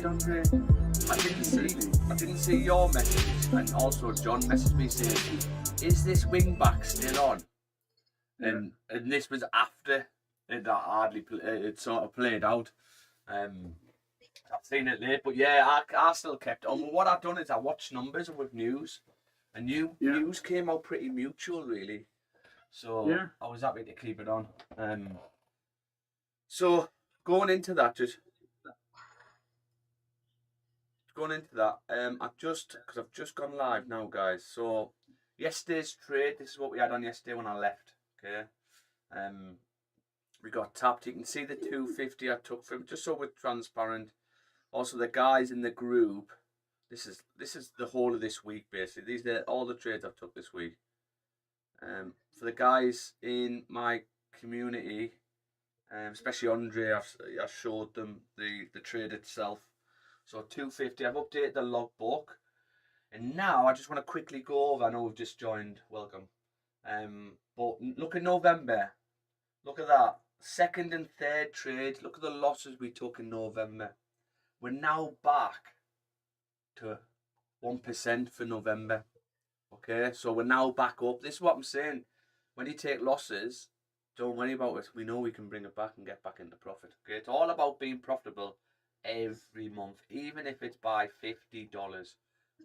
trade, Andre? I didn't see your message, and also John messaged me saying, "Is this wing back still on?" And this was after it hardly it sort of played out. I've seen it late, but yeah, I still kept on. What I've done is I watched numbers with news, and news came out pretty mutual, really. So I was happy to keep it on. So going into that, I've just gone live now, guys. So yesterday's trade, this is what we had on yesterday when I left. Okay, we got tapped. You can see the 250 I took from, just so we're transparent. Also, the guys in the group. This is the whole of this week, basically. These are all the trades I've took this week. For the guys in my community, especially Andre, I showed them the trade itself. So 250, I've updated the logbook. And now I just want to quickly go over, I know we've just joined, welcome. But look at November. Look at that. Second and third trade. Look at the losses we took in November. We're now back to 1% for November. Okay, so we're now back up. This is what I'm saying. When you take losses, don't worry about it. We know we can bring it back and get back into profit. Okay, it's all about being profitable every month, even if it's by $50.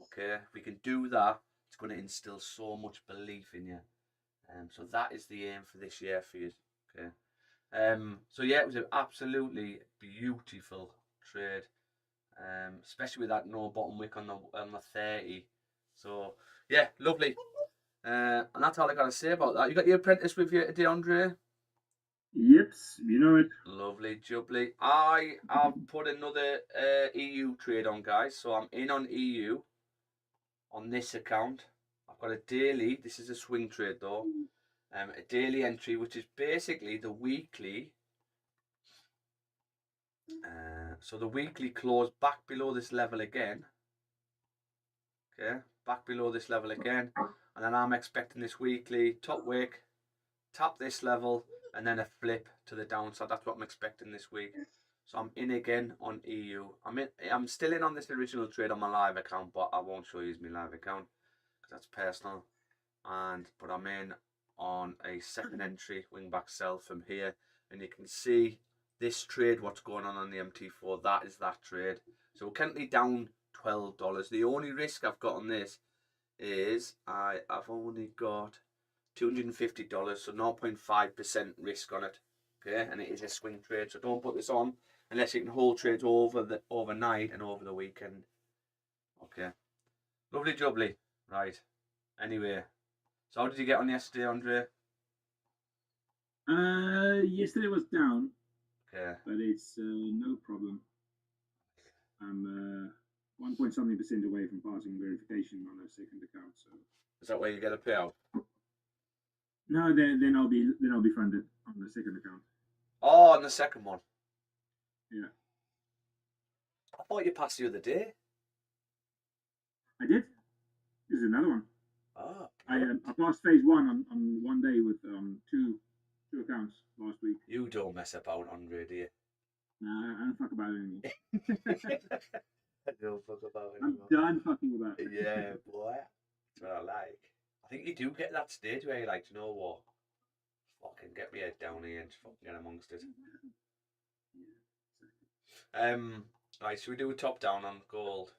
Okay, if we can do that, it's going to instill so much belief in you. So that is the aim for this year for you. Okay. So yeah, it was an absolutely beautiful trade. Especially with that no bottom wick on the 30. So yeah, lovely. And that's all I gotta say about that. You got your apprentice with you today, Andre? Yep, you know it. Lovely, jubbly. I've put another EU trade on, guys. So I'm in on EU on this account. I've got a daily. This is a swing trade though. A daily entry, which is basically the weekly. So the weekly close back below this level again. Okay, back below this level again, and then I'm expecting this weekly top wick, tap this level, and then a flip to the downside. That's what I'm expecting this week. So I'm in again on EU. I'm still in on this original trade on my live account, but I won't show you my live account because that's personal. But I'm in on a second entry wing back sell from here, and you can see this trade, what's going on the MT4. That is that trade. So we're currently down $12. The only risk I've got on this is I've only got $250, so 0.5% risk on it. Okay, and it is a swing trade, so don't put this on unless you can hold trades overnight and over the weekend. Okay, lovely jubbly. Right. Anyway, so how did you get on yesterday, Andre? Yesterday was down. Okay. But it's no problem. I'm 1.something% away from passing verification on a second account. So is that where you get a payout? No, then I'll be funded on the second account. Oh, on the second one. Yeah. I thought you passed the other day. I did. This is another one. Oh. I passed phase one on one day with two accounts last week. You don't mess about, Andre, do you? Nah, I don't fuck about it anymore. I don't fuck about it anymore. I'm done fucking about it. Yeah, boy. That's what I like. I think you do get that stage where you're like, you know what? Fucking get me head down here and just fucking get amongst it. Right, should we do a top down on gold?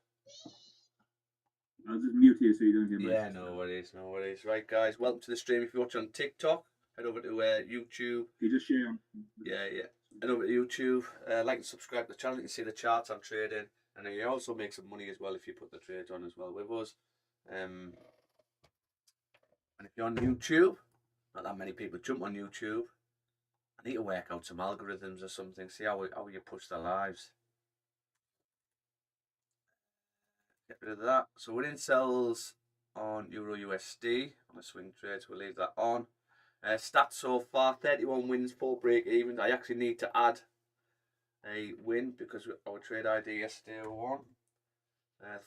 I'll just mute here so you don't hear me. Yeah, no worries. Right, guys, welcome to the stream. If you're watching on TikTok, head over to YouTube. You just share on. Yeah. Head over to YouTube. Like and subscribe to the channel. You can see the charts I'm trading, and then you also make some money as well if you put the trades on as well with us. And if you're on YouTube, not that many people jump on YouTube. I need to work out some algorithms or something. See how you push their lives. Get rid of that. So we're in sells on Euro USD on a swing trade, so we'll leave that on. Stats so far: 31 wins, 4 break evens. I actually need to add a win because our trade ID yesterday won.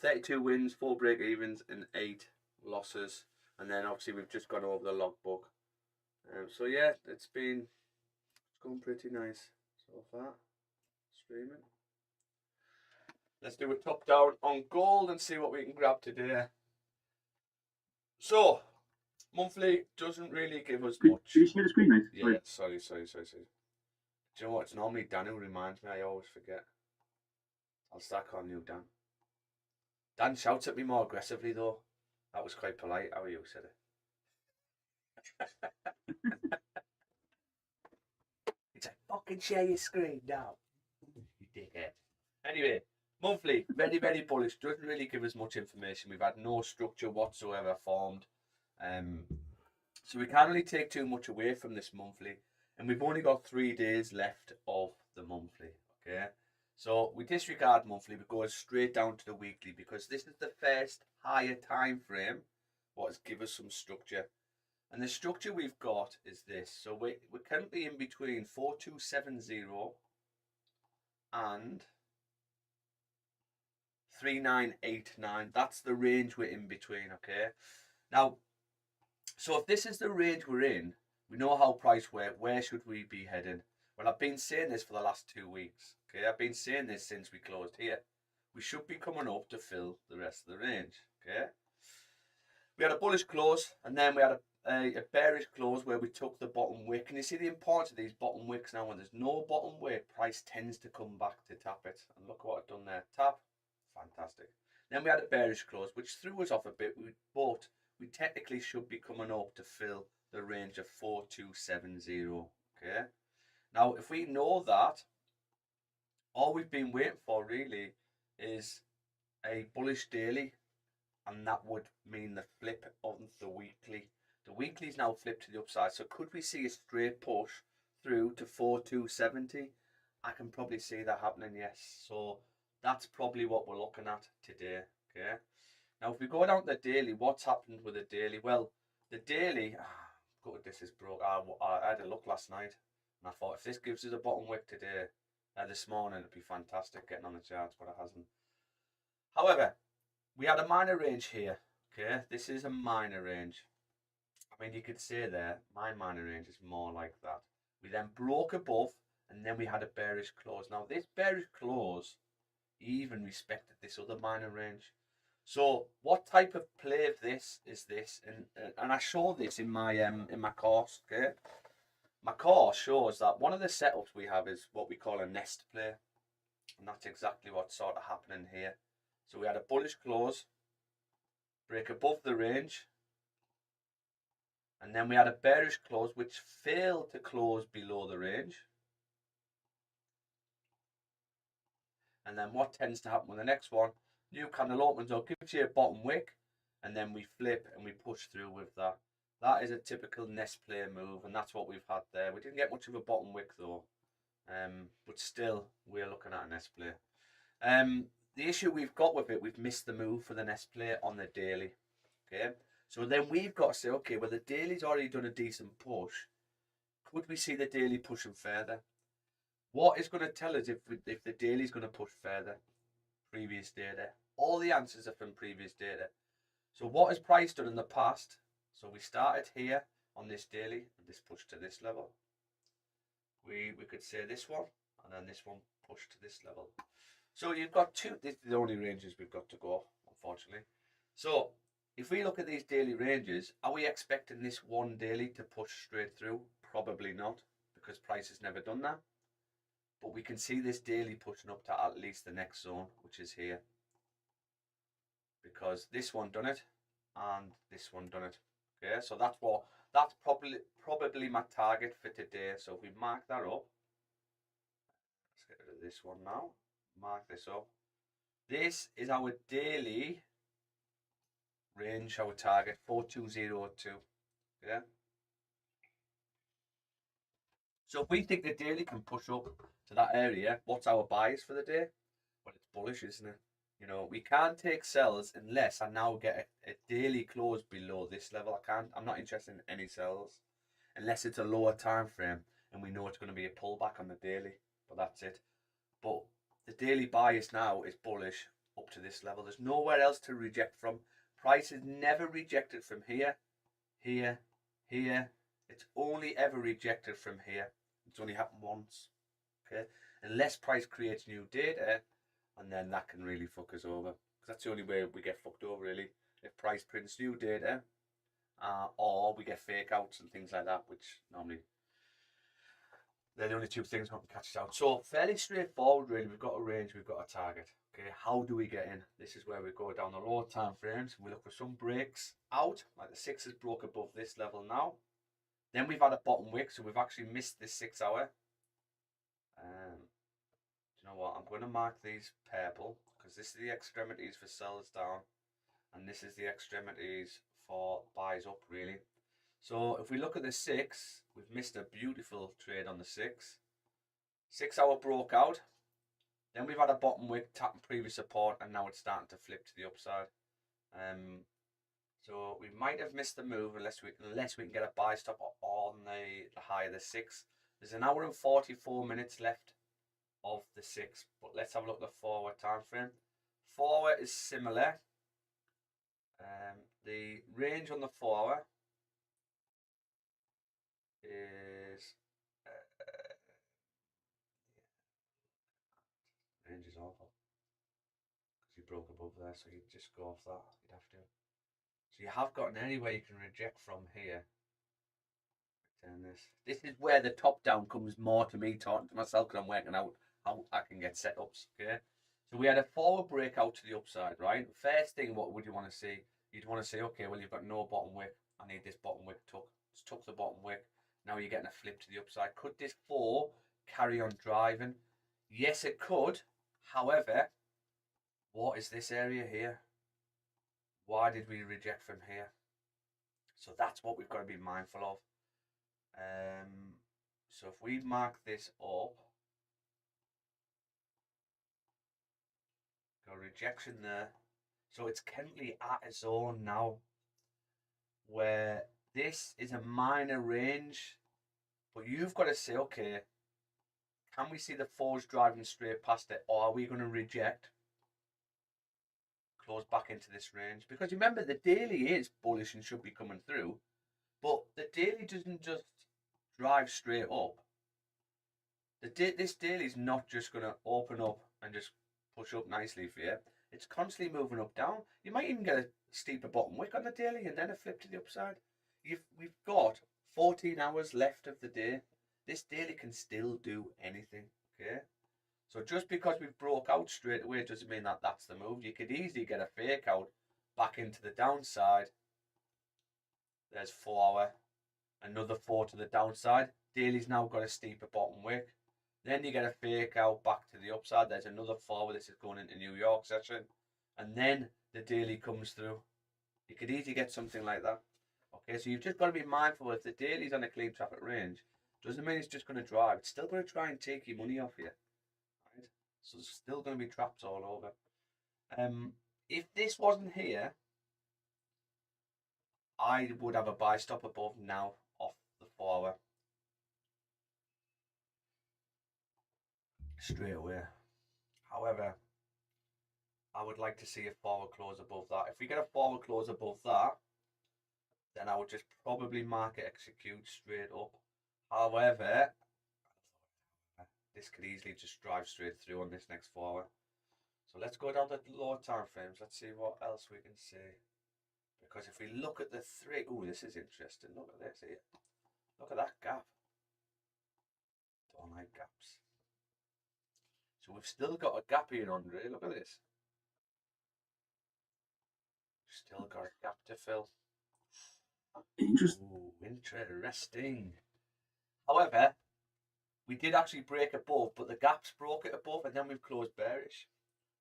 32 wins, 4 break evens, and 8 losses. And then obviously we've just gone over the logbook. So yeah, it's going pretty nice so far. Streaming. Let's do a top down on gold and see what we can grab today. So, monthly doesn't really give us much. Could you share the screen, mate? Yeah, sorry. Do you know what? It's normally Dan who reminds me. I always forget. I'll start calling you Dan. Dan shouts at me more aggressively though. That was quite polite how you said it. It's like, fucking share your screen now. You dickhead. Anyway, monthly, very, very bullish. Doesn't really give us much information. We've had no structure whatsoever formed. So we can't really take too much away from this monthly. And we've only got 3 days left of the monthly. Okay. So we disregard monthly. We go straight down to the weekly because this is the first higher time frame. What has give us some structure. And the structure we've got is this. So we're currently in between 4270 and 3989. That's the range we're in between, okay? Now, so if this is the range we're in, we know how price works. Where should we be heading? Well, I've been saying this for the last 2 weeks, okay? I've been saying this since we closed here. We should be coming up to fill the rest of the range, okay? We had a bullish close, and then we had a bearish close where we took the bottom wick. And you see the importance of these bottom wicks now. When there's no bottom wick, price tends to come back to tap it. And look what I've done there. Tap. Fantastic. Then we had a bearish close, which threw us off a bit. But we technically should be coming up to fill the range of 4270. Okay. Now, if we know that, all we've been waiting for really is a bullish daily. And that would mean the flip of the weekly. The weekly is now flipped to the upside. So could we see a straight push through to 4270? I can probably see that happening, yes. So that's probably what we're looking at today. Okay. Now if we go down to the daily, what's happened with the daily? Well, the daily, God, this is broke. I had a look last night and I thought if this gives us a bottom wick today, this morning, it'd be fantastic getting on the charts, but it hasn't. However, we had a minor range here, okay? This is a minor range. I mean, you could say there, my minor range is more like that. We then broke above, and then we had a bearish close. Now, this bearish close even respected this other minor range. So, what type of play of this is this? And I show this in my course, okay? My course shows that one of the setups we have is what we call a nest play. And that's exactly what's sort of happening here. So we had a bullish close, break above the range, and then we had a bearish close which failed to close below the range. And then what tends to happen with the next one, new candle opens up, gives you a bottom wick, and then we flip and we push through with that. That is a typical nest play move, and that's what we've had there. We didn't get much of a bottom wick though, but still we're looking at a nest play. The issue we've got with it, we've missed the move for the nest play on the daily. Okay, so then we've got to say, okay, well the daily's already done a decent push. Could we see the daily pushing further? What is going to tell us if the daily's going to push further? Previous data. All the answers are from previous data. So what has price done in the past? So we started here on this daily and this pushed to this level. We could say this one and then this one pushed to this level. So you've got two, this is the only ranges we've got to go, unfortunately. So if we look at these daily ranges, are we expecting this one daily to push straight through? Probably not, because price has never done that. But we can see this daily pushing up to at least the next zone, which is here. Because this one done it, and this one done it. Okay, so that's probably my target for today. So if we mark that up, let's get rid of this one now. Mark this up. This is our daily range, our target 4202. Yeah. So if we think the daily can push up to that area, what's our bias for the day? Well, it's bullish, isn't it? You know, we can't take sells unless I now get a daily close below this level. I'm not interested in any sells unless it's a lower time frame and we know it's going to be a pullback on the daily. But that's it. But the daily bias now is bullish up to this level. There's nowhere else to reject from. Price is never rejected from here, here, here. It's only ever rejected from here. It's only happened once. Okay, unless price creates new data, and then that can really fuck us over. Because that's the only way we get fucked over, really. If price prints new data, or we get fake outs and things like that, which normally they're the only two things that can catch us out. So fairly straightforward, really. We've got a range, we've got a target. Okay, how do we get in? This is where we go down the lower time frames. We look for some breaks out, like the 6 has broke above this level now. Then we've had a bottom wick, so we've actually missed this 6 hour. Do you know what? I'm going to mark these purple because this is the extremities for sells down, and this is the extremities for buys up, really. So if we look at the 6, we've missed a beautiful trade on the 6. 6 hour broke out. Then we've had a bottom wick tapping previous support, and now it's starting to flip to the upside. So we might have missed the move unless we can get a buy stop on the high of the 6. There's an hour and 44 minutes left of the 6, but let's have a look at the forward time frame. Forward is similar. The range on the 4 hour is range is awful because you broke above there, so you just go off that. You'd have to. So you have got an area where you can reject from here. Turn this. This is where the top down comes more to me talking to myself because I'm working out how I can get setups. Okay. So we had a forward breakout to the upside, right? First thing, what would you want to see? You'd want to say, okay, well, you've got no bottom wick. I need this bottom wick tuck. Just tuck the bottom wick. Now you're getting a flip to the upside. Could this 4 carry on driving? Yes, it could. However, what is this area here? Why did we reject from here? So that's what we've got to be mindful of. So if we mark this up, got a rejection there. So it's currently at a zone now where this is a minor range, but you've got to say, okay, can we see the 4s driving straight past it, or are we going to reject, close back into this range? Because remember, the daily is bullish and should be coming through, but the daily doesn't just drive straight up. This daily is not just going to open up and just push up nicely for you. It's constantly moving up, down. You might even get a steeper bottom wick on the daily and then a flip to the upside. We've got 14 hours left of the day. This daily can still do anything, okay? So just because we've broke out straight away doesn't mean that that's the move. You could easily get a fake out back into the downside. There's 4 hour, another 4 to the downside. Daily's now got a steeper bottom wick. Then you get a fake out back to the upside. There's another 4 where this is going into New York session. And then the daily comes through. You could easily get something like that. Okay, so you've just got to be mindful if the daily's on a clean traffic range, doesn't mean it's just going to drive. It's still going to try and take your money off you. Right? So there's still going to be traps all over. If this wasn't here, I would have a buy stop above now off the 4 hour. Straight away. However, I would like to see a forward close above that. If we get a forward close above that, then I would just probably market execute straight up. However, this could easily just drive straight through on this next 4 hour. So let's go down the lower time frames. Let's see what else we can see. Because if we look at the 3, oh, this is interesting. Look at this here. Look at that gap. Don't like gaps. So we've still got a gap here, Andre. Look at this. Still got a gap to fill. Interesting. Ooh, interesting. However, we did actually break above, but the gaps broke it above, and then we've closed bearish.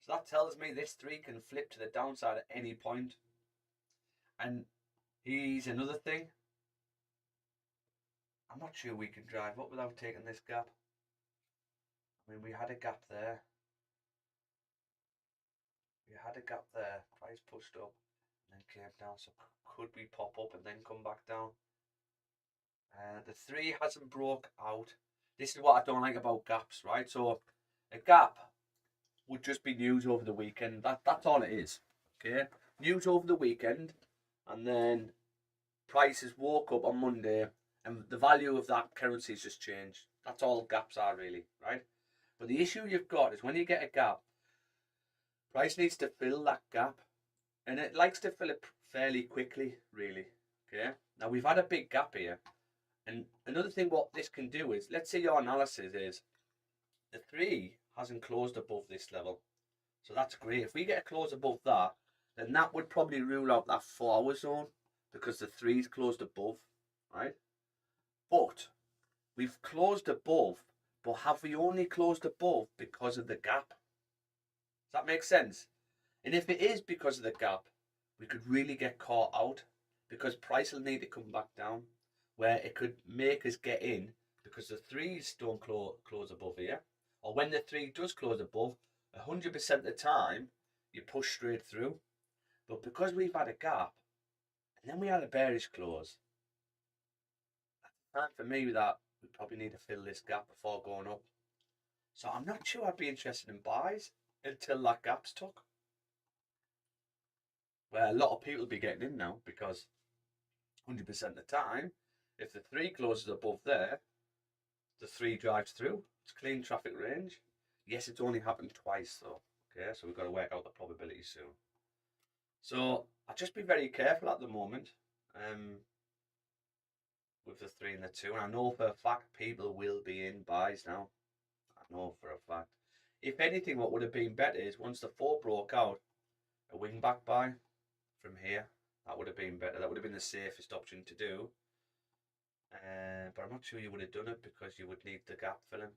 So that tells me this 3 can flip to the downside at any point. And here's another thing. I'm not sure we can drive up without taking this gap. I mean, we had a gap there. We had a gap there. Price pushed up and then came down. So could we pop up and then come back down? The 3 hasn't broke out. This is what I don't like about gaps, right? So a gap would just be news over the weekend. That's all it is. Okay? News over the weekend, and then prices woke up on Monday and the value of that currency has just changed. That's all gaps are really, right? But the issue you've got is when you get a gap, Price needs to fill that gap, and it likes to fill it fairly quickly, really. Okay. Now we've had a big gap here, and another thing what this can do is, let's say your analysis is the 3 hasn't closed above this level, so that's great. If we get a close above that, then that would probably rule out that 4-hour zone because the 3's closed above, right? But we've closed above, but have we only closed above because of the gap? Does that make sense? And if it is because of the gap, we could really get caught out because price will need to come back down, where it could make us get in because the 3's don't close above here, or when the 3 does close above, 100% of the time you push straight through. But because we've had a gap and then we had a bearish close, time for me that we probably need to fill this gap before going up. So I'm not sure I'd be interested in buys until that gap's took. Where a lot of people be getting in now because 100% of the time, if the 3 closes above there, the 3 drives through. It's clean traffic range. Yes, it's only happened twice though. Okay, so we've got to work out the probability soon. So I'll just be very careful at the moment with the 3 and the 2. And I know for a fact people will be in buys now. I know for a fact. If anything, what would have been better is once the 4 broke out, a wing back buy from here. That would have been better. That would have been the safest option to do. But I'm not sure you would have done it because you would need the gap filling.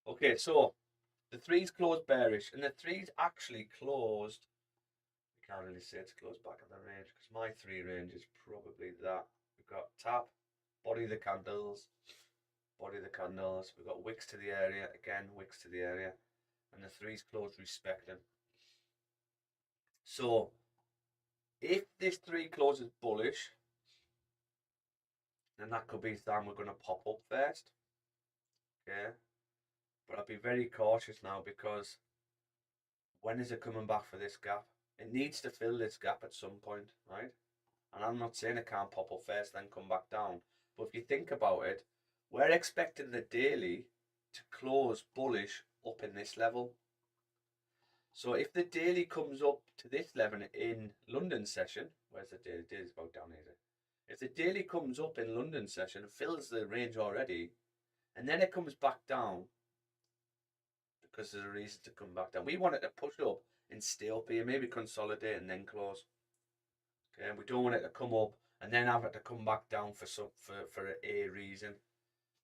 Okay, so the 3's closed bearish, and the 3's actually closed. You can't really say it's closed back on the range because my 3 range is probably that. We've got tap, body of the candles, body of the candles. We've got wicks to the area, again, wicks to the area, and the 3's closed respecting. So if this 3 closes bullish, then that could be the time we're going to pop up first. Okay, but I'll be very cautious now because when is it coming back for this gap? It needs to fill this gap at some point, right? And I'm not saying it can't pop up first, then come back down. But if you think about it, we're expecting the daily to close bullish up in this level. So if the daily comes up to this level in London session, where's the daily? The daily's about down here. If the daily comes up in London session, fills the range already, and then it comes back down because there's a reason to come back down. We want it to push up and stay up here, maybe consolidate and then close. Okay, and we don't want it to come up and then have it to come back down for a reason,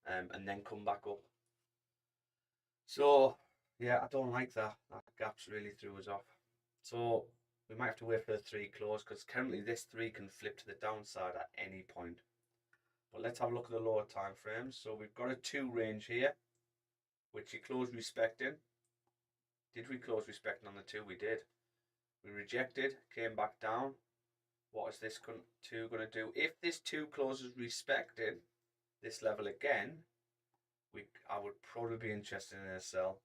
and then come back up. So yeah, I don't like that. That gap's really threw us off. So we might have to wait for the 3 close because currently this 3 can flip to the downside at any point. But let's have a look at the lower time frames. So we've got a 2 range here, which you close respecting. Did we close respecting on the 2? We did. We rejected, came back down. What is this 2 going to do? If this 2 closes respecting this level again, I would probably be interested in a sell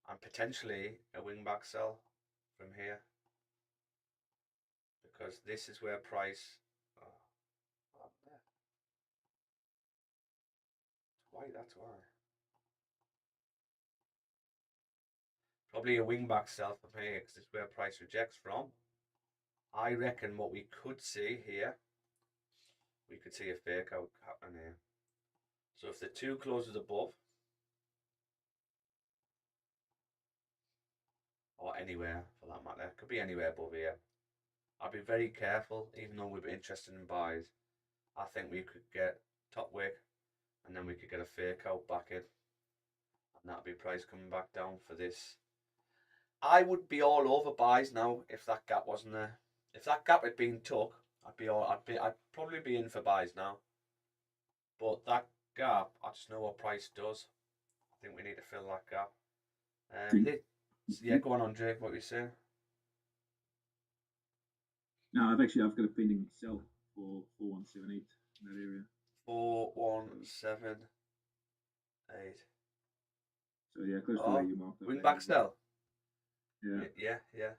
and potentially a wing back sell from here, because this is where price that's why probably a wing back sell from here because this is where price rejects from. I reckon what we could see here, we could see a fake out happening here. So if the 2 closes above, or anywhere for that matter, could be anywhere above here, I'd be very careful. Even though we'd be interested in buys, I think we could get top wick and then we could get a fake out back in, and that'd be price coming back down for this. I would be all over buys now if that gap wasn't there. If that gap had been took, I'd probably be in for buys now. But that gap, I just know what price does. I think we need to fill that gap. Yeah, go on, Jake. What were you saying? No, I've got a pending sell for 4178 in that area. 4178. So yeah, close to where you marked. Wing back sell. Yeah. Yeah.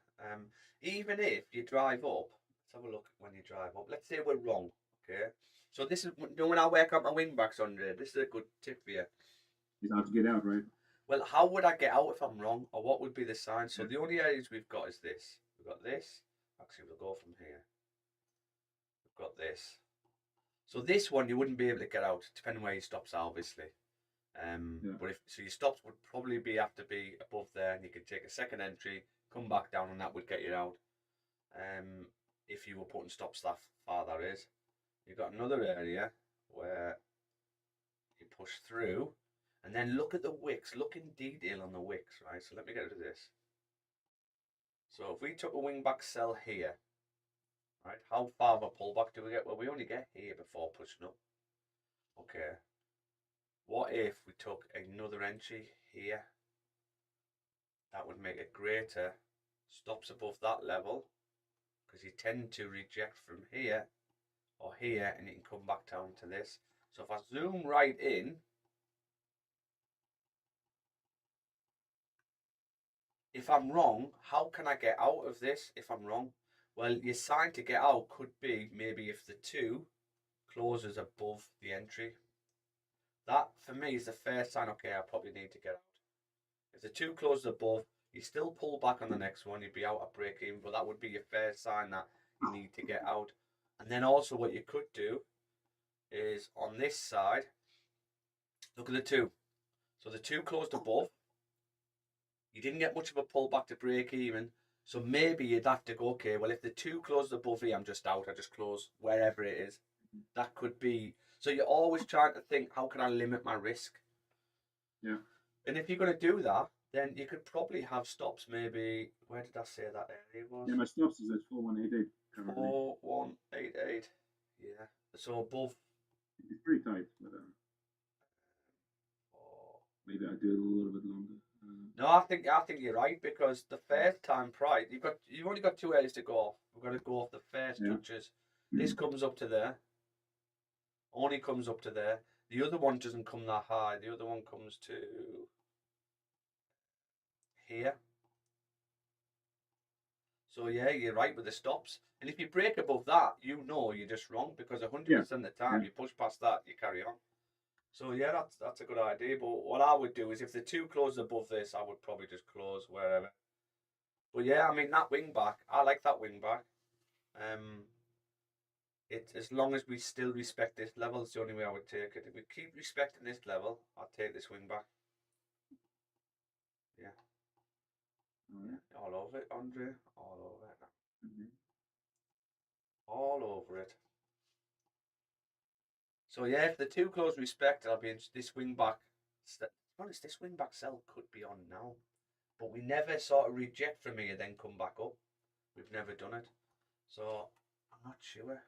Even if you drive up, let's have a look when you drive up. Let's say we're wrong. Okay. So this is when I work out my wing backs, Andre. This is a good tip for you. It's hard to get out, right? Well, how would I get out if I'm wrong, or what would be the sign? So the only areas we've got is this. We've got this. Actually, we'll go from here. We've got this. So this one you wouldn't be able to get out, depending where your stops are, obviously. But if so, your stops would probably have to be above there, and you could take a second entry, come back down, and that would get you out. If you were putting stops that far, that is. You've got another area where you push through, and then look at the wicks. Look in detail on the wicks, right? So let me get rid of this. So if we took a wing back sell here, right? How far of a pullback do we get? Well, we only get here before pushing up. Okay. What if we took another entry here? That would make it greater. Stops above that level, because you tend to reject from here or here, and you can come back down to this. So if I zoom right in, if I'm wrong, how can I get out of this if I'm wrong? Well, your sign to get out could be maybe if the 2 closes above the entry. That, for me, is the first sign, okay, I probably need to get out. If the 2 closes above, you still pull back on the next one, you'd be out at break even, but that would be your first sign that you need to get out. And then also what you could do is on this side, look at the 2. So the 2 closed above. You didn't get much of a pullback to break even. So maybe you'd have to go, okay, well, if the 2 closes above here, I'm just out. I just close wherever it is. That could be. So you're always trying to think, how can I limit my risk? Yeah. And if you're going to do that, then you could probably have stops maybe. Where did I say that area was? Yeah, my stops is at 4188 currently. 4188. Yeah. So above. It's pretty tight, but maybe I do it a little bit longer. No, I think you're right, because the first time price you've only got 2 areas to go off. We've got to go off the first touches. This comes up to there. Only comes up to there. The other one doesn't come that high. The other one comes to here. So yeah, you're right with the stops. And if you break above that, you know you're just wrong, because 100% of the time you push past that, you carry on. So yeah, that's a good idea. But what I would do is, if the 2 closes above this, I would probably just close wherever. But yeah, I mean, that wing back, I like that wing back. It, as long as we still respect this level, it's the only way I would take it. If we keep respecting this level, I'll take this wing back. Yeah. All over it, Andre. All over it. All over it. So yeah, if the 2 close respect, I'll be in this wing back. To be honest, this wing back sell could be on now, but we never sort of reject from here, then come back up. We've never done it, so I'm not sure.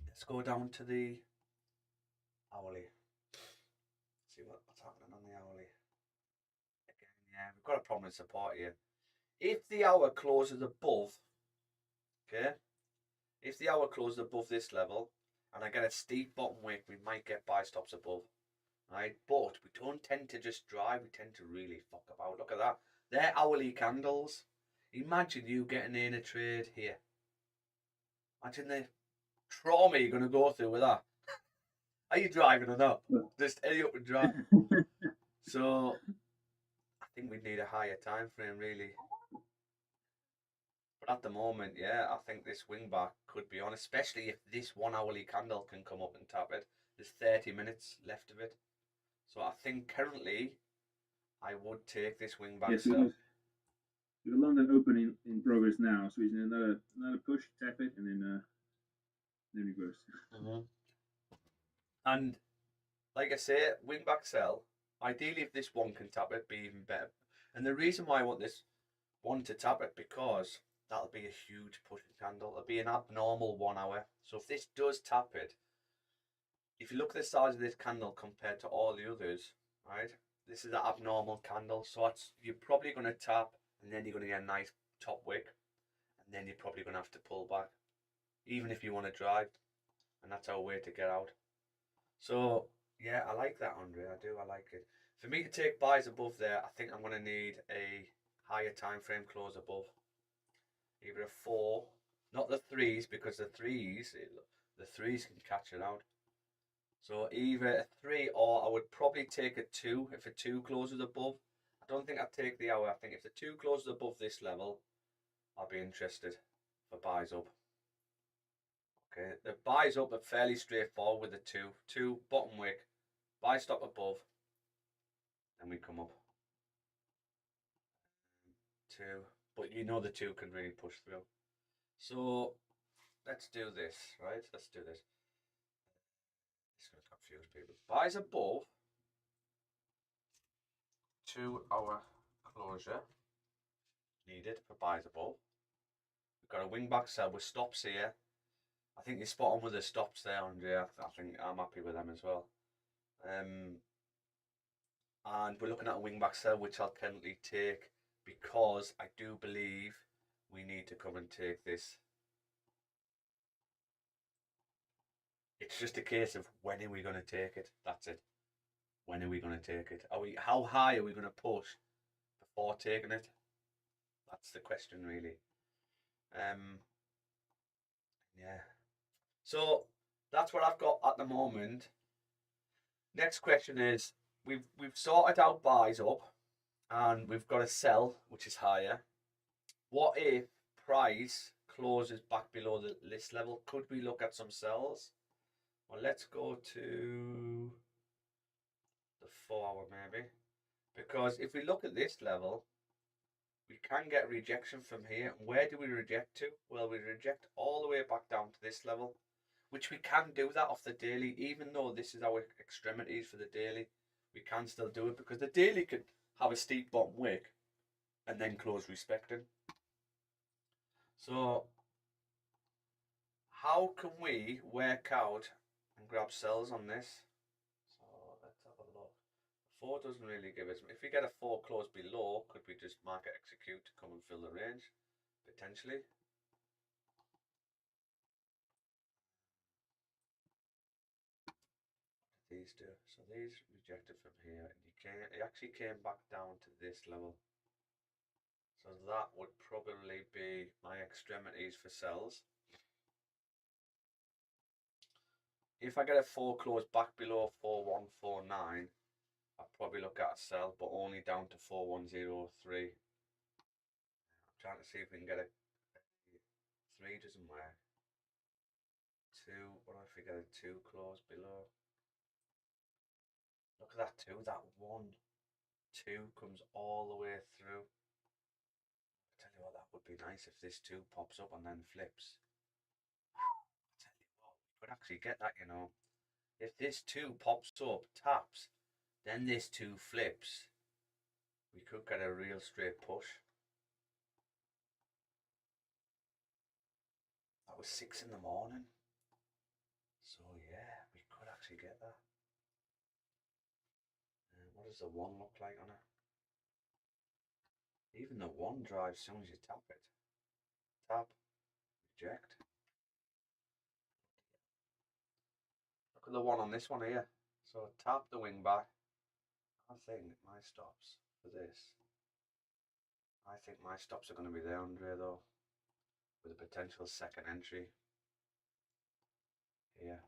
Let's go down to the hourly. See what's happening on the hourly. Again, yeah, we've got a problem with support here. If the hour closes above, okay, if the hour closes above this level, and I get a steep bottom wick, we might get buy stops above, right? But we don't tend to just drive, we tend to really fuck about. Look at that. They're hourly candles. Imagine you getting in a trade here. Imagine the trauma you're going to go through with that. Are you driving or not? Just hurry up and drive. So I think we'd need a higher time frame, really. But at the moment, yeah, I think this wing back could be on, especially if this 1 hourly candle can come up and tap it. There's 30 minutes left of it. So I think currently I would take this wing back. Yes, so the London Open in progress now, so he's in another push, tap it, and then reverse. And like I say, wing back sell. Ideally, if this one can tap it, be even better. And the reason why I want this one to tap it, because that'll be a huge pushing candle. It'll be an abnormal 1 hour. So if this does tap it, if you look at the size of this candle compared to all the others, right? This is an abnormal candle. So you're probably going to tap, and then you're going to get a nice top wick, and then you're probably going to have to pull back, even if you want to drive. And that's our way to get out. So yeah, I like that, Andre. I do. I like it. For me to take buys above there, I think I'm going to need a higher time frame close above. Either a 4, not the 3s, because the threes can catch it out. So either a 3 or I would probably take a 2 if a 2 closes above. I don't think I'd take the hour. I think if the 2 closes above this level, I'll be interested for buys up. Okay, the buys up are fairly straightforward with the 2. 2 bottom wick, buy stop above, and we come up. 2, but you know the 2 can really push through. So let's do this, right? Let's do this. It's going to confuse people. Buys above 2 hour closure needed for buys above. We've got a wing back sell with stops here. I think you're spot on with the stops there, Andre. I think I'm happy with them as well. And we're looking at a wing back sell, which I'll currently take because I do believe we need to come and take this. It's just a case of when are we going to take it? That's it. When are we going to take it? How high are we going to push before taking it? That's the question, really. Yeah. So that's what I've got at the moment. Next question is we've sorted out buys up, and we've got a sell which is higher. What if price closes back below the list level? Could we look at some sells? Well, let's go to the 4 hour maybe, because if we look at this level, we can get rejection from here. And where do we reject to? Well, we reject all the way back down to this level, which we can do that off the daily, even though this is our extremities for the daily. We can still do it because the daily could have a steep bottom wick and then close respecting. So how can we work out and grab sells on this? So let's have a look. 4 doesn't really give us. If we get a 4 close below, could we just market execute to come and fill the range? Potentially. These do. So these rejected from here, and he actually came back down to this level. So that would probably be my extremities for sells. If I get a 4 close back below 4149, I'd probably look at a sell, but only down to 4103. I'm trying to see if we can get a 3 doesn't work. 2, what if we get a 2 close below? Look at that 2, that 1, 2 comes all the way through. I tell you what, that would be nice if this 2 pops up and then flips. I tell you what, we could actually get that, you know. If this 2 pops up, taps, then this 2 flips, we could get a real straight push. That was 6 in the morning. So yeah, we could actually get that. What does the 1 look like on it? Even the 1 drives as soon as you tap it. Tap, reject. Look at the 1 on this one here. So tap the wing back. I think my stops for this. I think my stops are going to be there, Andre, though, with a potential second entry here.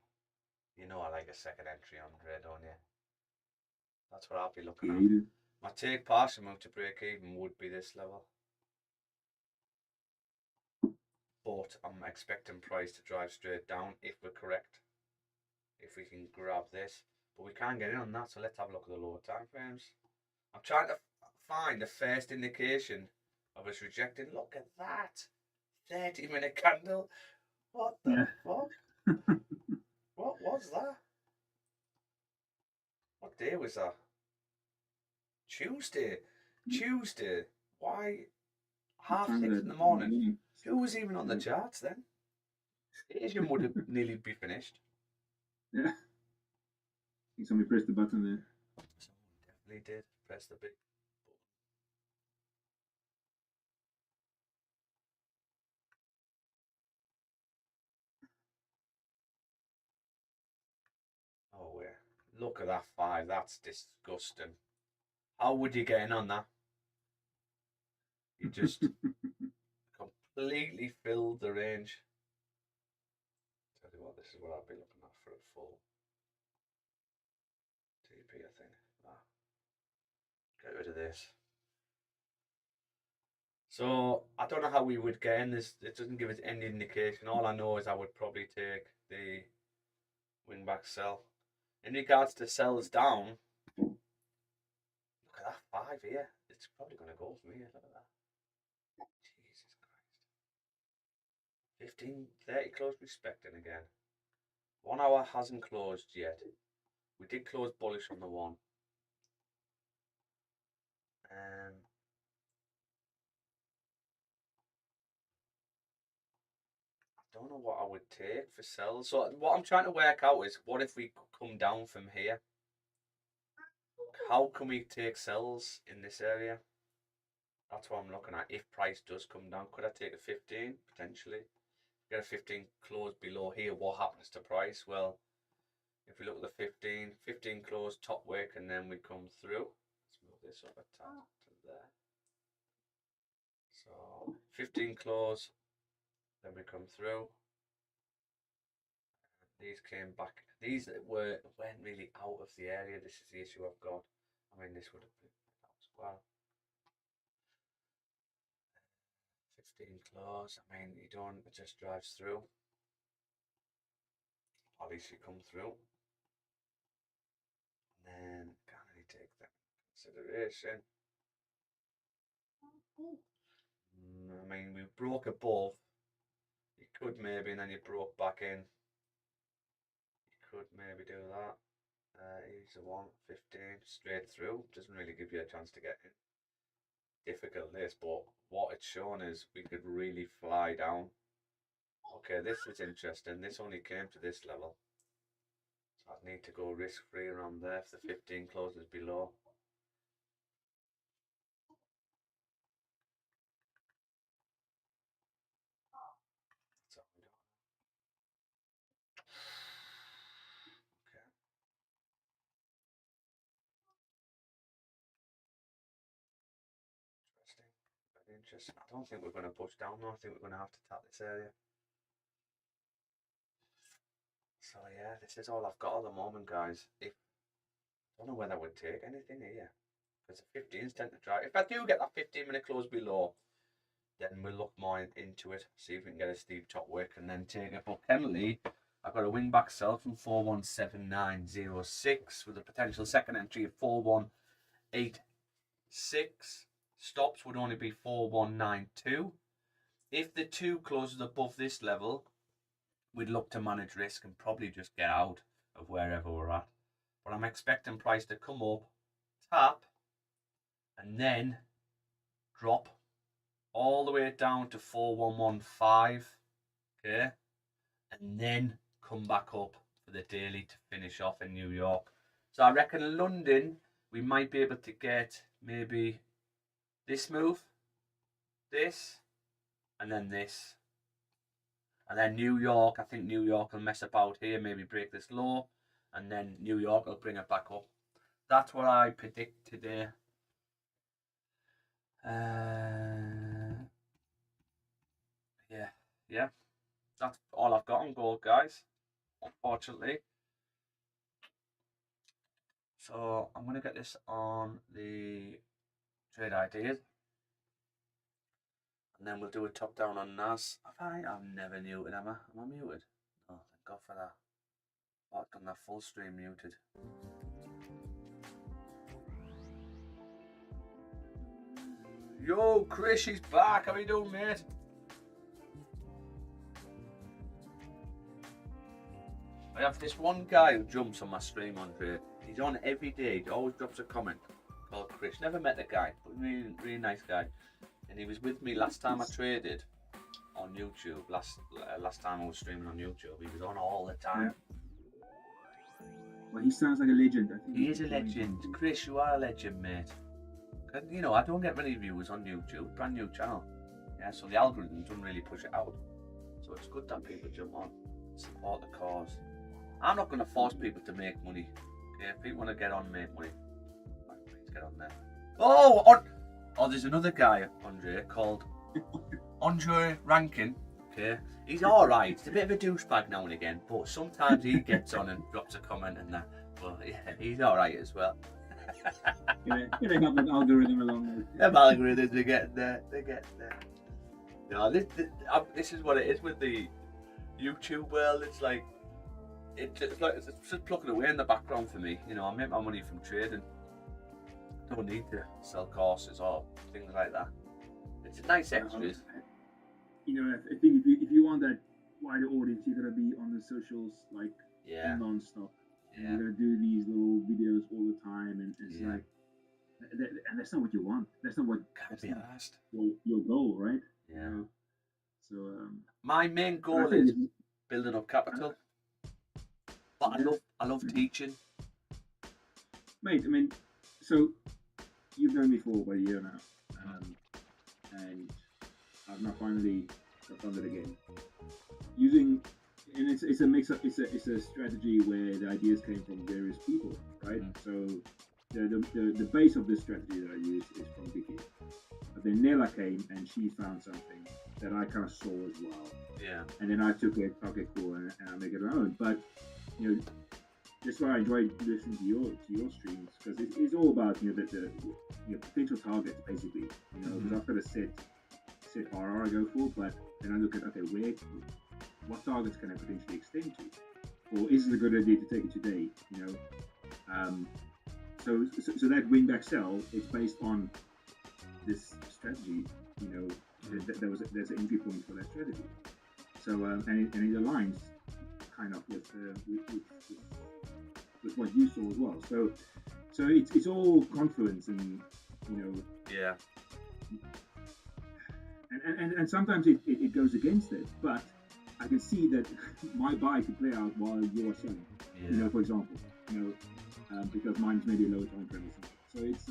You know I like a second entry, Andre, don't you? That's what I'll be looking at. My take partial move to break even would be this level. But I'm expecting price to drive straight down if we're correct. If we can grab this. But we can't get in on that, so let's have a look at the lower time frames. I'm trying to find the first indication of us rejecting. Look at that. 30-minute candle. What the fuck? What was that? What day was that? Tuesday. Tuesday. Why? 6:30 in the morning. Who was even on the charts then? Asian would have nearly be finished. Yeah. I think somebody pressed the button there. Someone definitely did press the big button. Oh, yeah. Look at that 5. That's disgusting. How would you get in on that? You just completely filled the range. Tell you what, this is what I'd be looking at for a full. Get rid of this. So I don't know how we would get in this. It doesn't give us any indication. All I know is I would probably take the wing back sell. In regards to sells down, look at that 5 here. It's probably going to go from here. Look at that. Jesus Christ. 15, 30 close respecting again. 1 hour hasn't closed yet. We did close bullish on the one. I don't know what I would take for sells. So what I'm trying to work out is, what if we come down from here? How can we take sells in this area? That's what I'm looking at. If price does come down, could I take a 15 potentially? Get a 15 close below here. What happens to price? Well, if we look at the 15 close top wick, and then we come through. Let's move this up a tad to there. So 15 close, then we come through. These came back. These weren't really out of the area. This is the issue I've got. I mean, this would have been out as well. 15 close. I mean, you don't. It just drives through. At least you come through. And then can't really take that into consideration. I mean, we broke above. You could maybe, and then you broke back in. You could maybe do that. He's a 1, 15 straight through. Doesn't really give you a chance to get in. Difficult this, but what it's shown is we could really fly down. Okay, this is interesting. This only came to this level. So I'd need to go risk free around there if the 15 closes below. So we don't. Okay. Interesting. Very interesting. I don't think we're going to push down though. I think we're going to have to tap this area. So yeah, this is all I've got at the moment, guys. I don't know whether I would take anything here, because the 15s tend to drive. If I do get that 15-minute close below, then we'll look more into it, see if we can get a steep top wick and then take it. But currently, I've got a wing back sell from 417906 with a potential second entry of 4186. Stops would only be 4192. If the 2 closes above this level, we'd look to manage risk and probably just get out of wherever we're at. But I'm expecting price to come up, tap, and then drop all the way down to 4115, okay, and then come back up for the daily to finish off in New York. So I reckon in London we might be able to get maybe this move, this, and then this. And then New York, I think New York will mess about here, maybe break this low, and then New York will bring it back up. That's what I predict today. Yeah. That's all I've got on gold, guys, unfortunately. So I'm going to get this on the trade ideas. And then we'll do a top down on NAS. I'm never muted, am I? Am I muted? Oh, thank God for that. I've done that full stream muted. Yo, Chris, he's back. How you doing, mate? I have this one guy who jumps on my stream, Andre. He's on every day. He always drops a comment called Chris. Never met the guy, but really nice guy. And he was with me last time I traded on YouTube. Last time I was streaming on YouTube, he was on all the time. Well, he sounds like a legend. I think He is a legend. Chris, you are a legend, mate. And, you know, I don't get many viewers on YouTube. Brand new channel. Yeah, so the algorithm doesn't really push it out. So it's good that people jump on, support the cause. I'm not going to force people to make money. Okay, if people want to get on, make money, please get on there. Oh, there's another guy, Andre, called Andre Rankin. Okay, he's all right. He's a bit of a douchebag now and again, but sometimes he gets on and drops a comment and that. But yeah, he's all right as well. Gonna help the algorithm along. Them algorithms are getting there. They're getting there. No, this is what it is with the YouTube world. It's like it's just plucking away in the background for me. You know, I make my money from trading. I don't need to sell courses or things like that. It's a nice extras. You know, I think if you want that wider audience, you're gonna be on the socials like non-stop. And you're gonna do these little videos all the time, and it's like, and that's not what you want. That's not what Can't be asked. Your goal, right? Yeah. So my main goal is building up capital. But I love teaching. Mate, I mean, so you've known me for about a year now, and I've now finally funded again. Using, and it's a mix up. It's a strategy where the ideas came from various people, right? So the base of this strategy that I use is from Vicky. But then Nella came and she found something that I kind of saw as well. Yeah. And then I took it, okay, cool, and I make it my own. But you know, that's why I enjoy listening to your streams, because it's all about the potential targets basically. You know, because I've got a set RR I go for, but then I look at, okay, what targets can I potentially extend to, or is it a good idea to take it today? You know, so that win back sell is based on this strategy. You know, there's an entry point for that strategy. So and it aligns kind of with what you saw as well. So it's all confluence, and you know. Yeah. And sometimes it goes against it, but I can see that my buy can play out while you're selling. Yeah. You know, for example, you know, because mine's maybe a lower time frame or something. So it's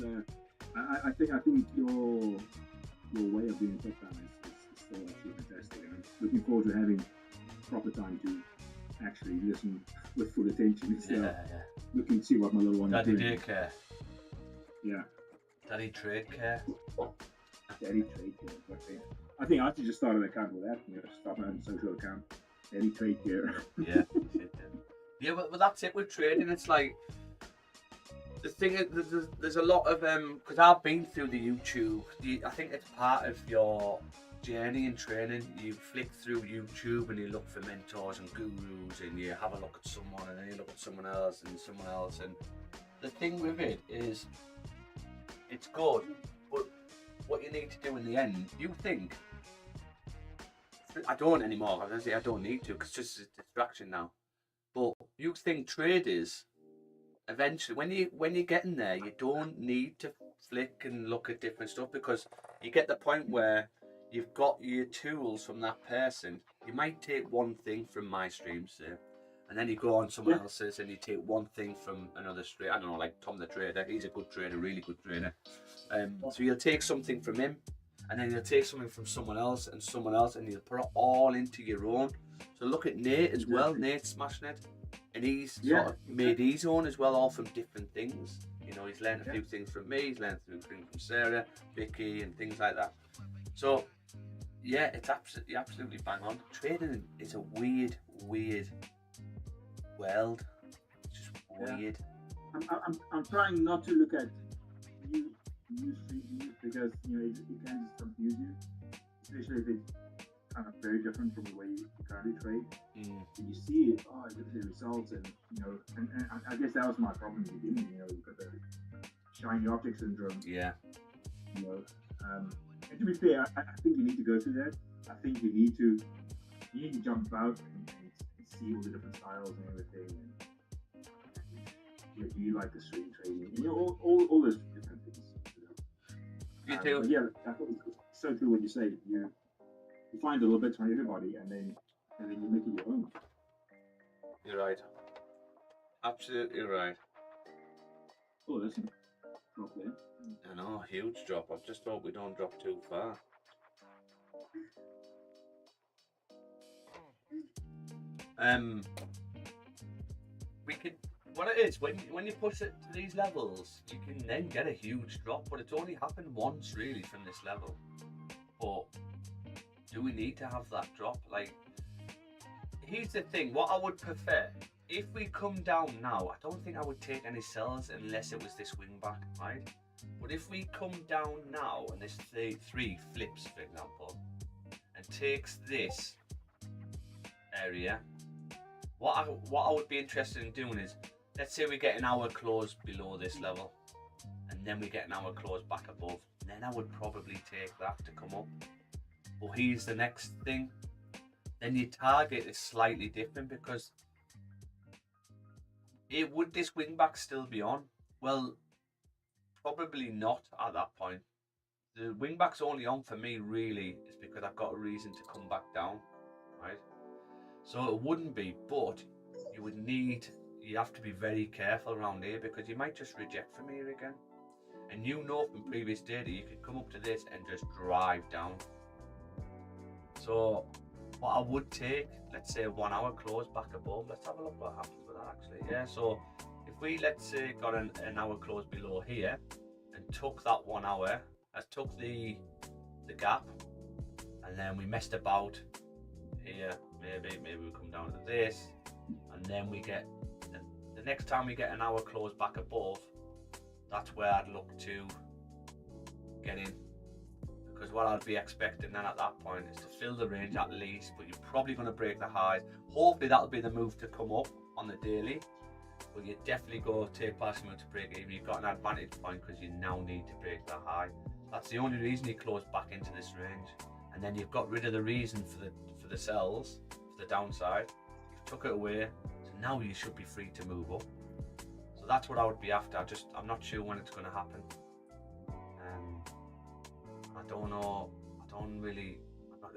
I think your way of doing top down is still actually fantastic, and I'm looking forward to having proper time to actually listen with full attention instead of looking to see what my little one is doing. Daddy daycare. Yeah. Daddy trade care. Daddy trade care. Okay. I think I have to just start an account with that. You know, start my own social account. Daddy trade care. Yeah. Yeah, but that's it with trading. It's like the thing is, there's a lot of because I've been through the YouTube. I think it's part of your journey in training. You flick through YouTube and you look for mentors and gurus, and you have a look at someone, and then you look at someone else and someone else. And the thing with it is, it's good, but what you need to do in the end, you think. I don't anymore. I don't need to, because it's just a distraction now. But you think traders, eventually, when you get in there, you don't need to flick and look at different stuff, because you get the point where you've got your tools from that person. You might take one thing from my streams, say, and then you go on someone else's and you take one thing from another stream. I don't know, like Tom the Trader. He's a good trader, really good trader. So you'll take something from him, and then you'll take something from someone else, and you'll put it all into your own. So look at Nate as well. Nate's smashing it, and he's sort of made his own as well, all from different things. You know, he's learned a few things from me. He's learned a few things from Sarah, Vicky, and things like that. So yeah, it's absolutely bang on. Trading is a weird world. It's just weird. I'm trying not to look at new streams, because you know it can just confuse you, especially if it's kind of very different from the way you currently trade. And you see it, look at the results, and you know, and I guess that was my problem in the beginning. You know, you've got the shiny object syndrome. Yeah. You know, and to be fair, I think you need to go through that. I think you need to jump out and see all the different styles and everything. And you know, do you like the swing trading? You know, all those different things. You do. Yeah, I thought it's so true what you say. You find a little bit from everybody, and then you make it your own. You're right. Absolutely right. Oh, listen. Drop there. I know, huge drop. I just hope we don't drop too far. We could. What it is, when you push it to these levels, you can then get a huge drop, but it's only happened once really from this level. But do we need to have that drop? Like, here's the thing. What I would prefer if we come down now, I don't think I would take any sells unless it was this wing back, right? But if we come down now and this three flips, for example, and takes this area, what I would be interested in doing is, let's say we get an hour close below this level, and then we get an hour close back above. Then I would probably take that to come up. But here's the next thing. Then your target is slightly different, because would this wing back still be on? Well, probably not at that point. The wing back's only on for me really is because I've got a reason to come back down, right? So it wouldn't be, but you have to be very careful around here, because you might just reject from here again. And you know from previous data, you could come up to this and just drive down. So what I would take, let's say 1 hour close back above. Let's have a look what happens with that actually. Yeah, so if we, let's say, got an hour close below here and took that 1 hour, took the gap, and then we messed about here, maybe we come down to this, and then we get, the next time we get an hour close back above, that's where I'd look to get in. Because what I'd be expecting then at that point is to fill the range at least, but you're probably going to break the highs. Hopefully that'll be the move to come up on the daily, but you definitely go take past move to break even. You've got an advantage point because you now need to break the high. That's the only reason you close back into this range, and then you've got rid of the reason for the sells, for the downside. You've took it away, so now you should be free to move up. So that's what I would be after. I'm not sure when it's going to happen. I don't know. I'm not really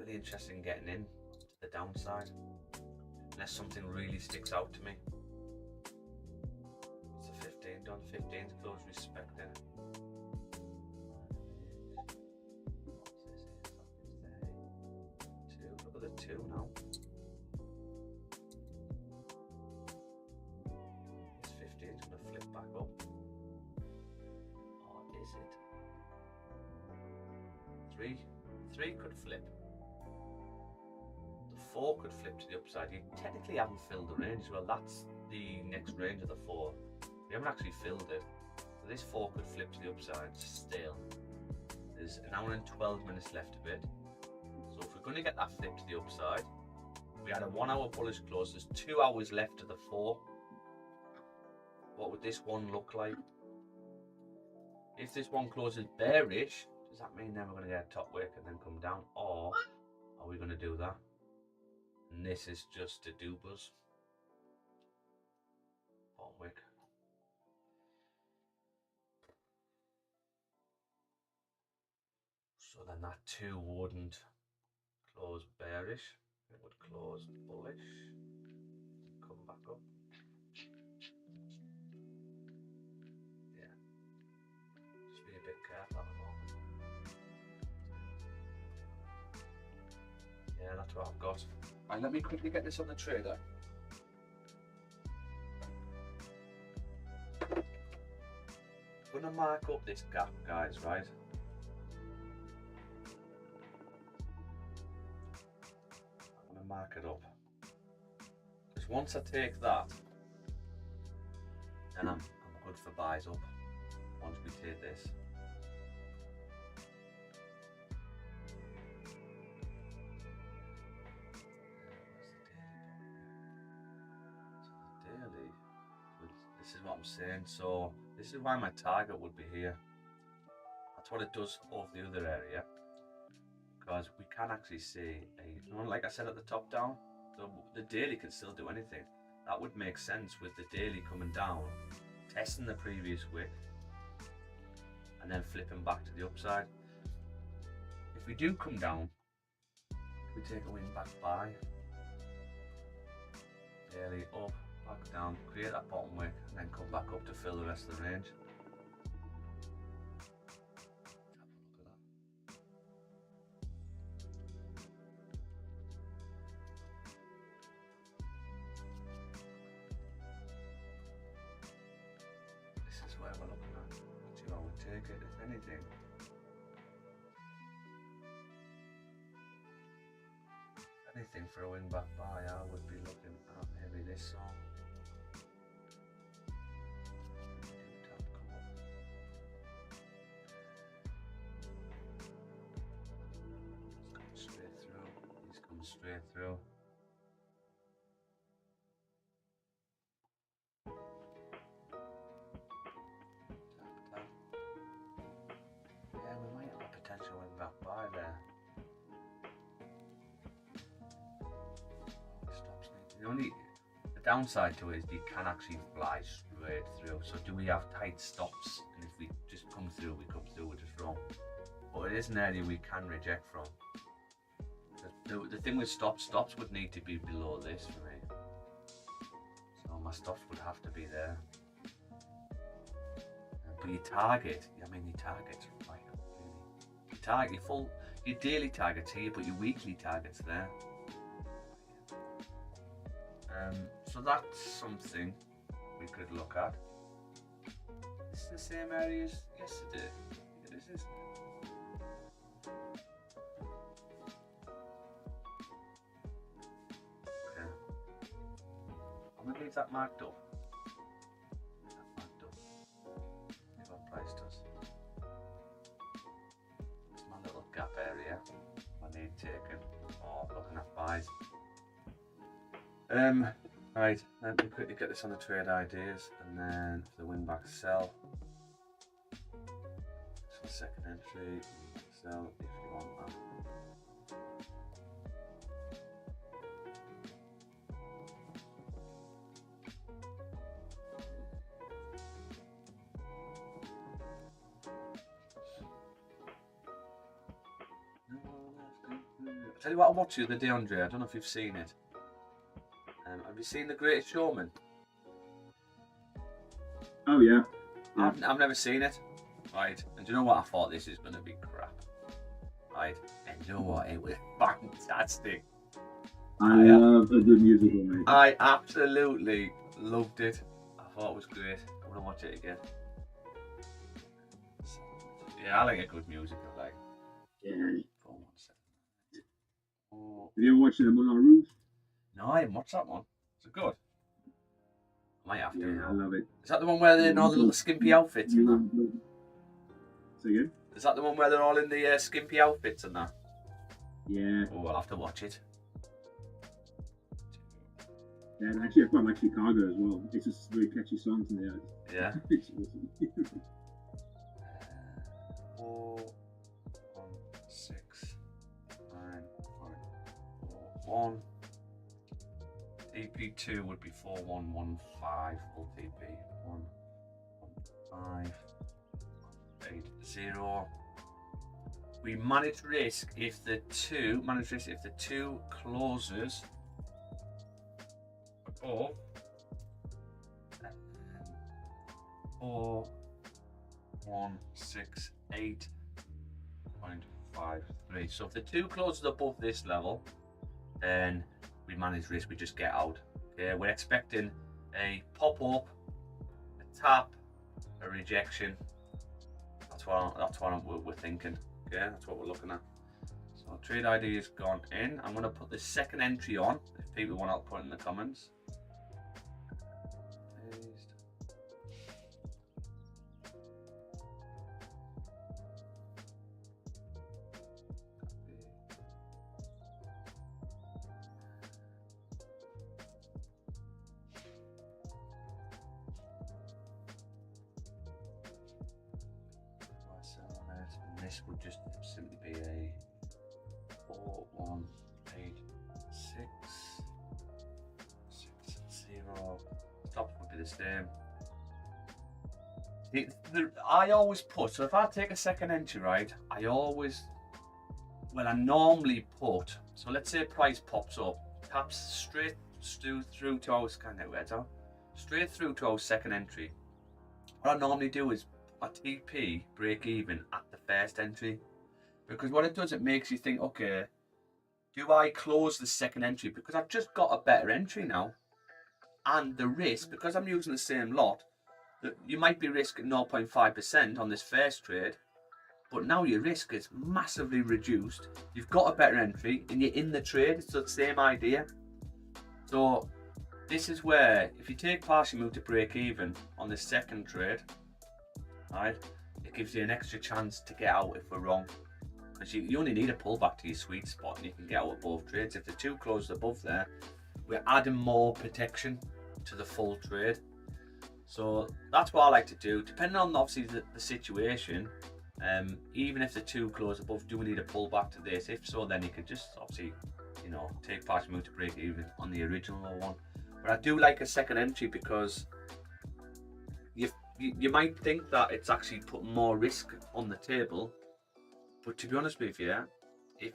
interested in getting in to the downside unless something really sticks out to me. It's a 15 done. 15's close respected. Look at the 2 now. This 15's going to flip back up. Or is it? 3 could flip. The 4 could flip to the upside. You technically haven't filled the range. Well, that's the next range of the 4. We haven't actually filled it. So this 4 could flip to the upside still. There's an hour and 12 minutes left of it. So if we're going to get that flip to the upside, we had a 1 hour bullish close. There's 2 hours left of the 4. What would this one look like? If this one closes bearish, does that mean then we're going to get a top wick and then come down, or are we going to do that? And this is just a dupers. Bottom wick. So then that 2 wouldn't close bearish. It would close bullish. Come back up. Yeah. Just be a bit careful at the moment. Yeah, that's what I've got. Right, let me quickly get this on the trader. I'm gonna mark up this gap, guys, right? I'm gonna mark it up. Because once I take that, then I'm good for buys up. Once we take this. This is what I'm saying. So this is why my target would be here. That's what it does over the other area, because we can actually see like I said at the top down, the daily can still do anything. That would make sense with the daily coming down, testing the previous wick, and then flipping back to the upside. If we do come down, we take a wing back buy, daily up, back down, create that bottom wick, and then come back up to fill the rest of the range. This is where we're looking at. That's how I would take it, if anything. Anything for a wing back buy, I would be looking at maybe this zone. straight through. Yeah, we might have a potential win back by there. Stops the downside to it is you can actually fly straight through. So do we have tight stops? And if we just come through, we come through, we're just wrong. But it is an area we can reject from. The thing with stops would need to be below this for me. So my stops would have to be there. But your target's right up, really. Your daily target's here, but your weekly target's there. So that's something we could look at. This is the same area as yesterday. It is, isn't it? Okay. I'm gonna leave that marked up. See what price does. It's my little gap area. I need taken. Oh, looking at buys. Right, let me quickly get this on the trade ideas, and then for the win back sell. So second entry, sell if you want that. I'll tell you what I watched the other day, Andre. I don't know if you've seen it. Have you seen The Greatest Showman? Oh yeah. I've never seen it. Right, and do you know what? I thought this is going to be crap. Right, and you know what? It was fantastic. I love a good musical, mate. I absolutely loved it. I thought it was great. I want to watch it again. Yeah, I like a good musical, like. Yeah. 417. Oh. Have you ever watched Moulin Rouge? No, I haven't watched that one. Is it good? I might have to. Yeah, I love it. Is that the one where they're in all the little skimpy outfits and that? Say again? Is that the one where they're all in the skimpy outfits and that? Yeah. Oh, I'll have to watch it. Yeah, and actually I quite like Chicago as well. It's just very catchy songs in there. Yeah. It's awesome. 4, 1, 6, 9.41. TP2 would be 4115 full TP. 115.80. We manage risk if the two closes above 4168.53. So if the two closes above this level, then we manage risk, we just get out. Okay, we're expecting a pop up, a tap, a rejection. That's what we're thinking. Okay, that's what we're looking at. So trade ID has gone in. I'm going to put the second entry on. If people want, I'll put it in the comments. This would just simply be a 418660. Stops would be the same. I always put, so if I take a second entry, right, I normally put, so let's say price pops up, taps straight through to our straight through to our second entry. What I normally do is a TP break even at the first entry, because what it does, it makes you think, okay, do I close the second entry because I've just got a better entry now, and the risk, because I'm using the same lot, that you might be risking 0.5% on this first trade, but now your risk is massively reduced. You've got a better entry and you're in the trade. It's the same idea. So this is where, if you take partial move to break even on the second trade, right, it gives you an extra chance to get out if we're wrong. because you only need a pullback to your sweet spot and you can get out of both trades. If the two closes above there, we're adding more protection to the full trade. So that's what I like to do, depending on obviously the situation. Even if the two close above, do we need a pullback to this? If so, then you could just obviously, you know, take partial move to break even on the original one. But I do like a second entry because you might think that it's actually putting more risk on the table, but to be honest with you, if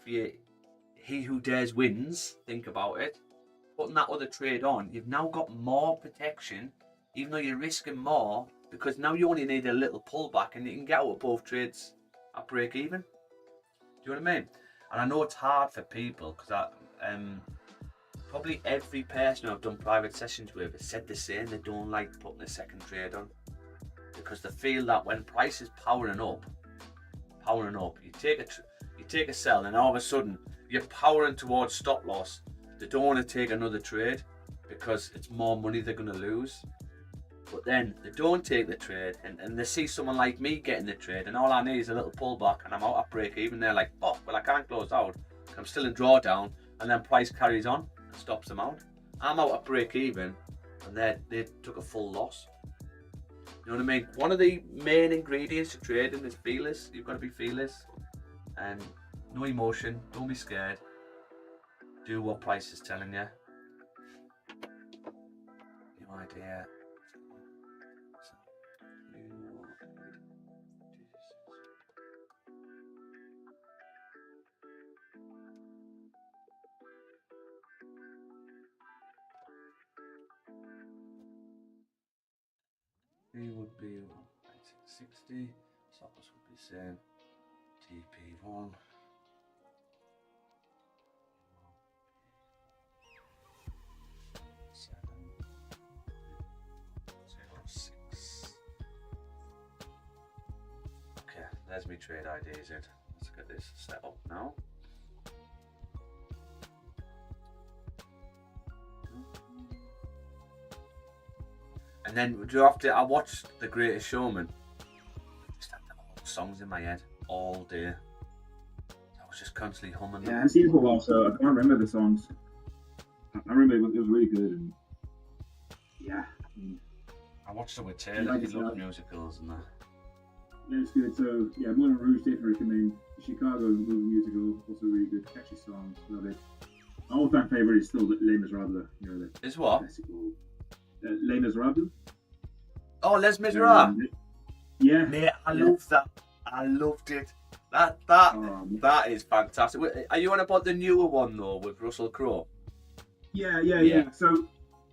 he who dares wins, think about it. Putting that other trade on, you've now got more protection, even though you're risking more, because now you only need a little pullback and you can get out of both trades at break even. Do you know what I mean? And I know it's hard for people because probably every person I've done private sessions with has said the same. They don't like putting a second trade on because they feel that when price is powering up, you take a sell and all of a sudden you're powering towards stop loss. They don't want to take another trade because it's more money they're going to lose. But then they don't take the trade and they see someone like me getting the trade and all I need is a little pullback and I'm out at break even. They're like, oh, well, I can't close out. I'm still in drawdown, and then price carries on and stops them out. I'm out at break even and they took a full loss. You know what I mean? One of the main ingredients to trading is feelers. You've got to be feelers and no emotion. Don't be scared. Do what price is telling you. No idea. He would be 1960. Stop loss would be the same. TP1. 706. Okay, there's my trade IDs in. Let's get this set up now. And then do you have to? I watched The Greatest Showman. Just had the songs in my head all day. I was just constantly humming them. Yeah, I've seen it for a while, so I can't remember the songs. I remember it was really good, and yeah. I watched it with Taylor. He loves musicals and that. Yeah, it's good. So yeah, Moulin Rouge, definitely recommend. Chicago movie musical, also really good. Catchy songs, love it. My all-time favorite is still Les Miserables. You know, the Is what? classical. Les Miserables. Oh, Les Miserables. Yeah. Mate, I love that. I loved it. That is fantastic. Are you on about the newer one though with Russell Crowe? Yeah. So,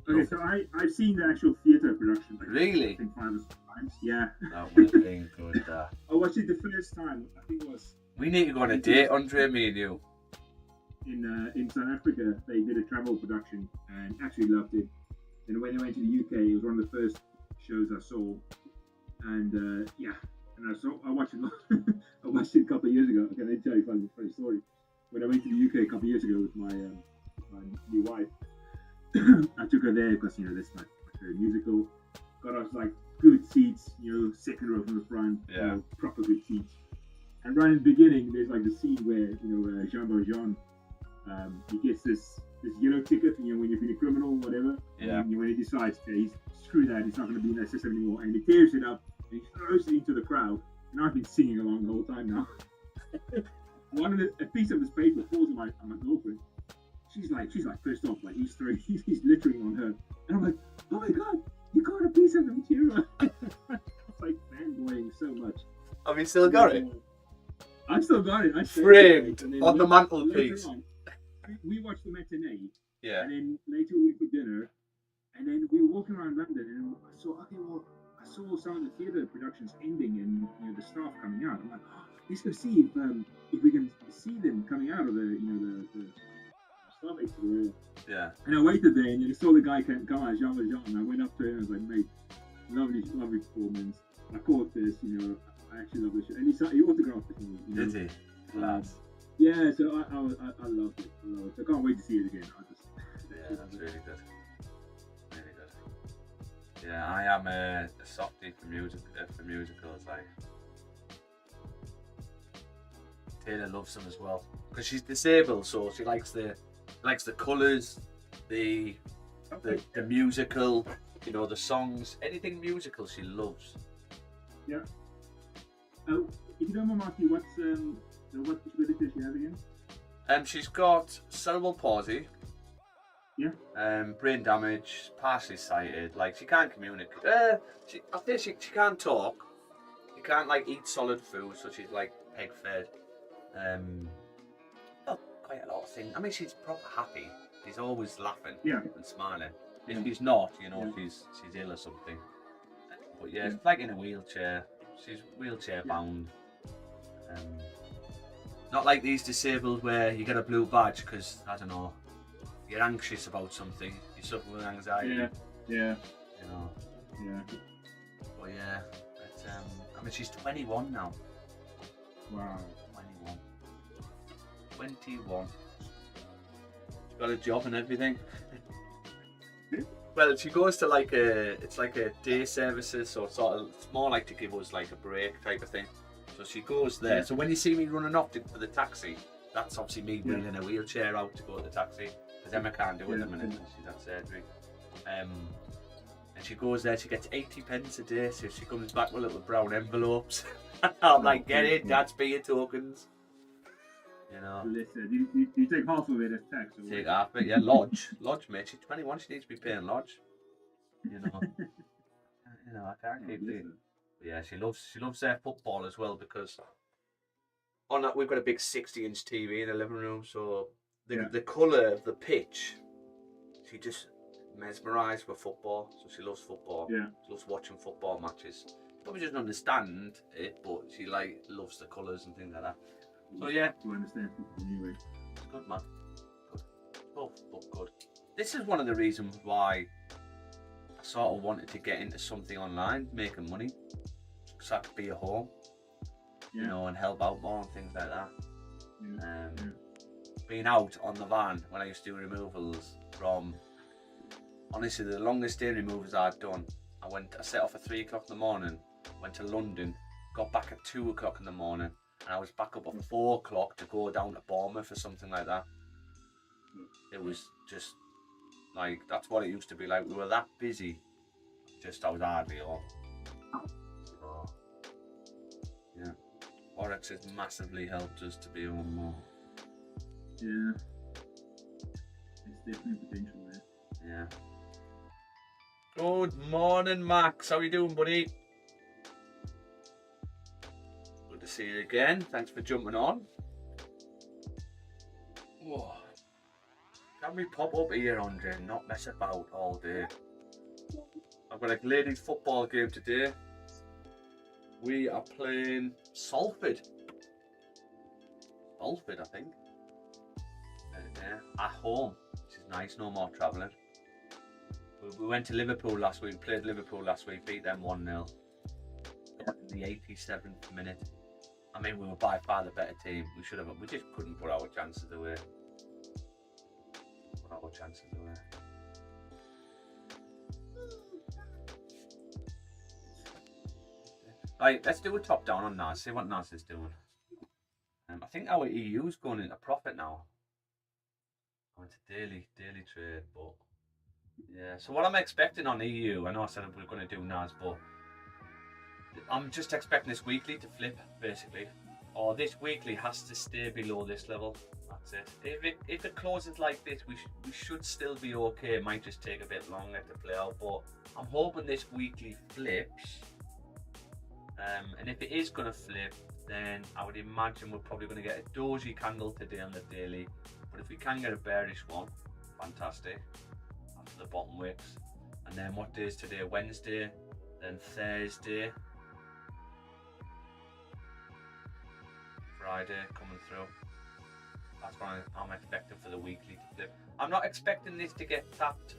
okay, so I've seen the actual theatre production. Like, really? I think 5 or 6 times. Yeah. That would have been good. I watched it the first time. I think it was. We need to go on a date, Andre, me and you. In South Africa, they did a travel production and actually loved it. And when they went to the UK, it was one of the first shows I saw. And I watched it. I watched it a couple of years ago. Okay, let me tell you a funny story. When I went to the UK a couple of years ago with my new wife, I took her there because that's my favorite musical. Got us like good seats, second row from the front, proper good seats. And right in the beginning, there's like the scene where Jean Valjean, he gets this yellow ticket, when you've been a criminal or whatever. Yeah. And when he decides, screw that, he's not going to be in that system anymore, and he tears it up and he throws it into the crowd. And I've been singing along the whole time now. A piece of this paper falls on my girlfriend. She's like pissed off, like he's littering on her. And I'm like, oh my god, you got a piece of the material. It's like fanboying so much. Have you still got it? I've still got it. Framed on the mantelpiece. We watched the matinee. Yeah. And then later we went for dinner. And then we were walking around London and I saw some of the theatre productions ending and the staff coming out. I'm like, let's go see if we can see them coming out of the staff exit. Yeah. And I waited there and I saw the guy come out, Jean Valjean, and I went up to him and I was like, mate, lovely performance. I caught this, I actually love this shit. And he autographed it for me. Did he? Yeah, so I loved it. So I can't wait to see it again. Yeah, that's really good. Really good. Yeah, I am a softie for musicals. Like, Taylor loves them as well because she's disabled, so she likes the colours, the musical, you know, the songs, anything musical she loves. Yeah. Oh, if you don't mind, Marky, what disability does she have again? She's got cerebral palsy. Yeah. Brain damage, partially sighted. Like, she can't communicate. I think she can't talk. She can't like eat solid food, so she's like peg fed. Well, quite a lot of things. I mean, she's proper happy. She's always laughing and smiling. If she's not, you know, she's ill or something. But yeah, it's like in a wheelchair. She's wheelchair bound. Not like these disabled where you get a blue badge because, I don't know, you're anxious about something, you suffer with anxiety. Yeah. You know. Yeah. But yeah, I mean, she's 21 now. Wow. 21. She's got a job and everything. Well, she goes to it's like a day services, so it's more like to give us like a break type of thing. So she goes there. So when you see me running off for the taxi, that's obviously me wheeling a wheelchair out to go to the taxi. Because Emma can't do it at the minute, she's had surgery. And she goes there, she gets 80 pence a day, so she comes back with little brown envelopes. I'm like, get it, that's for your tokens. You know. Listen, you take half of it as tax. Take half of it, yeah. Lodge, mate. She's 21, she needs to be paying lodge. You know. You know, I can't keep doing. Yeah, she loves their football as well because on that we've got a big 60-inch TV in the living room, so the colour of the pitch, she just mesmerised with football. So she loves football. Yeah. She loves watching football matches. Probably doesn't understand it, but she loves the colours and things like that. So yeah. To understand anyway. It's good, man. Good. Both good. This is one of the reasons why I sort of wanted to get into something online, making money, so I could be at home, you know, and help out more and things like that. Being out on the van when I used to do removals from, honestly, the longest day removals I'd done, I set off at 3 o'clock in the morning, went to London, got back at 2 o'clock in the morning, and I was back up at 4 o'clock to go down to Bournemouth or something like that. It was just like, that's what it used to be like. We were that busy, just I was hardly home. So, yeah, Forex has massively helped us to be home more. Yeah, it's definitely potential there. Yeah. Good morning, Max. How you doing, buddy? Good to see you again. Thanks for jumping on. Whoa. Can we pop up here, Andre, and not mess about all day? I've got a ladies football game today. We are playing Salford. I think. At home, which is nice. No more travelling. We went to Liverpool last week. Played Liverpool last week. Beat them 1-0 in the 87th minute. I mean, we were by far the better team. We just couldn't put our chances away. Right, let's do a top down on Nas. See what Nas is doing. I think our EU's going into profit now. I went to daily trade, but yeah. So what I'm expecting on EU, I know I said we we're going to do NAS, but I'm just expecting this weekly to flip, basically. Or this weekly has to stay below this level. That's it. If it closes like this, we should still be okay. It might just take a bit longer to play out, but I'm hoping this weekly flips. And if it is going to flip, then I would imagine we're probably going to get a doji candle today on the daily. But if we can get a bearish one, fantastic. After the bottom wicks. And then what day is today? Wednesday, then Thursday, Friday coming through. That's what I'm expecting for the weekly to flip. I'm not expecting this to get tapped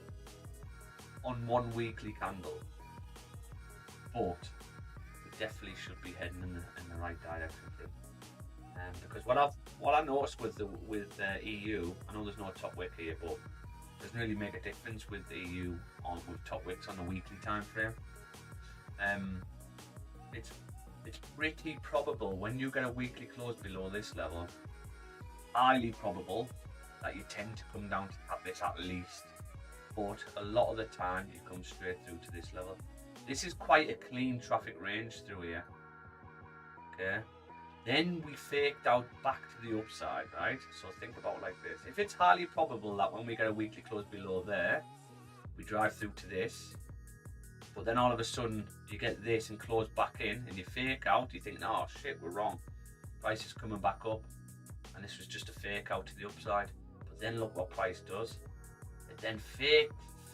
on one weekly candle, but it definitely should be heading in the right direction for it. Because what I noticed with EU, I know there's no top wick here, but it doesn't really make a difference with the EU with top wicks on the weekly time frame. it's pretty probable when you get a weekly close below this level, highly probable that you tend to come down to tap this at least. But a lot of the time you come straight through to this level. This is quite a clean traffic range through here. Okay. Then we faked out back to the upside, right? So think about like this. If it's highly probable that when we get a weekly close below there, we drive through to this, but then all of a sudden you get this and close back in and you fake out, you think, oh shit, we're wrong. Price is coming back up and this was just a fake out to the upside. But then look what price does. It then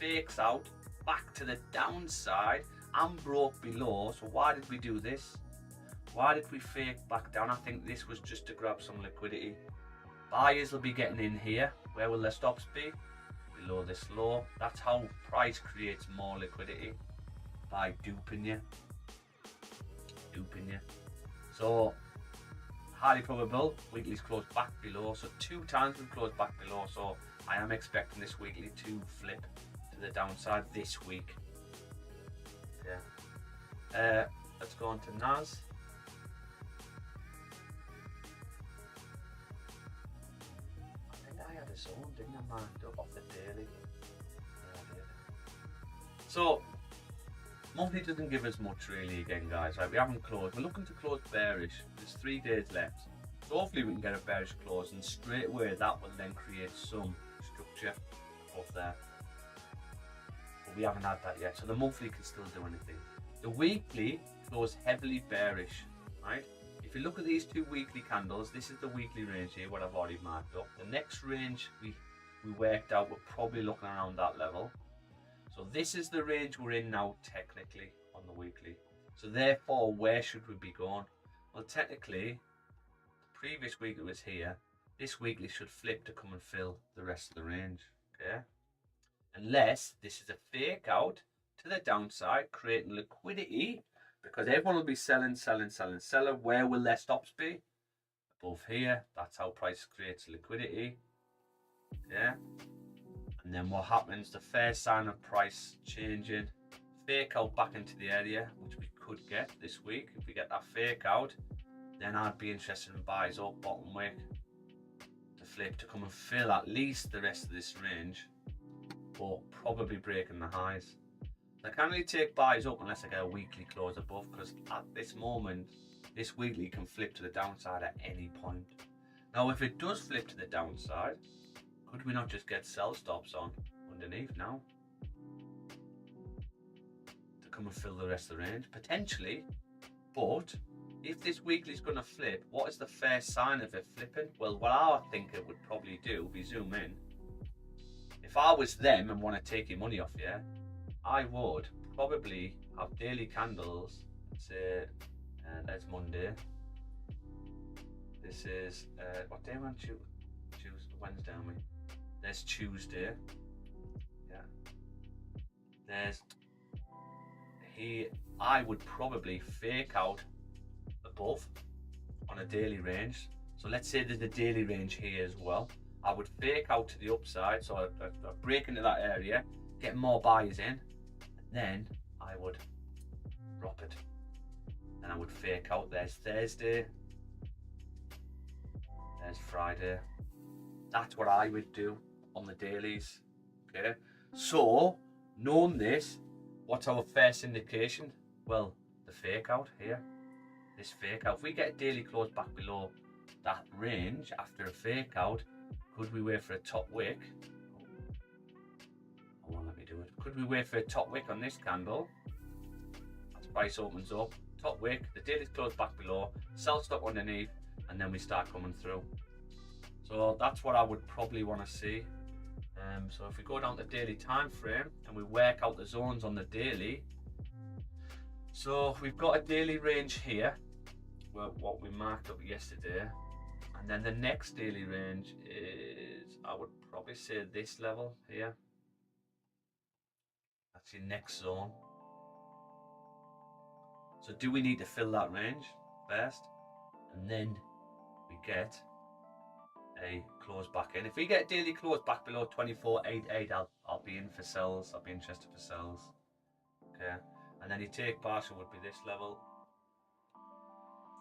fakes out back to the downside and broke below. So why did we do this? Why did we fake back down? I think this was just to grab some liquidity. Buyers will be getting in here. Where will their stops be? Below this low. That's how price creates more liquidity, by duping you. So highly probable weekly's closed back below. So 2 times we've closed back below. So I am expecting this weekly to flip to the downside this week. Yeah. Let's go on to NAS. Zone, didn't I, marked up off the daily? Yeah, I did. So monthly doesn't give us much really again, guys. Right, we haven't closed. We're looking to close bearish. There's 3 days left. So hopefully we can get a bearish close, and straight away that will then create some structure up there. But we haven't had that yet. So the monthly can still do anything. The weekly closed heavily bearish, right? If you look at these 2 weekly candles, this is the weekly range here, what I've already marked up. The next range we worked out, we're probably looking around that level. So this is the range we're in now, technically, on the weekly. So therefore, where should we be going? Well, technically, the previous week it was here. This weekly should flip to come and fill the rest of the range, okay? Unless this is a fake out to the downside, creating liquidity, because everyone will be selling. Where will their stops be? Above here. That's how price creates liquidity. Yeah. And then what happens? The first sign of price changing. Fake out back into the area, which we could get this week. If we get that fake out, then I'd be interested in buys up bottom wick to flip to come and fill at least the rest of this range, but probably breaking the highs. I can't really take buys up unless I get a weekly close above, because at this moment, this weekly can flip to the downside at any point. Now, if it does flip to the downside, could we not just get sell stops on underneath now to come and fill the rest of the range? Potentially, but if this weekly is going to flip, what is the first sign of it flipping? Well, what I think it would probably do, we zoom in. If I was them and want to take your money off you, I would probably have daily candles. Let's say, that's Monday. This is, what day am I on? Tuesday, Wednesday, aren't we? There's Tuesday. Yeah. There's, I would probably fake out above on a daily range. So let's say there's a daily range here as well. I would fake out to the upside. So I'd break into that area, get more buyers in. Then I would drop it, and I would fake out. There's Thursday, there's Friday. That's what I would do on the dailies. Okay, so knowing this, what's our first indication? Well, the fake out here, this fake out. If we get a daily close back below that range after a fake out, could we wait for a top wick? Let me do it. Could we wait for a top wick on this candle? As price opens up, top wick, the daily's closed back below, sell stop underneath, and then we start coming through. So that's what I would probably want to see. So if we go down the daily time frame and we work out the zones on the daily, so we've got a daily range here, what we marked up yesterday, and then the next daily range is, I would probably say this level here. That's your next zone. So do we need to fill that range first? And then we get a close back in. If we get a daily close back below 24.88, I'll be in for sells. I'll be interested for sells. Okay. And then your take partial would be this level.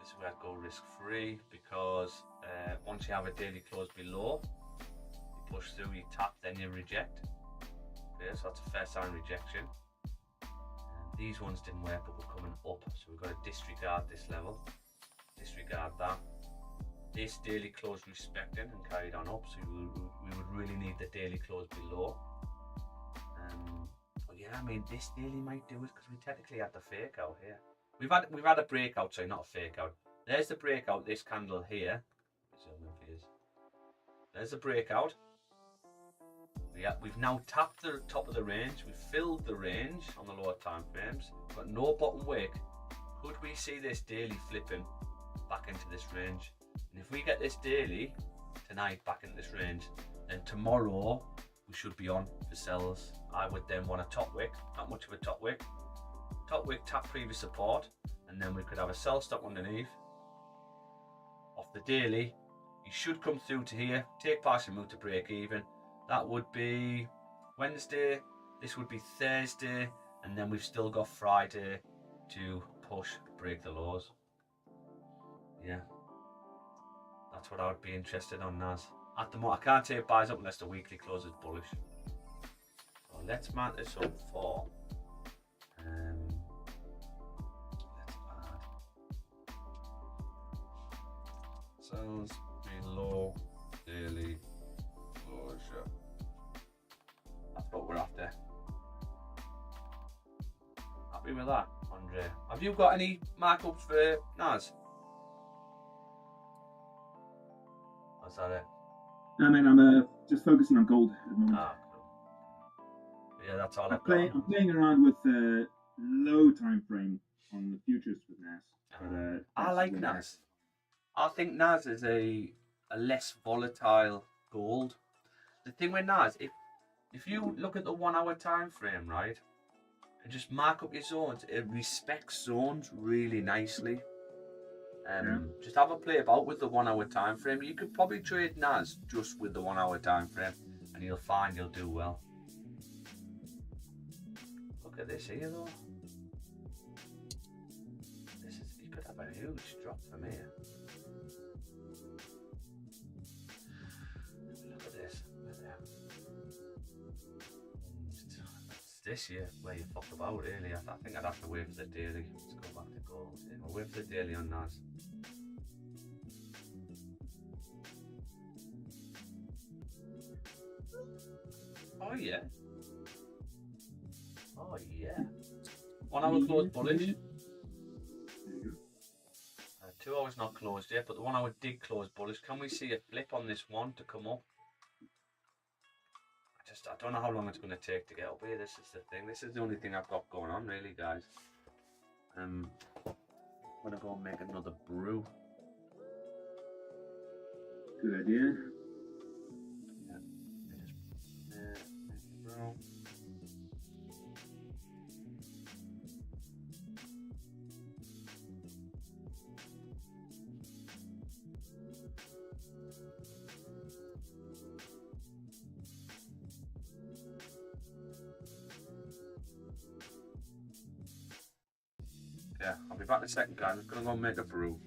This is where I'd go risk free, because once you have a daily close below, you push through, you tap, then you reject. Okay, so that's a first time rejection. And these ones didn't work, but we're coming up, so we've got to disregard this level, disregard that. This daily close respected and carried on up, so we would really need the daily close below. But yeah, I mean, this daily might do it because we technically had the fake out here. We've had a breakout, sorry, not a fake out. There's the breakout, this candle here. There's the breakout. Yeah, we've now tapped the top of the range. We've filled the range on the lower time frames. Got no bottom wick. Could we see this daily flipping back into this range? And if we get this daily tonight back into this range, then tomorrow we should be on for sells. I would then want a top wick, not much of a top wick. Top wick, tap previous support, and then we could have a sell stop underneath. Off the daily, you should come through to here, take partial move to break even. That would be Wednesday, this would be Thursday, and then we've still got Friday to push, break the lows. Yeah, that's what I would be interested on, Naz. At the moment, I can't take buys up unless the weekly close is bullish. So let's mount this up for let's add sells below daily closure. That's what we're after. Happy with that, Andre? Have you got any markups for Naz? What's that it? No, man, I'm just focusing on gold at the moment. Ah, cool. Yeah, that's all I'm I've got. playing around with the low time frame on the futures with NAS. But I like NAS. I think NAS is a less volatile gold. The thing with NAS, if you look at the 1 hour time frame, right, and just mark up your zones, it respects zones really nicely. Just have a play about with the 1 hour time frame. You could probably trade NAS just with the 1 hour time frame, and you'll find you'll do well. Look at this here though. You could have a huge drop from here. Look at this. It's this year where you fuck about really. I think I'd have to wait for the daily. Let's go back to gold. Yeah, we'll wait for the daily on NAS. Oh yeah. Oh yeah. 1 hour closed bullish. 2 hours not closed yet, but the 1 hour did close bullish. Can we see a flip on this one to come up? I don't know how long it's going to take to get up here. This is the thing. This is the only thing I've got going on, really, guys. I'm going to go and make another brew. Good idea. Yeah. Make a brew. Yeah, I'll be back in a second, guys. I'm just going to go and make a brew.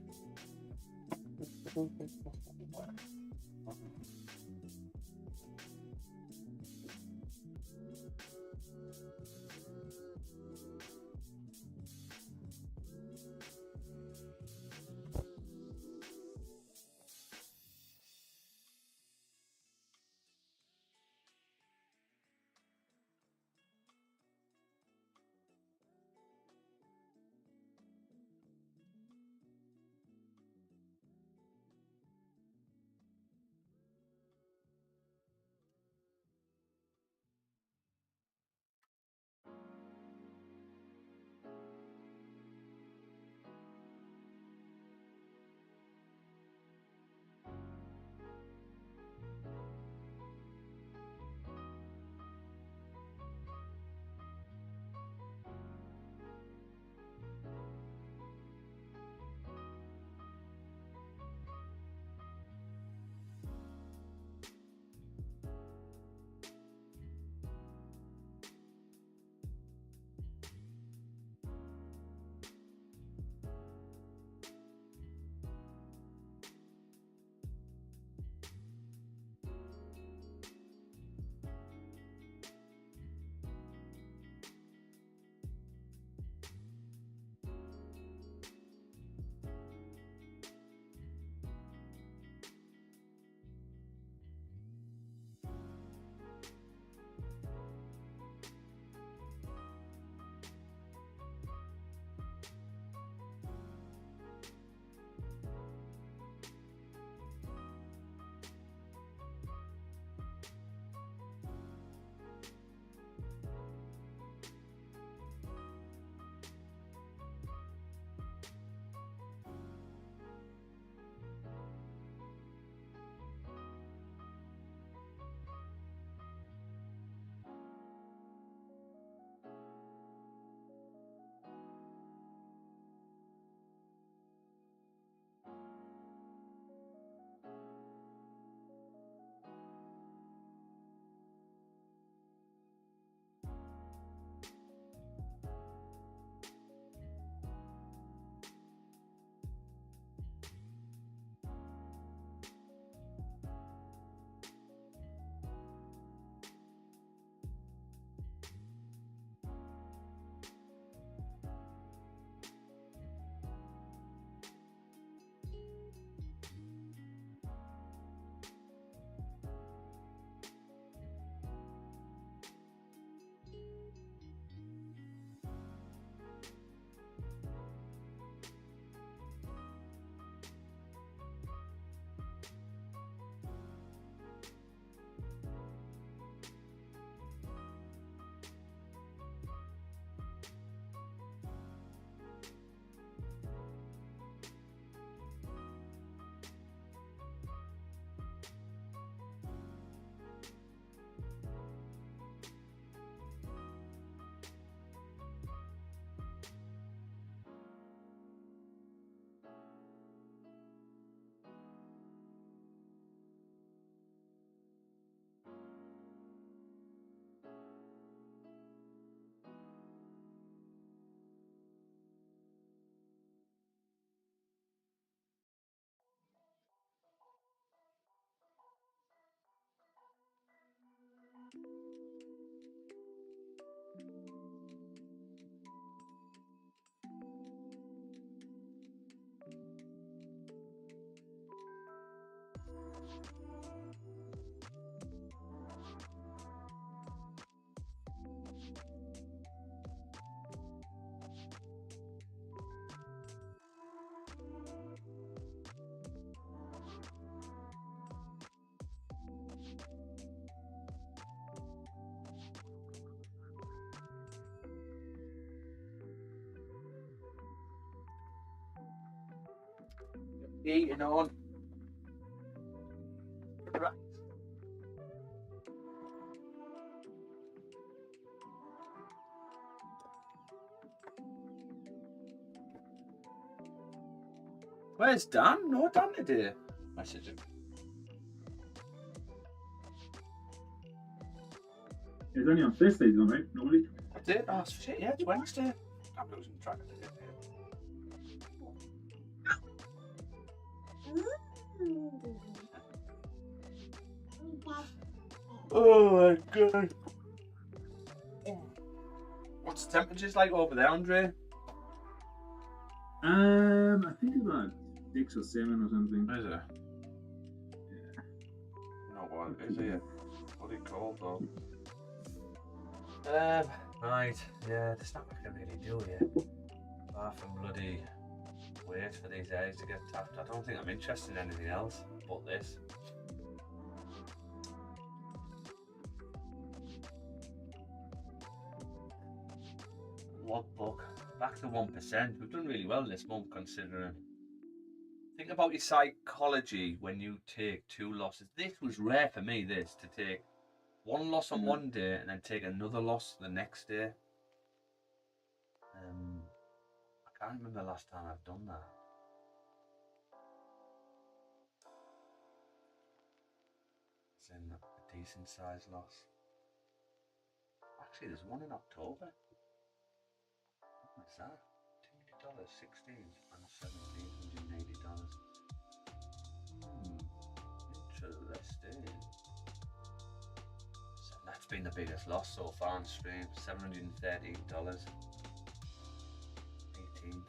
Eating on. Right. Where's Dan? No Dan today. Message him. It's only on Thursdays, though, right? Normally. That's it. Oh shit, yeah, it's Wednesday. I'm losing track of the day. Oh my god. What's the temperatures like over there, Andre? I think it's about 6 or 7 or something. Is it? Yeah. Not what is it? What are you called though? Right, yeah, there's not much I can really do here. Apart from bloody wait for these eggs to get tapped. I don't think I'm interested in anything else but this. Logbook. Back to 1%. We've done really well this month considering. Think about your psychology when you take 2 losses. This was rare for me, this, to take 1 loss on one day and then take another loss the next day. I can't remember the last time I've done that. It's in a decent sized loss. Actually, there's one in October. What's that? $200, 16 and $1,780. Interesting. So that's been the biggest loss so far on stream. $713. 18.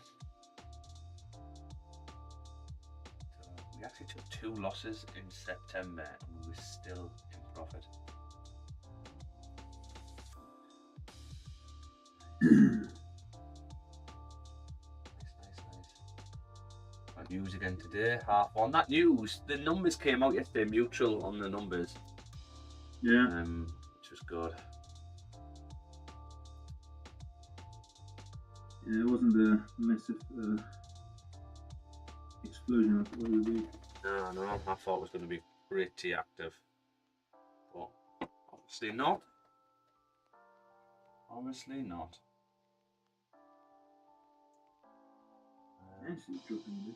So we actually took 2 losses in September and we were still in profit. Nice. News again today, 1:30. That news, the numbers came out yesterday, mutual on the numbers. Yeah. Which was good. Yeah, it wasn't a massive explosion. I thought it would be. No, I thought it was going to be pretty active. But obviously not. Obviously not. Actually dropping a bit.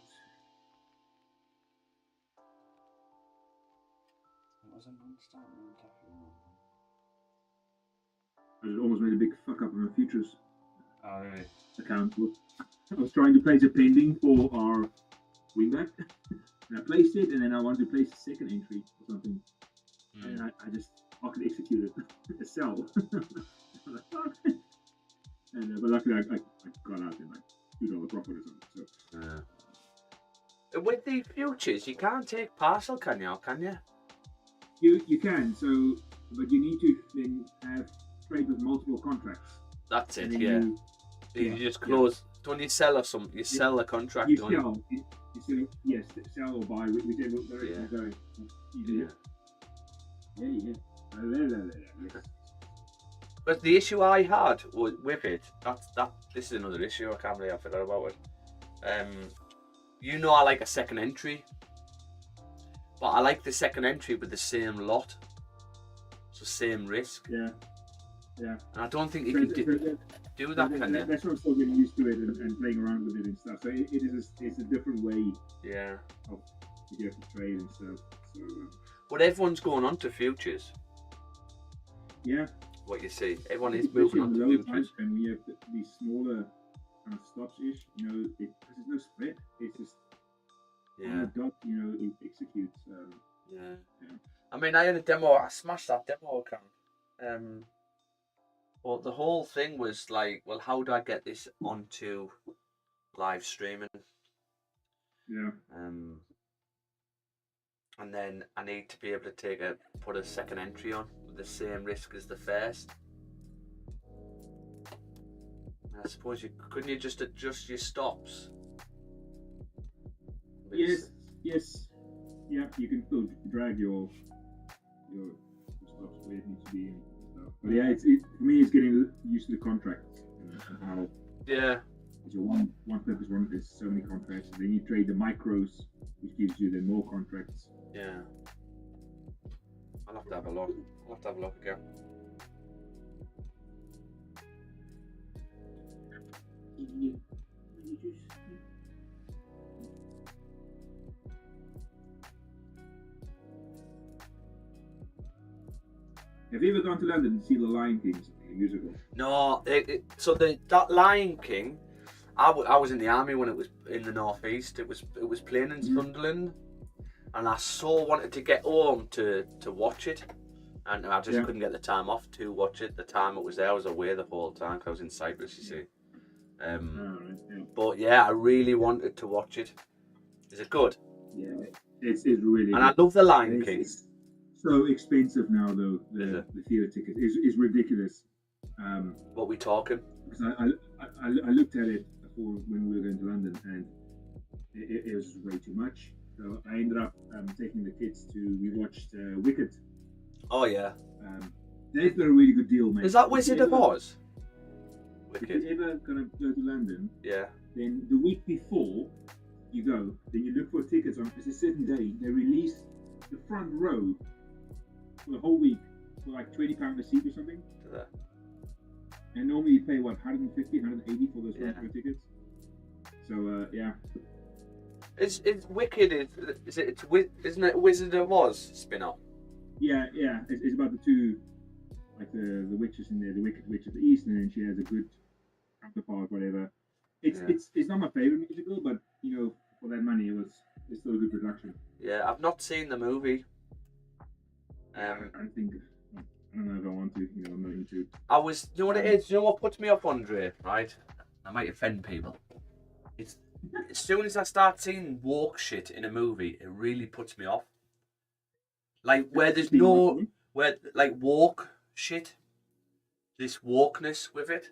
It was a non-start. I just almost made a big fuck up on my futures Oh, really? account. I was trying to place a pending for our wingback, and I placed it, and then I wanted to place a second entry or something, and I just fucking executed a sell. I'm like, fuck. And but luckily I got out in like $2 profit or something. So. Yeah. With the futures, you can't take parcel, can you? You can, so, but you need to then have trade with multiple contracts. That's it, and yeah. You just close. Yeah. Don't you sell or something? You sell a contract, You don't sell. You sell, yes, sell or buy, whichever direction you're going. Yeah. But the issue I had with it, this is another issue. I can't believe I forgot about it. You know, I like a second entry, but I like the second entry with the same lot, so same risk. Yeah. And I don't think you can do that, can you? That's why I'm still getting used to it and playing around with it and stuff. So it's a different way. Yeah. To get to trade and stuff. So. But everyone's going on to futures. Yeah. What you see, everyone is moving on to futures. And we have these smaller kind of stops-ish, because there's no spread. It's just on the dot, it executes. Yeah. I mean, I had a demo. I smashed that demo account. Well, the whole thing was like, well, how do I get this onto live streaming? Yeah. And then I need to be able to put a second entry on with the same risk as the first. I suppose couldn't you just adjust your stops? Yes. Yeah, you can still drag your stops where it needs to be and stuff. But yeah, for me, it's getting used to the contracts and how. Yeah. It's your one purpose run. There's so many contracts. Then you trade the micros, which gives you then more contracts. Yeah. I'll have to have a look. Again. Have you ever gone to London to see The Lion King, the musical? No, so that Lion King, I was in the army when it was in the northeast. It was playing in Sunderland, and I so wanted to get home to watch it, and I just couldn't get the time off to watch it. The time it was there, I was away the whole time because I was in Cyprus, you see. But yeah, I really wanted to watch it. Is it good? Yeah, it's really. And I love the Lion King. It's so expensive now, though. The theatre ticket is ridiculous. What we talking? Because I looked at it before when we were going to London, and it was way too much. So I ended up taking the kids we watched Wicked. Oh yeah. They've got a really good deal, mate. Is that Wizard of Oz? Wicked. If you're ever gonna go to London, then the week before you go, then you look for tickets on. It's a certain day. They release the front row for the whole week for like £20 a seat or something. And normally you pay what, 150, 180 for those front row tickets. So yeah. It's Wicked. Isn't it Wizard of Oz spin-off? Yeah. It's about the two, like the witches in there, the Wicked Witch of the East, and then she has a good counterpart, whatever. It's not my favorite musical, but you know, for that money, it's still a good production. Yeah, I've not seen the movie. I don't know if I want to. You know, I'm not into. You know what it is? You know what puts me off, Andre? Right? I might offend people. It's as soon as I start seeing woke shit in a movie, it really puts me off. Like where there's like woke shit, this wokeness with it,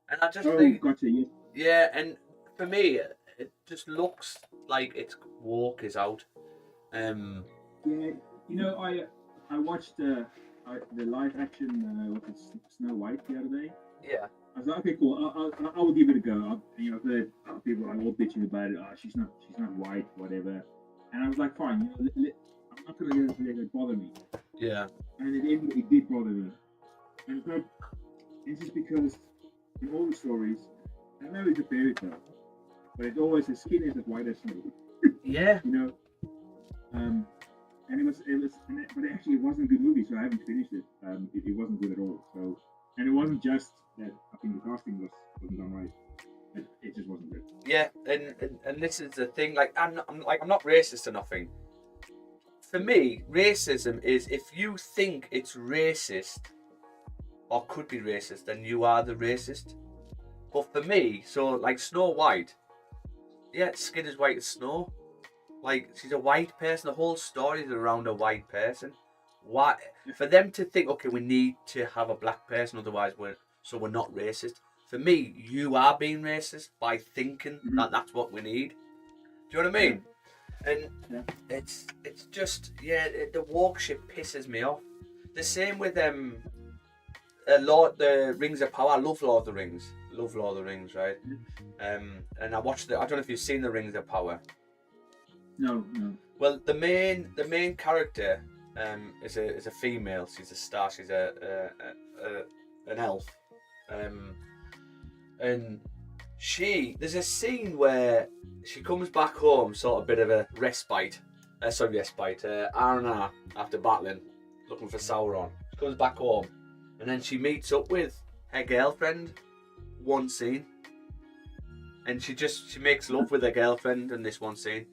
and I just think, gotcha, yeah. Yeah, and for me, it just looks like it's woke is out. Yeah, you know, I watched the live action Snow White the other day. Yeah. I was like, okay, cool. I will give it a go. I've heard people are all bitching about it. Oh, she's not white, whatever. And I was like, fine. You know, I'm not gonna let it bother me. Yeah. And it did bother me. And it's just because in all the stories, I know it's a fairy tale, but it's always the skin is as white as snow. Yeah. You know. And but actually it wasn't a good movie, so I haven't finished it. It wasn't good at all. So, and it wasn't just that I think the casting wasn't done right. It just wasn't good. Yeah, and this is the thing. Like I'm not racist or nothing. For me, racism is if you think it's racist or could be racist, then you are the racist. But for me, so like Snow White, yeah, skin is white as snow. Like she's a white person. The whole story is around a white person. Why? For them to think, okay, we need to have a black person, otherwise we're not racist. For me, you are being racist by thinking that that's what we need. Do you know what I mean? And it's just the woke shit pisses me off. The same with the Rings of Power. I love Lord of the Rings. Right? And I watched I don't know if you've seen the Rings of Power. No. Well, the main character is a female. She's a star. She's an elf. And there's a scene where she comes back home, sort of bit of a respite. R&R after battling, looking for Sauron. She comes back home, and then she meets up with her girlfriend. One scene, and she makes love with her girlfriend in this one scene.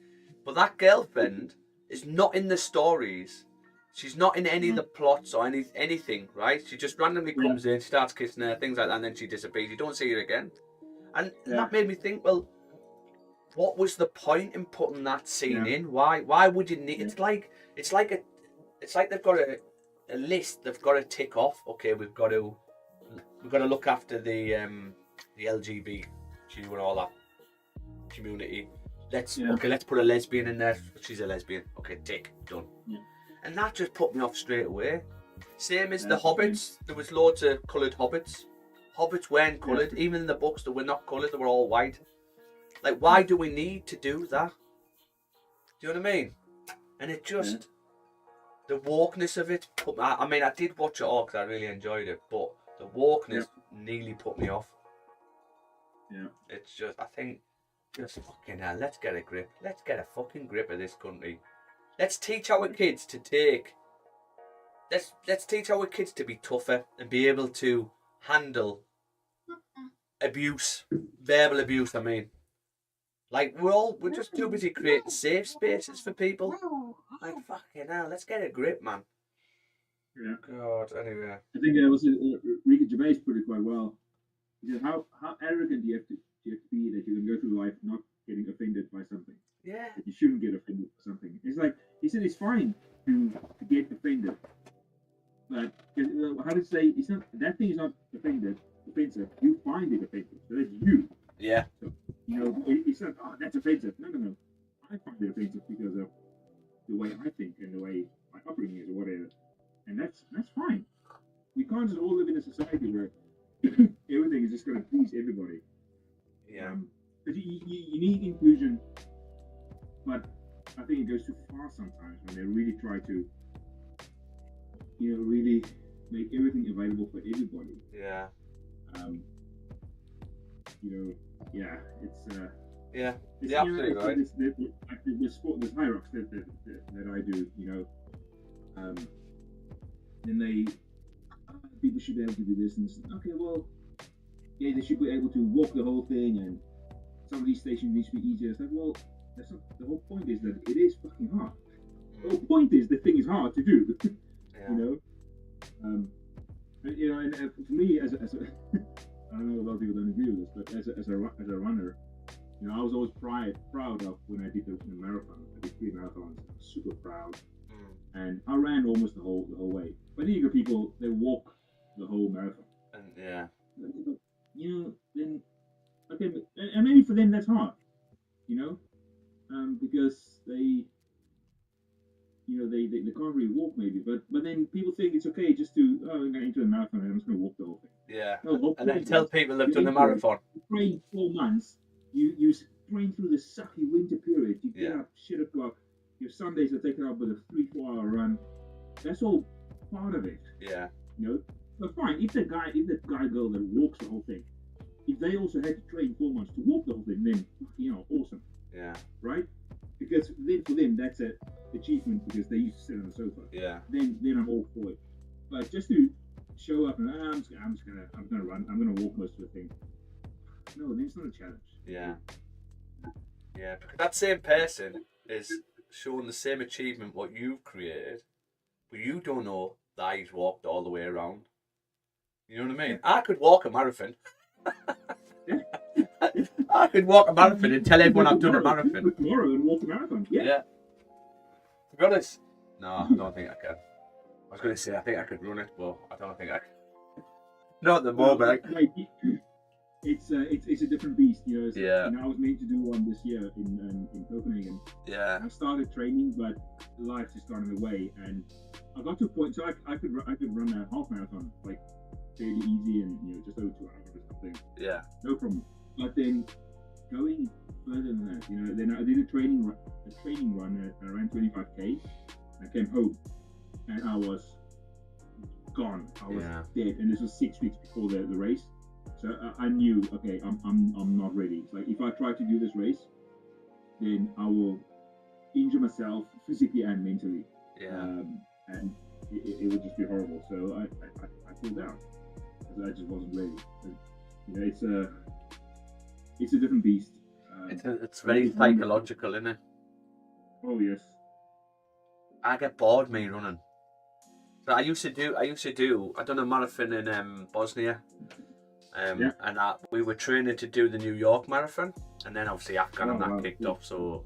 But that girlfriend is not in the stories. She's not in any of the plots or anything, right? She just randomly comes in, starts kissing her, things like that, and then she disappears. You don't see her again. And that made me think, well, what was the point in putting that scene in? Why would you need? It's like they've got a list they've got to tick off. Okay, we've got to look after the LGBTQ and all that community. Let's put a lesbian in there. She's a lesbian. Okay, tick, done. Yeah. And that just put me off straight away. Same as the hobbits. There was loads of coloured hobbits. Hobbits weren't coloured. Even in the books, they were not coloured. They were all white. Like, why do we need to do that? Do you know what I mean? And it just... The wokeness of it... I mean, I did watch it all because I really enjoyed it. But the wokeness nearly put me off. Yeah. It's just... I think... Just fucking hell. Let's get a grip. Let's get a fucking grip of this country. Let's teach our kids to take... Let's teach our kids to be tougher and be able to handle abuse. Verbal abuse, I mean. Like, we're just too busy creating safe spaces for people. Like, fucking hell, let's get a grip, man. Yeah. God, anyway. I think Ricky Gervais put it quite well. He said, how arrogant do you have to be that you can go through life not getting offended by something? Yeah. That you shouldn't get offended by something. It's like, he said it's fine to get offended. But, how to say, it's not, that thing is not offensive. You find it offensive. So that's you. Yeah. So, it's not, that's offensive. No. I find it offensive because of the way I think and the way my upbringing is or whatever. And that's fine. We can't just all live in a society where everything is just going to please everybody. Yeah. But you need inclusion, but I think it goes too far sometimes when they really try to, really make everything available for everybody. Yeah. It's yeah, absolutely right. There's high rocks that I do, then people should be able to do this and this. Okay, well, yeah, they should be able to walk the whole thing, and some of these stations need to be easier. It's like, well, that's not the whole point. Is that it is fucking hard. The whole point is the thing is hard to do. And for me, as a I don't know, a lot of people don't agree with this, but as a runner, I was always proud of when I did the marathon. I did 3 marathons. I was super proud, and I ran almost the whole way. But then you got people that walk the whole marathon. And then okay, and maybe for them that's hard, because they can't really walk maybe. But then people think it's okay just to I'm going to enter the marathon and I'm just going to walk the whole thing. Yeah. No, and then tell people they've done the marathon. You train 4 months. You train through the sucky winter period. You get up shit o'clock. Your Sundays are taken up with a 3-4 hour run. That's all part of it. Yeah. But fine, if the guy girl that walks the whole thing, if they also had to train 4 months to walk the whole thing, then awesome. Yeah. Right? Because then for them that's an achievement because they used to sit on the sofa. Yeah. Then I'm all for it. But just to show up and I'm gonna run, I'm gonna walk most of the thing. No, then it's not a challenge. Yeah. Yeah, because that same person is showing the same achievement what you've created, but you don't know that he's walked all the way around. You know what I mean? I could walk a marathon. I could walk a marathon and tell everyone I've done a marathon. Tomorrow and walk a marathon. Yeah. To be honest, no, I don't think I can. I was going to say I think I could run it, but I don't think I can. Not at the moment. It's a different beast, Yeah. I was meant to do one this year in Copenhagen. Yeah. I started training, but life just got in the way, and I got to a point. So I could run a half marathon like fairly easy and just over 2 hours or something. Yeah. No problem. But then going further than that, then I did a training run. I ran 25k. I came home and I was gone. I was dead, and this was 6 weeks before the race. So I knew, okay, I'm not ready. It's like if I try to do this race, then I will injure myself physically and mentally. Yeah. And it would just be horrible. So I pulled out because I just wasn't ready. So, it's a different beast. It's very psychological, isn't it? Oh yes. I get bored me running. But I used to do. I done a marathon in Bosnia. Yeah. And we were training to do the New York Marathon, and then obviously Afghan and that wow, kicked cool. off, so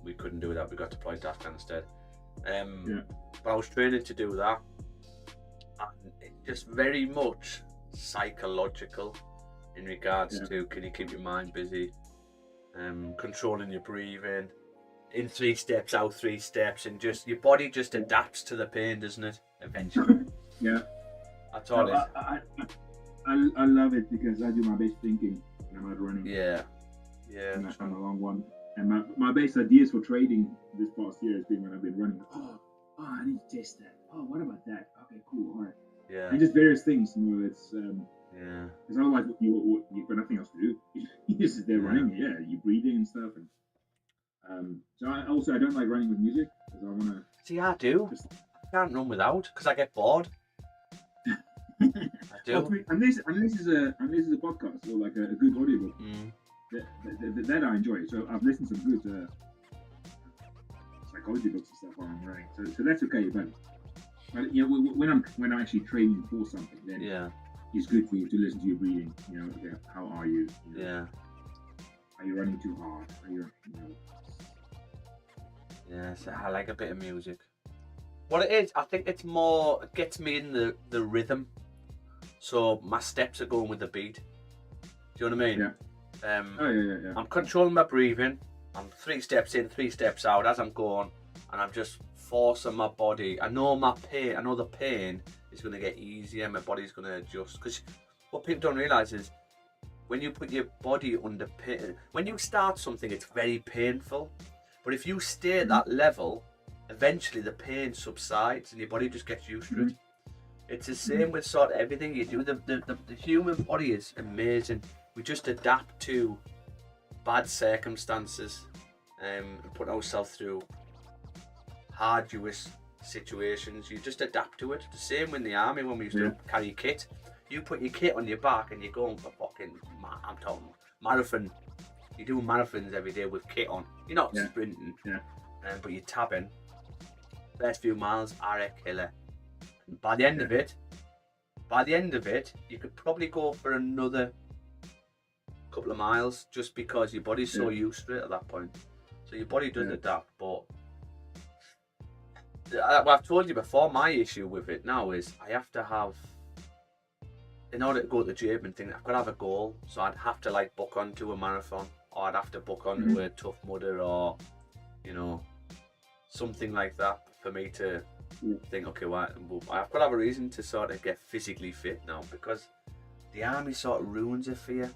we couldn't do that. We got deployed to Afghan instead. Yeah. But I was training to do that, and it's just very much psychological in regards to can you keep your mind busy, controlling your breathing, in 3 steps, out 3 steps, and just your body just adapts to the pain, doesn't it? Eventually. Yeah. That's all No, it is. I love it because I do my best thinking when I'm out running. Yeah. On a long one. And my best ideas for trading this past year has been when I've been running. Oh, I need to test that. Oh, what about that? Okay, cool. All right. Yeah. And just various things, it's yeah. Because otherwise you've got nothing else to do. You just sit there running. Yeah, you're breathing and stuff. And so I don't like running with music because I want to. See, I do. I can't run without because I get bored. I do. Well, unless is a podcast or like a good audiobook that I enjoy. So I've listened to some good psychology books and stuff while I'm running. So that's okay. But when I'm actually training for something, then it's good for you to listen to your breathing. Okay, how are you? Are you running too hard? Are you? Yeah, so I like a bit of music. What it is, I think it gets me in the rhythm. So my steps are going with the beat. Do you know what I mean? Yeah. Yeah. I'm controlling my breathing. I'm 3 steps in, 3 steps out as I'm going, and I'm just forcing my body. I know the pain is going to get easier. My body's going to adjust. Because what people don't realise is when you put your body under pain, when you start something, it's very painful. But if you stay at that level, eventually the pain subsides and your body just gets used to it. It's the same with sort of everything you do. The human body is amazing. We just adapt to bad circumstances and put ourselves through arduous situations. You just adapt to it. The same in the army when we used to carry kit. You put your kit on your back and you're going for fucking, I'm talking marathon. You're doing marathons every day with kit on. You're not sprinting, but you're tabbing. First few miles are a killer. By the end of it, you could probably go for another couple of miles just because your body's so used to it at that point. So your body does adapt, but I've told you before, my issue with it now is I have to have, in order to go to the gym and things, I've got to have a goal. So I'd have to like book onto a marathon, or I'd have to book onto a Tough Mudder, or something like that for me to think, okay, well, I've got to have a reason to sort of get physically fit now, because the army sort of ruins it for you.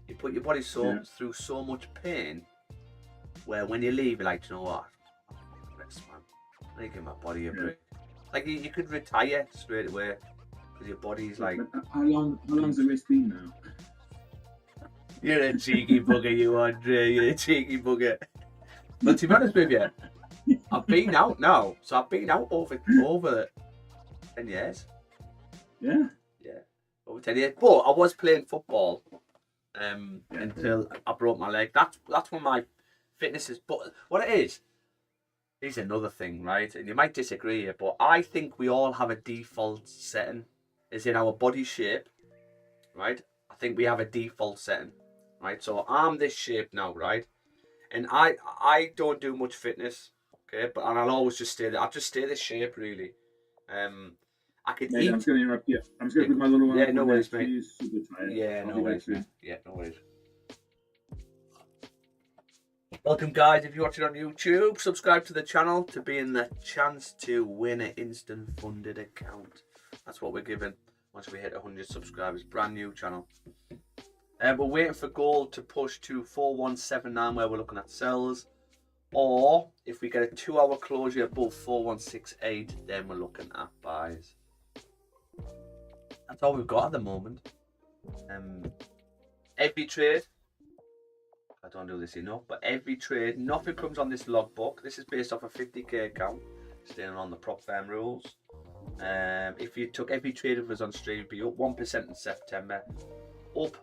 You put your body through so much pain, where when you leave, you're like, you know what, rest, man. I need to give my body a break. Like you could retire straight away because your body's like. How long's the rest been now? You're a cheeky bugger, you Andre. You're a cheeky bugger. But to be honest with you, I've been out now, so I've been out over 10 years. Yeah. Yeah, over 10 years. But I was playing football until I broke my leg. That's when my fitness is. But what it is another thing, right? And you might disagree here, but I think we all have a default setting, is in our body shape, right? I think we have a default setting, right? So I'm this shape now, right? And I don't do much fitness. Okay, and I'll always just stay there. I'll just stay this shape, really. I could eat. I'm just going to interrupt you. I'm just going to put my little one. Yeah, no worries, mate. She's super tired. Yeah, no worries, mate. Yeah, no worries. Welcome, guys. If you're watching on YouTube, subscribe to the channel to be in the chance to win an instant funded account. That's what we're giving once we hit 100 subscribers. Brand new channel. We're waiting for gold to push to 4179, where we're looking at sells. Or if we get a 2-hour closure above 4168, then we're looking at buys. That's all we've got at the moment. Every trade, I don't do this enough, but every trade, nothing comes on this logbook. This is based off a 50k account, staying on the prop firm rules. If you took every trade of us on stream, it'd be up 1% in September, up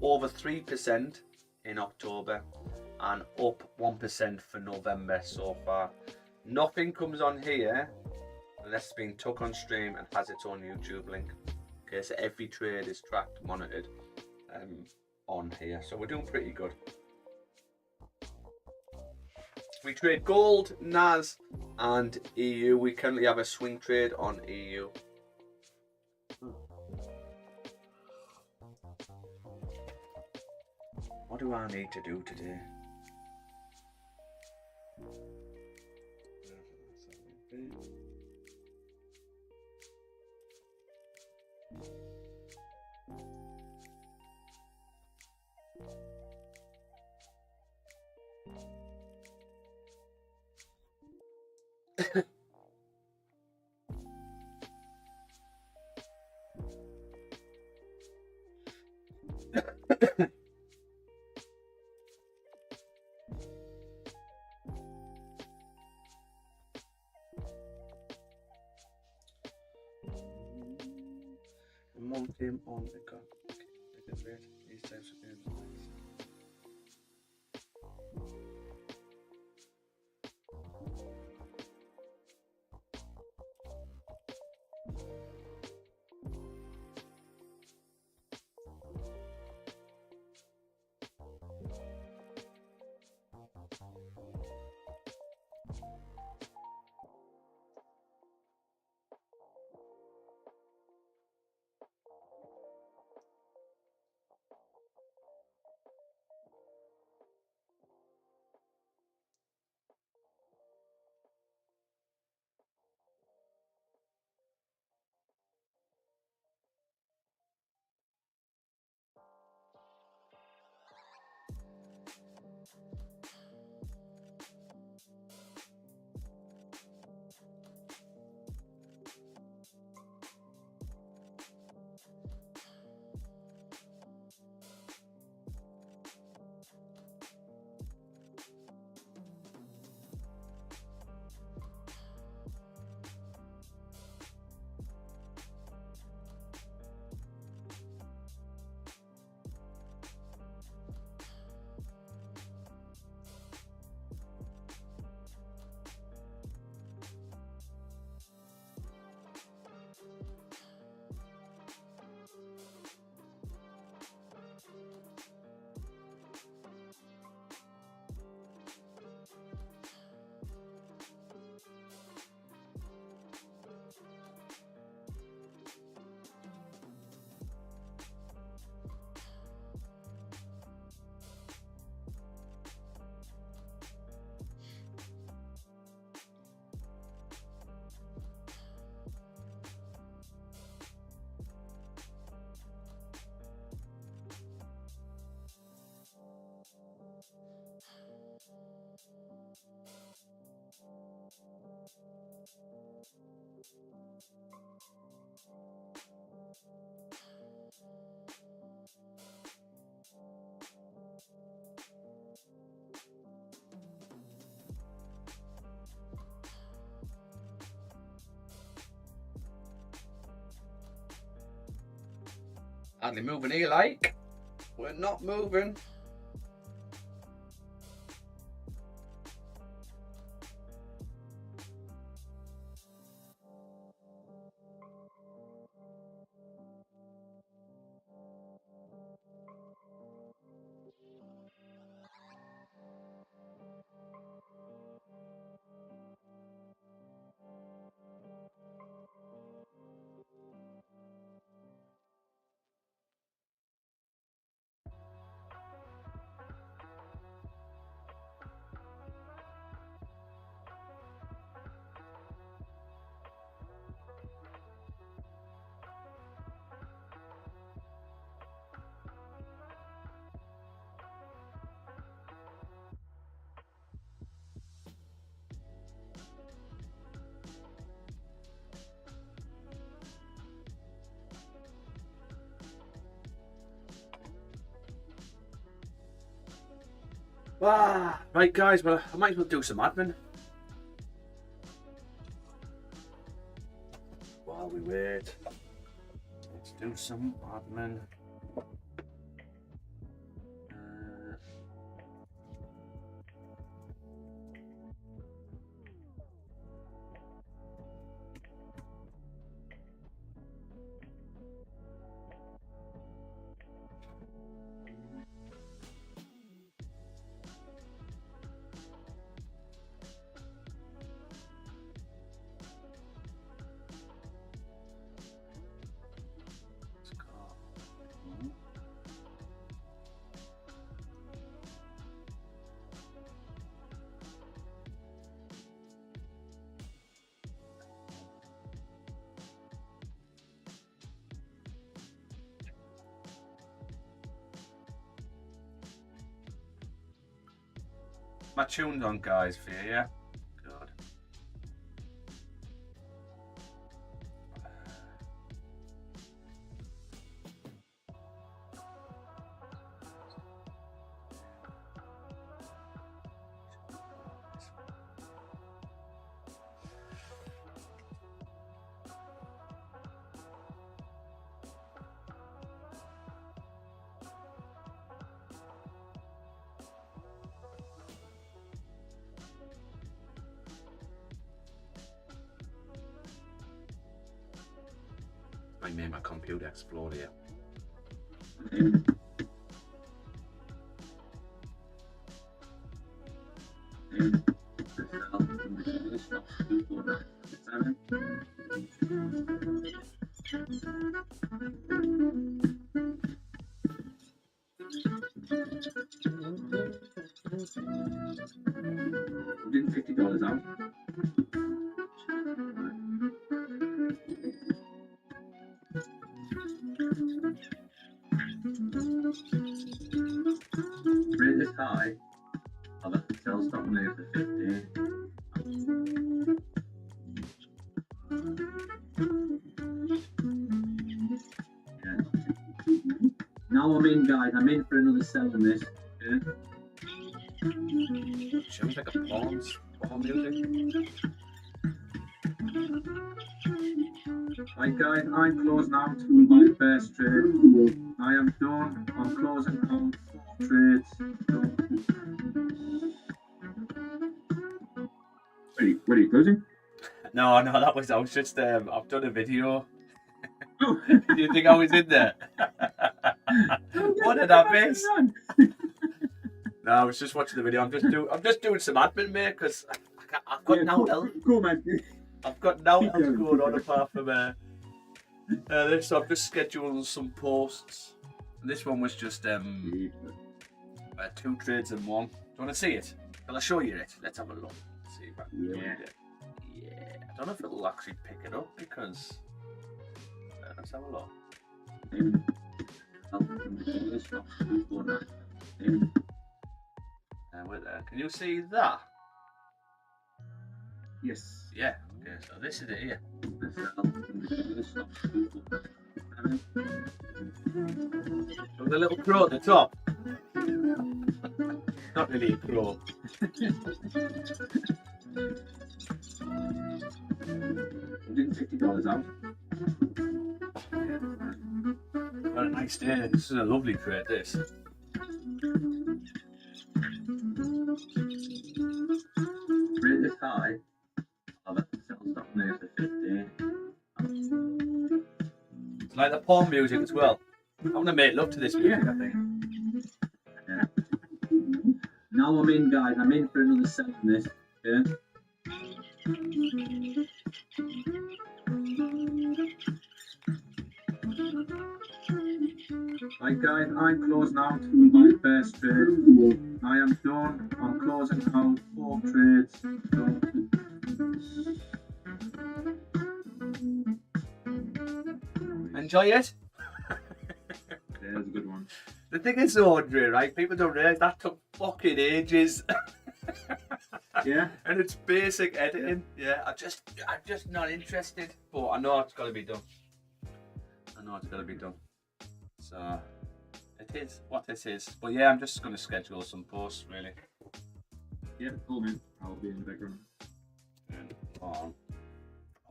over 3% in October, and up 1% for November so far. Nothing comes on here unless it's been took on stream and has its own YouTube link. Okay, so every trade is tracked, monitored on here. So we're doing pretty good. We trade gold, NAS, and EU. We currently have a swing trade on EU. What do I need to do today? Month him on the gun. Okay, these types of games. Hardly moving here, like. We're not moving. Ah, right, guys, well, I might as well do some admin while we wait. Let's do some admin. my tunes on, guys, for you, yeah? Good. I made my computer explode here. $150 out. Rate this high. I'll let the sell stop move for 50. Yeah. Now I'm in, guys. I'm in for another sell on this. Yeah. Sounds like a porn music. Right, guys, I'm closing out my first trade. I am done. I'm closing out 4 trades. What are you closing? No, I was just, I've done a video. Oh. Do you think I was in there? What did I miss? No, I was just watching the video. I'm just doing some admin, mate, because I've got no else. Cool, man. I've got no else going on apart from this. So I'm just scheduling some posts. And this one was just 2 trades in one. Do you want to see it? Will I show you it? Let's have a look. See if I can find it. Yeah. I don't know if it'll actually pick it up because. Let's have a look. Wait there. Can you see that? Yes. Yeah. Okay. So this is it here. With a little crow at the top. Not really a crow. $150 out. What a nice day. This is a lovely trade, this. Rate this high. I'll let the sell stop move for 50. It's like the porn music as well. I'm going to make love to this music, I think. Yeah. Now I'm in, guys. I'm in for another sell on this. Yeah. Right, guys, I'm closing out my first trade. I am done. I'm closing out 4 trades. Enjoy it. There's a good one. The thing is, though, Andre, right? People don't realise that took fucking ages. Yeah. And it's basic editing. Yeah, I'm just not interested. But I know it's got to be done. So it is what it is. But yeah, I'm just going to schedule some posts, really. Yeah, cool, man. I'll be in the background. I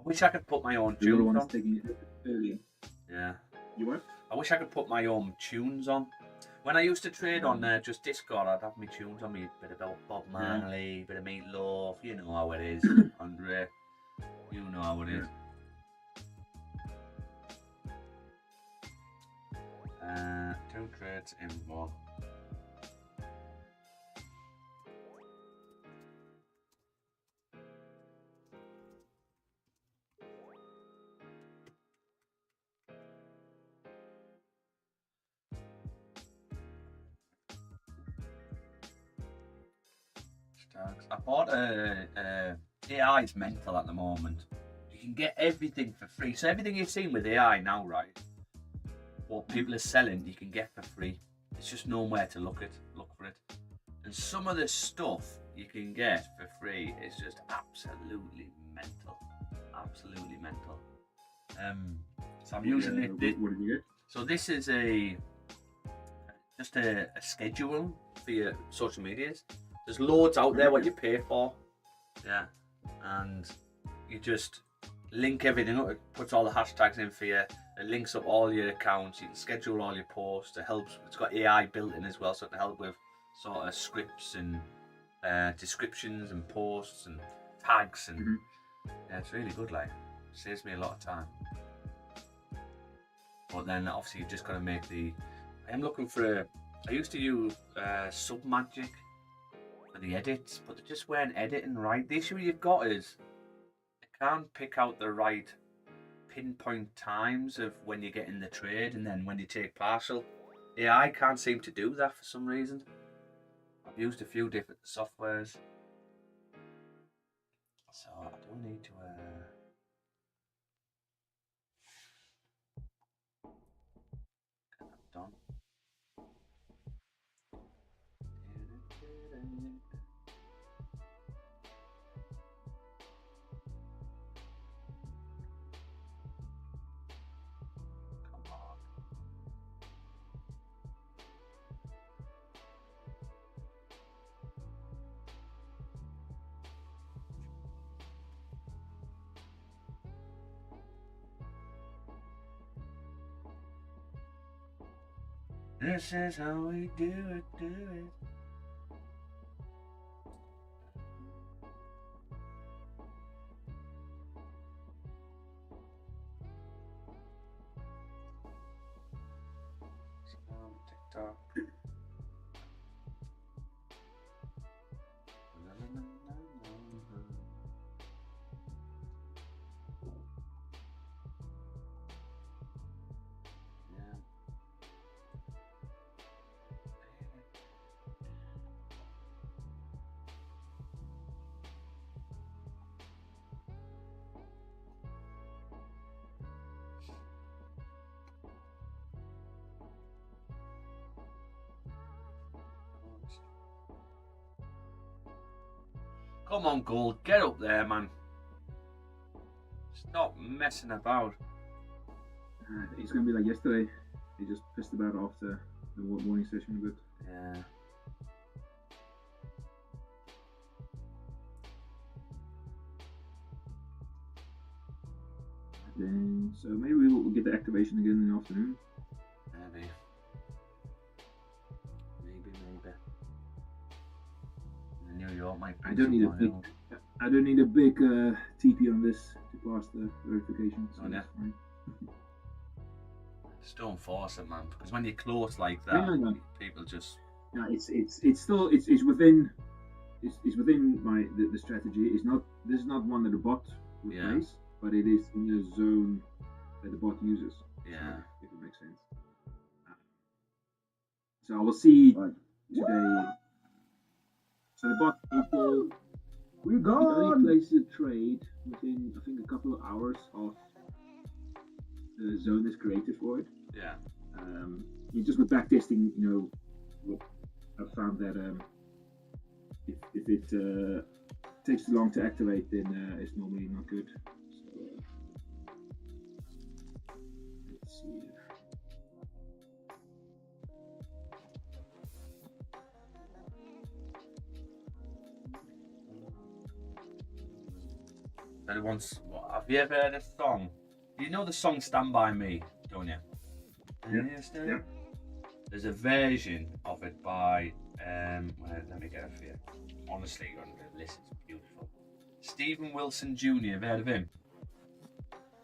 wish I could put my own The other tunes one's on. taking it early. Yeah. You what? I wish I could put my own tunes on. When I used to trade on just Discord, I'd have my tunes on me. Bit about Bob Marley, bit of Meat Loaf. You know how it is, Andre. You know how it is. 2 trades in 1. I bought AI is mental at the moment. You can get everything for free. So everything you've seen with AI now, right? What people are selling, you can get for free. It's just nowhere to look for it. And some of this stuff you can get for free is just absolutely mental. Absolutely mental. So I'm using it. What did you get? So this is just a schedule for your social medias. There's loads out there what you pay for. Yeah. And you just link everything up. It puts all the hashtags in for you. It links up all your accounts. You can schedule all your posts. It helps. It's got AI built in as well, so it can help with sort of scripts and descriptions and posts and tags and yeah, it's really good. Like, saves me a lot of time. But then obviously you've just got to make the. I'm looking for. I used to use Submagic for the edits, but they just weren't editing right. The issue you've got is it can't pick out the right pinpoint times of when you get in the trade and then when you take partial. AI can't seem to do that for some reason. I've used a few different softwares, so I do need to. Get that done. Come on. This is how we do it, do it. TikTok. Come on, Gold, get up there, man. Stop messing about. It's going to be like yesterday. He just pissed about after the morning session a bit. Yeah. Then, so maybe we'll get the activation again in the afternoon. Maybe. New York might. I don't need a big TP on this to pass the verification. So that's fine. Just don't force it, man. Because when you're close like that, people just. No, it's still within the strategy. It's not. This is not one that the bot would place, but it is in the zone that the bot uses. Yeah. So, if it makes sense. So I will see today. So the bot we only places a trade within I think a couple of hours of the zone is created for it. Yeah. You just with back testing, I've found that if it takes too long to activate, then it's normally not good. So let's see. Have you ever heard a song? You know the song "Stand By Me," don't you? Yeah. There's a version of it by let me get it for you. Honestly, you're gonna listen. It's beautiful. Stephen Wilson Jr. Have you heard of him?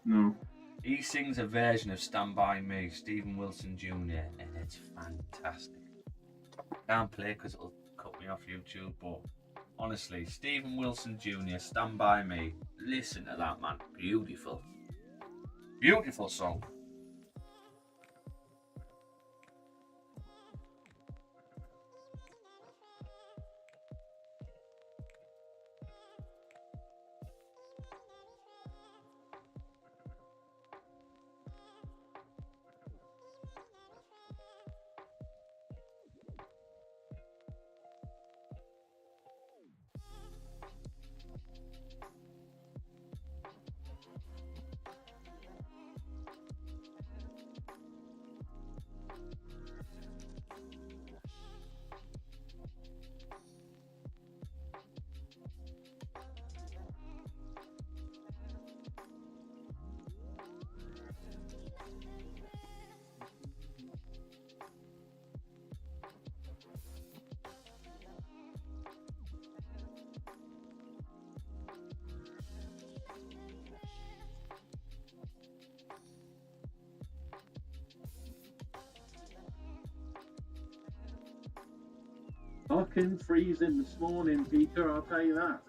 No. He sings a version of "Stand By Me," Stephen Wilson Jr., and it's fantastic. Can't play because it'll cut me off YouTube, but honestly, Stephen Wilson Jr., "Stand By Me." Listen to that, man. Beautiful. Beautiful song. Fucking freezing this morning, Peter, I'll tell you that.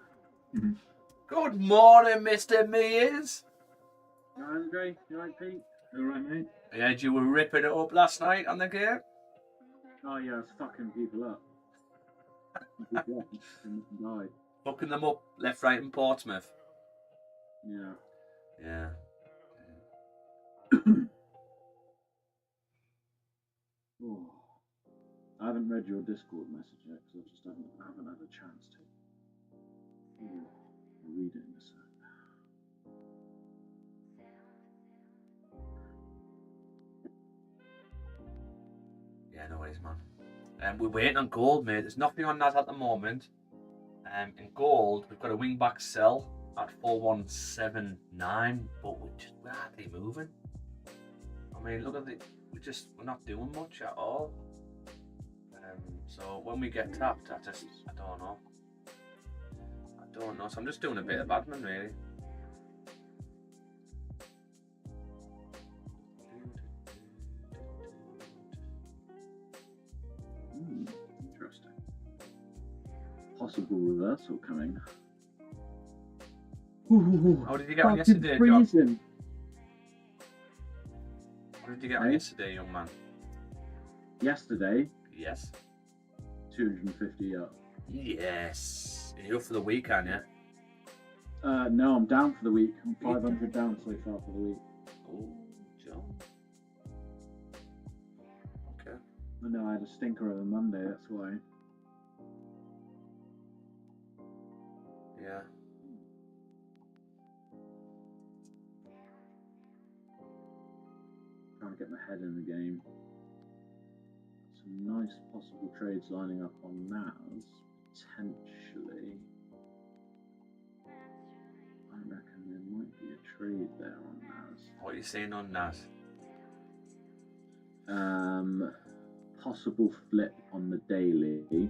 Good morning, Mr. Mears. You all right, Andre? You alright, Pete? You alright, mate? I heard you were ripping it up last night on the game. Oh yeah, I was fucking people up. People up and died. Fucking them up left, right, and Portsmouth. Yeah. Yeah. Oh. I haven't read your Discord message yet because I just haven't had a chance to. Oh. I'll read it in a sec. Yeah, no worries, man. We're waiting on gold, mate. There's nothing on that at the moment. In gold, we've got a wing back sell at 4179, but we're hardly moving. I mean, look at we're not doing much at all. So when we get tapped, I don't know. So I'm just doing a bit of admin, really. Interesting. Possible reversal coming. How did you get on yesterday, John? How did you get on yesterday, young man? Yesterday? Yes. 250 up. Yes. You're up for the week, aren't you? No, I'm down for the week. I'm 500 down so far for the week. Oh, John. Okay. I know I had a stinker over Monday, that's why. Yeah. Trying to get my head in the game. Some nice possible trades lining up on NAS, potentially. I reckon there might be a trade there on NAS. What are you saying on NAS? Possible flip on the daily.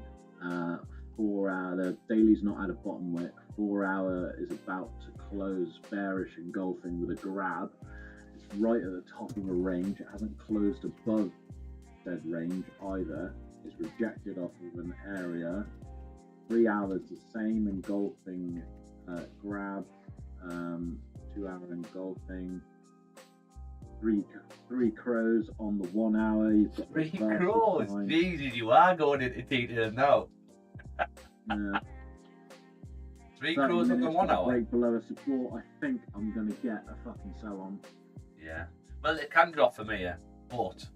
4 hour, the daily's not at a bottom wick. 4 hour is about to close bearish engulfing with a grab. It's right at the top of a range. It hasn't closed above said range either. It's rejected off of an area. 3 hours the same engulfing grab. 2 hour engulfing. Three crows on the 1 hour. You've got 3 crows. Jesus, you are going into detail now. Yeah. 3 crows on the 1 hour. Break below a support. I think I'm gonna get a fucking sell on. Yeah. Well, it can drop for me, yeah, but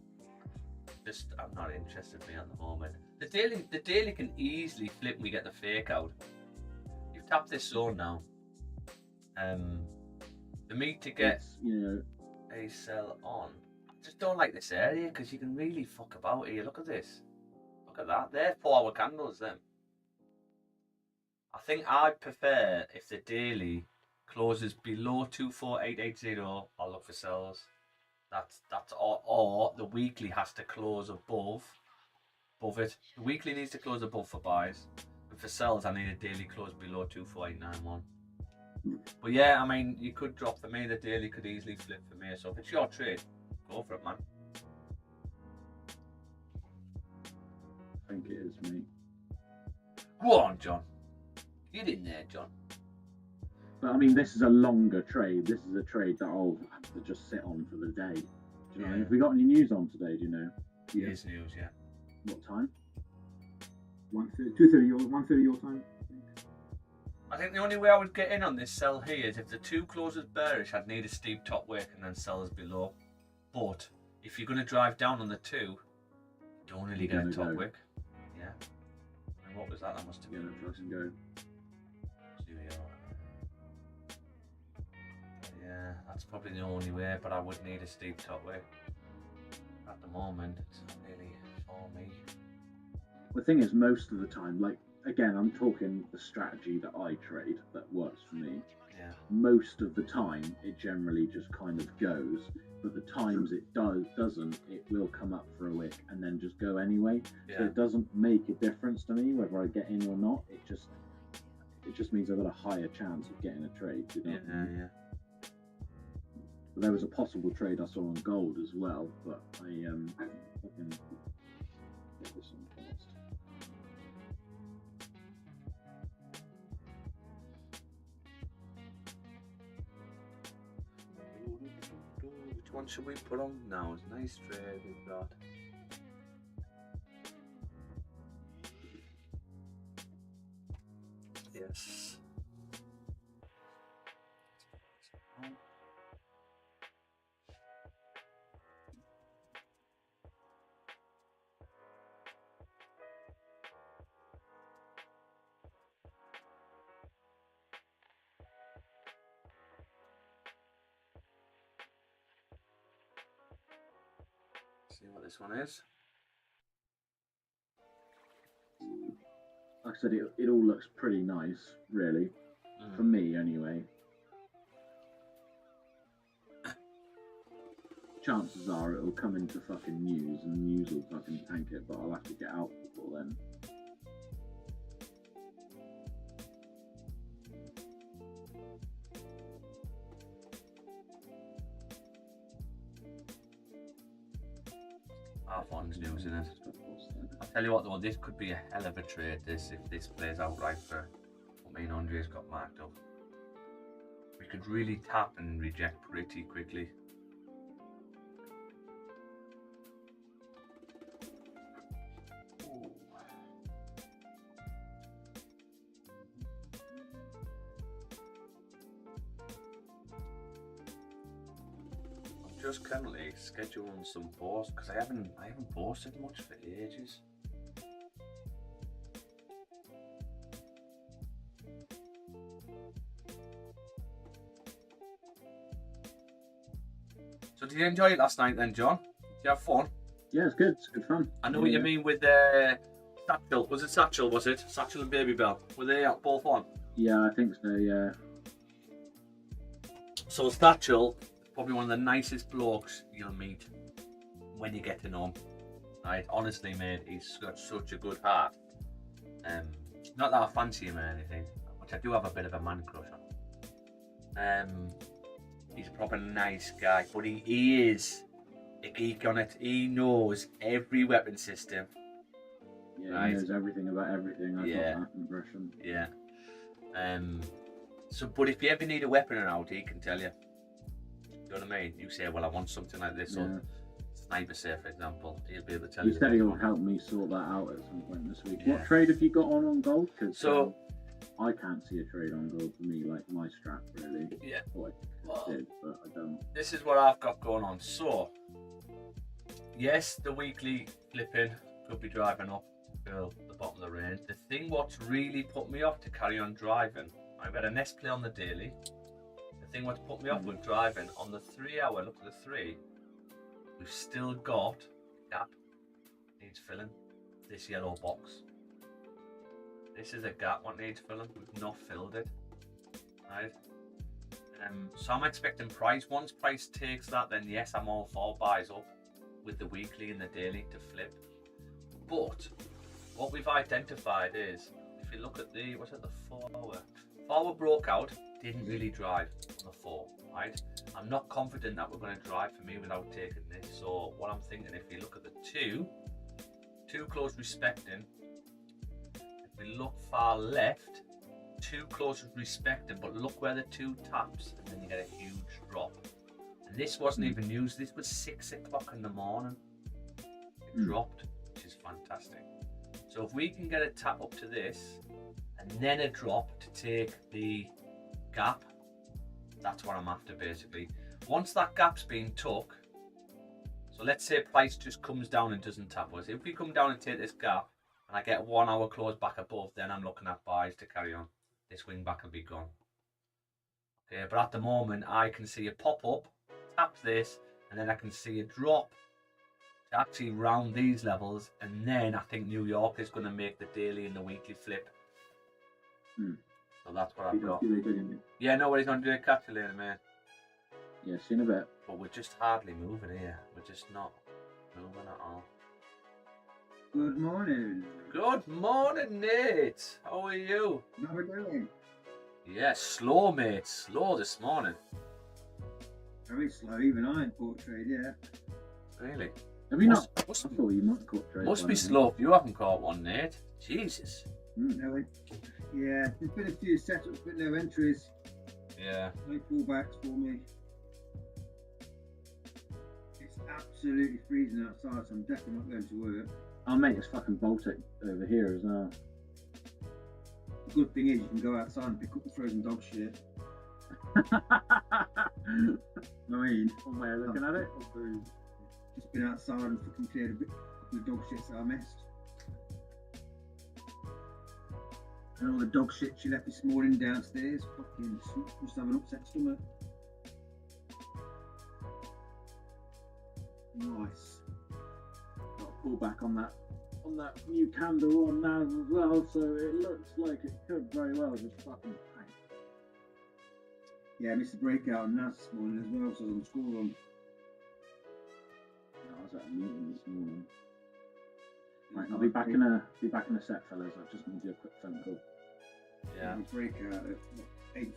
I'm not interested in me at the moment. The daily can easily flip when we get the fake out. You've tapped this zone now. For me to get a sell on, I just don't like this area because you can really fuck about here. Look at this. Look at that. They're 4 hour candles, them. I think I'd prefer if the daily closes below 24880, I'll look for sells. That's or the weekly has to close above it. The weekly needs to close above for buys. And for sells, I need a daily close below 24891. But yeah, I mean, you could drop for me. The daily could easily flip for me. So if it's your trade, go for it, man. I think it is, mate. Go on, John. Get in there, John. But I mean, this is a longer trade. This is a trade that I'll have to just sit on for the day. Do you know? Have we got any news on today? Do you know? It is news, yeah. What time? 2:30 your time. I think the only way I would get in on this sell here is if the 2 closes bearish, I'd need a steep top wick and then sellers below. But if you're going to drive down on the 2, you don't really get a top wick. Yeah. And what was that? That must have been a and go. Yeah, that's probably the only way, but I would need a steep top wick at the the moment, it's not really for me. The thing is, most of the time, like, again, I'm talking the strategy that I trade that works for me. Yeah. Most of the time, it generally just kind of goes. But the times it doesn't, it will come up for a wick and then just go anyway. Yeah. So it doesn't make a difference to me whether I get in or not. It just means I've got a higher chance of getting a trade. You know what I mean? Yeah. But there was a possible trade I saw on gold as well, but I fucking get this on fast. Which one should we put on now? It's a nice trade we've got. Yes. See what this one is. Like I said, it all looks pretty nice, really. For me, anyway. Chances are it'll come into fucking news, and news will fucking tank it, but I'll have to get out before then. Half one's news, isn't it? I'll tell you what though, this could be a hell of a trade, this, if this plays out right for what me and Andre's got marked up. We could really tap and reject pretty quickly. Ooh. I'm just currently scheduling some posts because I haven't posted much for ages. So did you enjoy it last night then, John? Did you have fun? Yeah, it's good. It's good fun. I know what you mean with Satchel. Was it Satchel, was it? Satchel and Baby Bell. Were they both on? Yeah, I think so, yeah. So Satchel, probably one of the nicest blokes you'll meet when you get to know him. Right? Honestly, mate, he's got such a good heart. Not that I fancy him or anything, which I do have a bit of a man crush on. He's a proper nice guy, but he is a geek on it. He knows every weapon system. Yeah, right? He knows everything about everything. I got that impression. Yeah. So, but if you ever need a weapon around, he can tell you. You know what I mean? You say, well, I want something like this, or sniper safe, for example. He'll be able to tell you. He said he'll help me sort that out at some point this week. Yeah. What trade have you got on gold? Cause, so, I can't see a trade on gold for me, like my strap, really. Yeah. Well, I did, but I don't. This is what I've got going on. So, yes, the weekly flipping could be driving up to the bottom of the range. The thing what's really put me off to carry on driving, I've got a nest play on the daily. The thing what's put me off with driving on the 3 hour, look at the 3, we've still got gap needs filling. This yellow box. This is a gap what needs filling. We've not filled it. Right? So I'm expecting price. Once price takes that, then yes, I'm all for buys up with the weekly and the daily to flip. But what we've identified is, if you look at the, what's it, the 4 hour? 4 hour broke out, didn't really drive on the 4, right? I'm not confident that we're going to drive for me without taking this. So what I'm thinking, if you look at the 2 close respecting, if we look far left, 2 close respecting, but look where the 2 taps, and then you get a huge drop. And this wasn't even used. This was 6 o'clock in the morning. It dropped, which is fantastic. So if we can get a tap up to this, and then a drop to take the gap, that's what I'm after basically. Once that gap's been took, so let's say price just comes down and doesn't tap us. If we come down and take this gap, and I get 1 hour close back above, then I'm looking at buys to carry on. This wing back will be gone. Okay, but at the moment I can see a pop up, tap this, and then I can see a drop to actually round these levels, and then I think New York is going to make the daily and the weekly flip. So that's what I've got. Yeah, no worries, Andre. Catch you later, mate. Yeah, see you in a bit. But we're just hardly moving here. We're just not moving at all. Good morning. Good morning, Nate. How are you? How are we doing? Yeah, slow, mate. Slow this morning. Very slow, even I in port trade, yeah. Really? Have you not? Must, I thought you might caught trade. must be slow if you haven't caught one, Nate. Jesus. No, yeah, there's been a few setups, but no entries. Yeah. No pullbacks for me. It's absolutely freezing outside, so I'm definitely not going to work. Oh mate, it's fucking Baltic over here as well. The good thing is you can go outside and pick up the frozen dog shit. I mean, One way of looking at it. just been outside and fucking cleared a bit of the dog shit that I missed. And all the dog shit she left this morning downstairs, fucking must have an upset stomach. Nice. Got a pullback on that new candle on NAS as well, so it looks like it could very well just fucking tank. Yeah, I missed the breakout on NAS this morning as well, so I was on school run. I was at a meeting this morning. Right, I'll be back in a sec, fellas. I just need to do a quick phone call. Yeah. Breakout at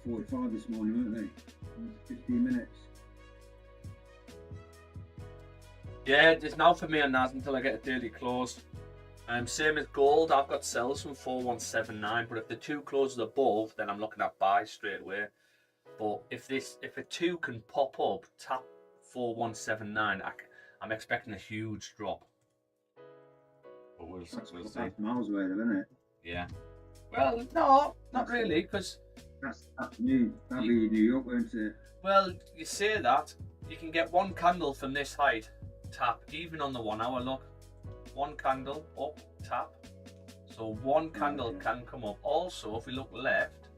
8:45 this morning, weren't they? 15 minutes. Yeah, it's now for me on NAS until I get a daily close. Same as gold, I've got sells from 4179, but if the two closes above, then I'm looking at buy straight away. But if a two can pop up, tap 4179, I'm expecting a huge drop. But we'll see. 5 miles away, though, isn't it? Yeah. Well, no, not really, because That's afternoon. That'll be New York, won't it? well, you say that you can get one candle from this height, tap, even on the 1 hour. Look, one candle up, tap. So one candle can come up. Also, if we look left,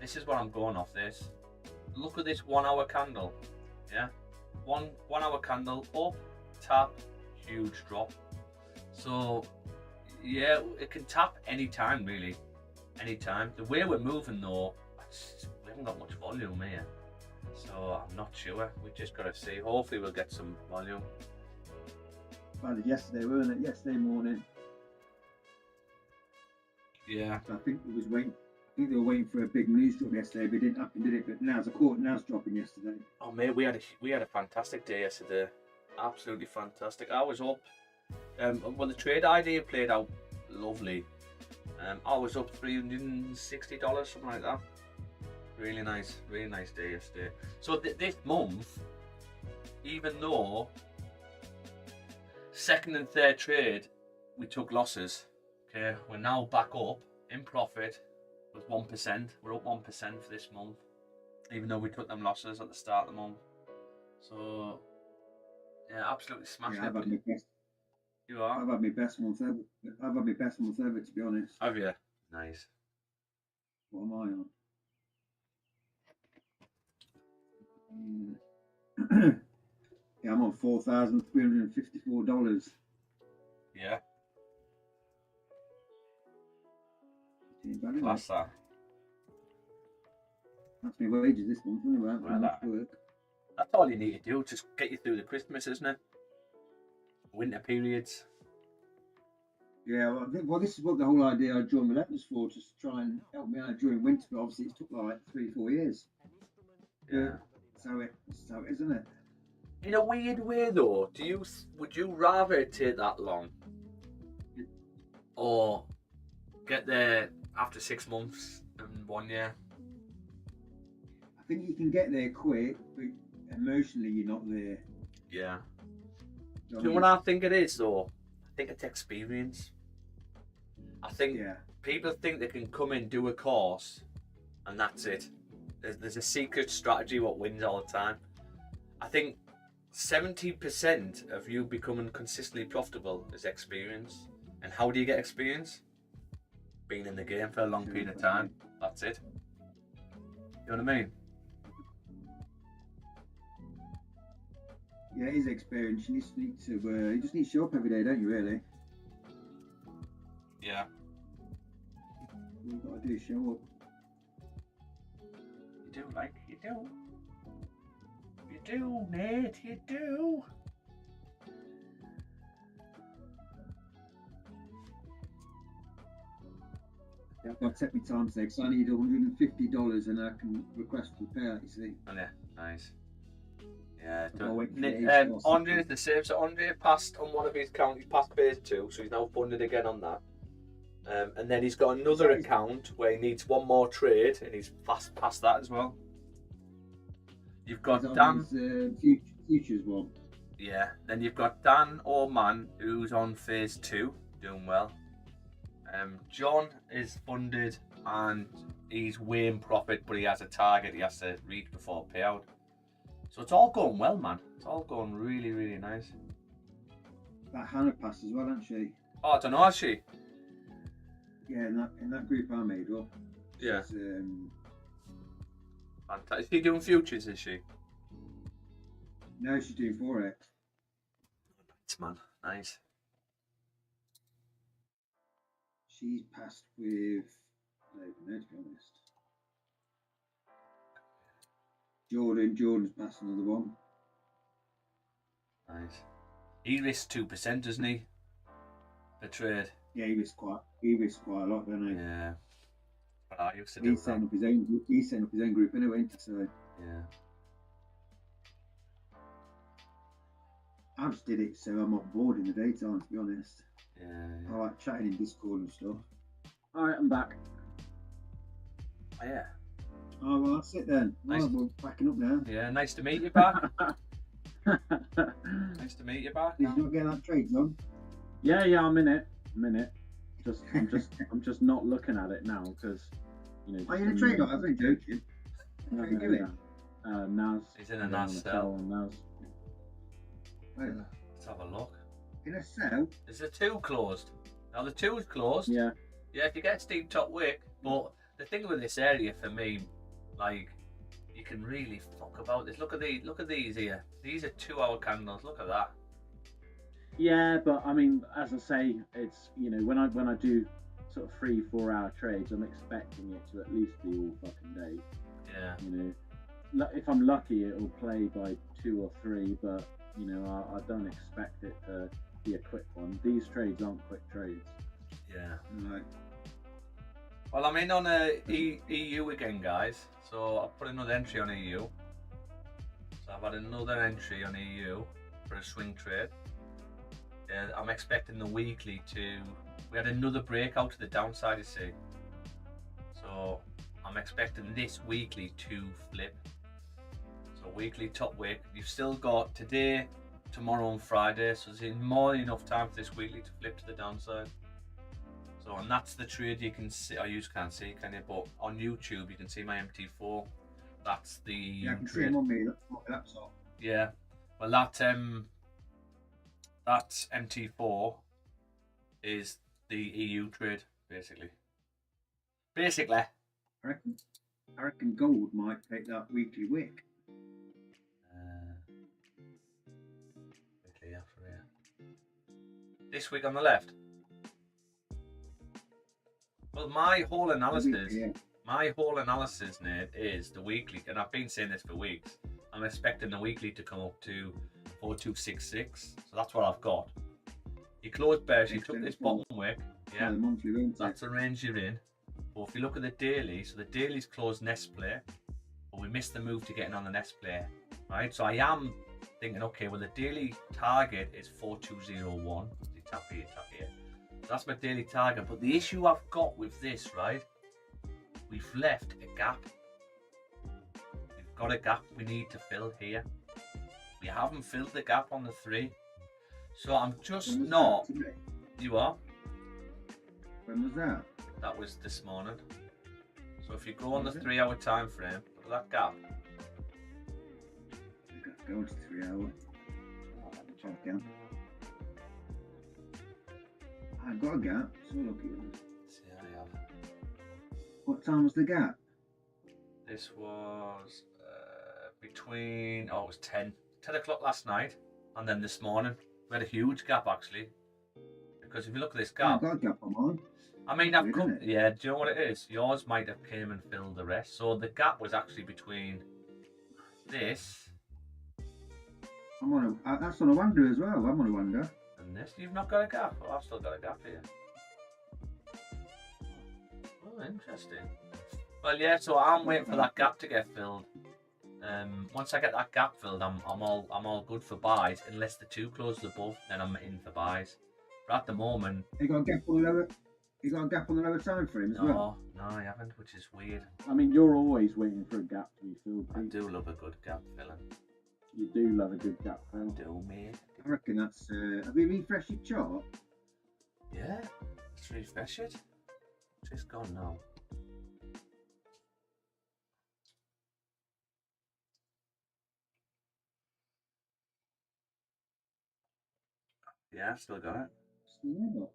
this is what I'm going off this. Look at this 1 hour candle. Yeah, one hour candle up, tap, huge drop. So yeah, it can tap anytime, really, anytime. The way we're moving though, we haven't got much volume here, so I'm not sure. We just got to see. Hopefully we'll get some volume. Well, yesterday, weren't it? Yesterday morning. Yeah. So I think it was waiting. I think they were waiting for a big news drop yesterday, but it didn't happen, did it? But now's dropping yesterday. Oh mate, we had a fantastic day yesterday. Absolutely fantastic. I was up. Well, the trade idea played out lovely. I was up $360, something like that. Really nice day yesterday. So this month, even though second and third trade we took losses, okay, we're now back up in profit with 1%. We're up 1% for this month, even though we took them losses at the start of the month. So yeah, absolutely smashing it. You are? I've had my best month ever. To be honest. Have you? Nice. What am I on? Yeah, I'm on $4,354. Yeah. Anyway. That's that. That's my wages this month, anyway. Well, that's all you need to do. Just get you through the Christmas, isn't it? Winter periods. Yeah, well, this is what the whole idea I joined Relentless for, just to try and help me out during winter. But obviously, it took like 3-4 years. Yeah. So it is, isn't it? In a weird way, though, would you rather it take that long, or get there after 6 months and 1 year? I think you can get there quick, but emotionally, you're not there. Yeah. Do you know what I think it is, though? I think it's experience. I think people think they can come in, do a course, and that's it. There's a secret strategy what wins all the time. I think 70% of you becoming consistently profitable is experience. And how do you get experience? Being in the game for a long period of time. That's it. You know what I mean? Yeah, it is experience. You just need to. You just need to show up every day, don't you? Really. Yeah. All you've got to do is show up. You do, like, you do. You do, Nate, you do. I've got to take my time today because I need $150 and I can request for the payout. You see. Oh, yeah, nice. Yeah, I'll wait for Nick, the age cost. Andre is the same. So Andre passed on one of his accounts. He passed phase 2, so he's now funded again on that. And then he's got another account where he needs one more trade, and he's fast past that as well. You've got Dan. Futures one. Yeah. Then you've got Dan Orman, who's on phase 2, doing well. John is funded and he's way in profit, but he has a target he has to reach before payout. So it's all going well, man. It's all going really, really nice. That Hannah passed as well, hasn't she? Oh, I don't know, has she? Yeah, in that group I made up. Yeah. She's, Fantastic. Is she doing futures, is she? no, she's doing Forex. Nice, man. Nice. She's passed with. I don't even know, to be honest. Jordan's passed another one. Nice. He risks 2%, doesn't he? The trade. Yeah, he risks quite a lot, doesn't he? Yeah. But I used to do He's setting up his own. He's setting up his own group anyway, isn't he? So yeah. I just did it so I'm on board in the daytime. To be honest, Yeah. I like chatting in Discord and stuff. All right, I'm back. Oh, yeah. Oh well, that's it then. Nice. Well, we're backing up now. Yeah. Nice to meet you back. Nice to meet you back. Did you not get that trade on? Yeah, I'm in it. I'm just not looking at it now because, you know. Are you in a trade on? I've been joking. No, What are you doing? Nas. He's in a Nas sell cell. on Nas. Wait, Let's have a look. in a cell? Is the 2 closed? Now the 2 is closed. Yeah. Yeah, if you get steep top wick, but the thing with this area for me, like, you can really fuck about this. Look at these here. These are 2-hour candles. Look at that. Yeah, but I mean, as I say, it's, you know, when I do sort of 3-4 hour trades, I'm expecting it to at least be all fucking day. Yeah. You know, if I'm lucky, it'll play by 2 or 3, but you know, I don't expect it to be a quick one. These trades aren't quick trades. Yeah. Right. Well, I'm in on EU again, guys. So I'll put another entry on EU. So I've had another entry on EU for a swing trade. I'm expecting the weekly to. We had another breakout to the downside, you see. So I'm expecting this weekly to flip. So weekly top wick. You've still got today, tomorrow, and Friday. So there's more than enough time for this weekly to flip to the downside. So, and that's the trade you can see. I use can't see, can you? But on YouTube, you can see my MT4. That's the Yeah, I can see trade. him on my laptop. Yeah. Well, that MT4 is the EU trade, basically. Basically. I reckon gold might take that weekly wick. Weekly after here. This week on the left. Well, my whole analysis, Nate, is the weekly, and I've been saying this for weeks. I'm expecting the weekly to come up to 4266, so that's what I've got. You closed bearish, you took this bottom wick, yeah, The monthly, won't it? that's the range you're in. But if you look at the daily, so the daily's closed nest play, but we missed the move to getting on the nest play, right? So I am thinking, okay, well the daily target is 4201. You tap here, tap here. So that's my daily target. But the issue I've got with this, right? We've left a gap. We've got a gap we need to fill here. We haven't filled the gap on the 3. So I'm just When was not. that today? You are? When was that? That was this morning. So if you go on the 3-hour time frame, look at that gap. We've got to go to 3 hours. Check again. I've got a gap, so look at it. See, I have. What time was the gap? This was between, it was 10 o'clock last night. And then this morning, we had a huge gap actually. Because if you look at this I've gap, got a gap on mine. I mean, Weird, isn't it? yeah, do you know what it is? Yours might have came and filled the rest. So the gap was actually between this I'm on a. That's on a wander as well. I'm on a wander. and this. You've not got a gap. Oh, I've still got a gap here. Oh, interesting. Well, yeah. So I'm waiting for that gap to get filled. Once I get that gap filled, I'm all good for buys. Unless the two closes above, then I'm in for buys. But at the moment, You got a gap on the lower. You got a gap on the lower time frame as well. no, I haven't, which is weird. I mean, you're always waiting for a gap to be filled. I Pete. do love a good gap filling. You do love a good gap fill. Do me. I reckon that's. Have you refreshed your chart? Yeah. Let's refresh it. It's gone now. Yeah, still got it. Still there,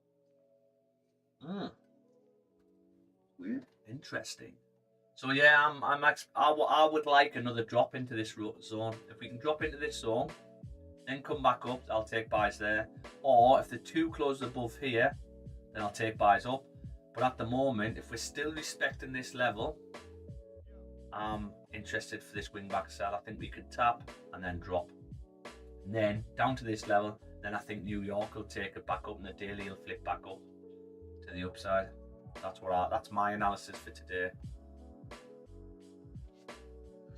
but weird. Interesting. So yeah, I would like another drop into this zone. If we can drop into this zone, then come back up, I'll take buys there. Or if the two closes above here, then I'll take buys up. But at the moment, if we're still respecting this level, I'm interested for this wing back sell. I think we could tap and then drop. And then down to this level, then I think New York will take it back up and the daily will flip back up to the upside. That's my analysis for today.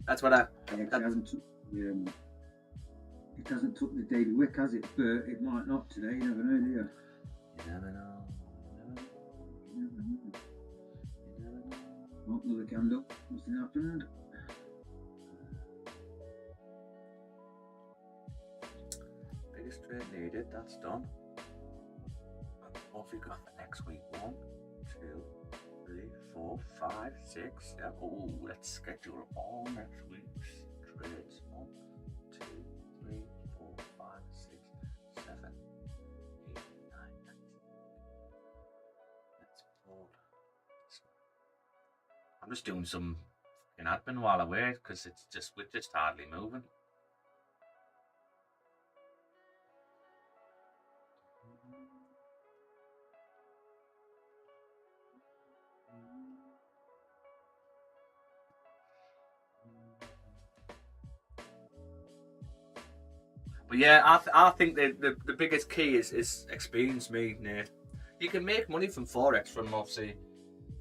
That's what Yeah, 'cause it hasn't took the daily wick, has it? But it might not today. You never know, do you? You never know. You never know. Oh, another candle. Nothing happened. Biggest trade needed, that's done. What have we got for next week? 1, 2, 3, 4, 5, 6, 7. Oh, let's schedule all next week's trades. 1, 2, 3, 4, 5, 6, 7, 8, 9, 10. Let's pull this one. I'm just doing some fucking admin while I wait because we're just hardly moving. But yeah, I think the biggest key is experience, Nate. You can make money from Forex from obviously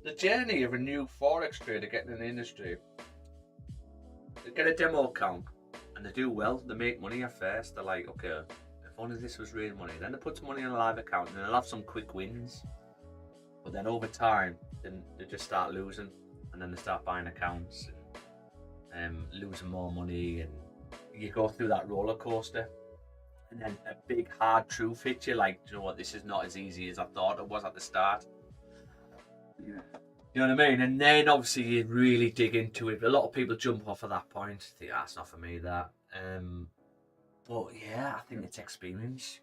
the journey of a new Forex trader getting in the industry. They get a demo account and they do well. They make money at first. They're like, okay, if only this was real money. Then they put some money in a live account and they'll have some quick wins. But then over time, then they just start losing, and then they start buying accounts and losing more money, and you go through that roller coaster. And then a big hard truth hits you, like, you know what, this is not as easy as I thought it was at the start. Yeah. You know what I mean? And then obviously you really dig into it. A lot of people jump off at that point. Think, that's not for me, that. But yeah, I think it's experience.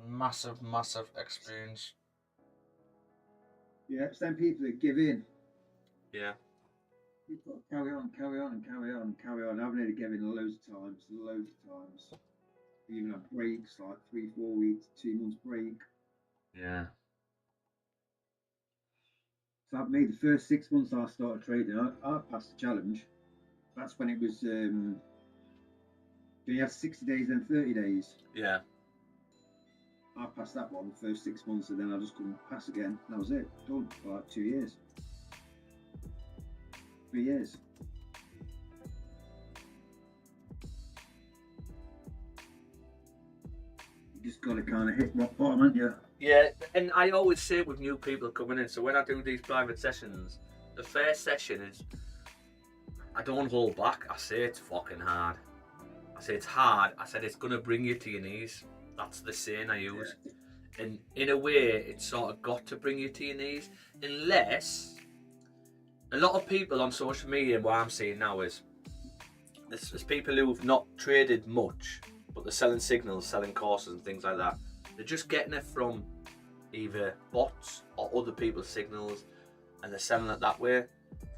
Massive experience. Yeah, it's them people that give in. Yeah. You've got to carry on. I've nearly given loads of times. Even have breaks, like 3-4 weeks, 2 months break. Yeah. So that made the first 6 months I started trading, I passed the challenge. That's when it was, you have 60 days, then 30 days. Yeah. I passed that one the first 6 months, and then I just couldn't pass again. That was it. Done for like 2 years. 3 years. You just got to kind of hit rock bottom, haven't you? Yeah, and I always say with new people coming in, so when I do these private sessions, the first session is, I don't hold back. I say it's fucking hard. I say it's hard. I said it's going to bring you to your knees. That's the saying I use. Yeah. And in a way, it's sort of got to bring you to your knees. Unless, a lot of people on social media, what I'm seeing now is, there's people who've not traded much, but they're selling signals, selling courses and things like that. They're just getting it from either bots or other people's signals, and they're selling it that way.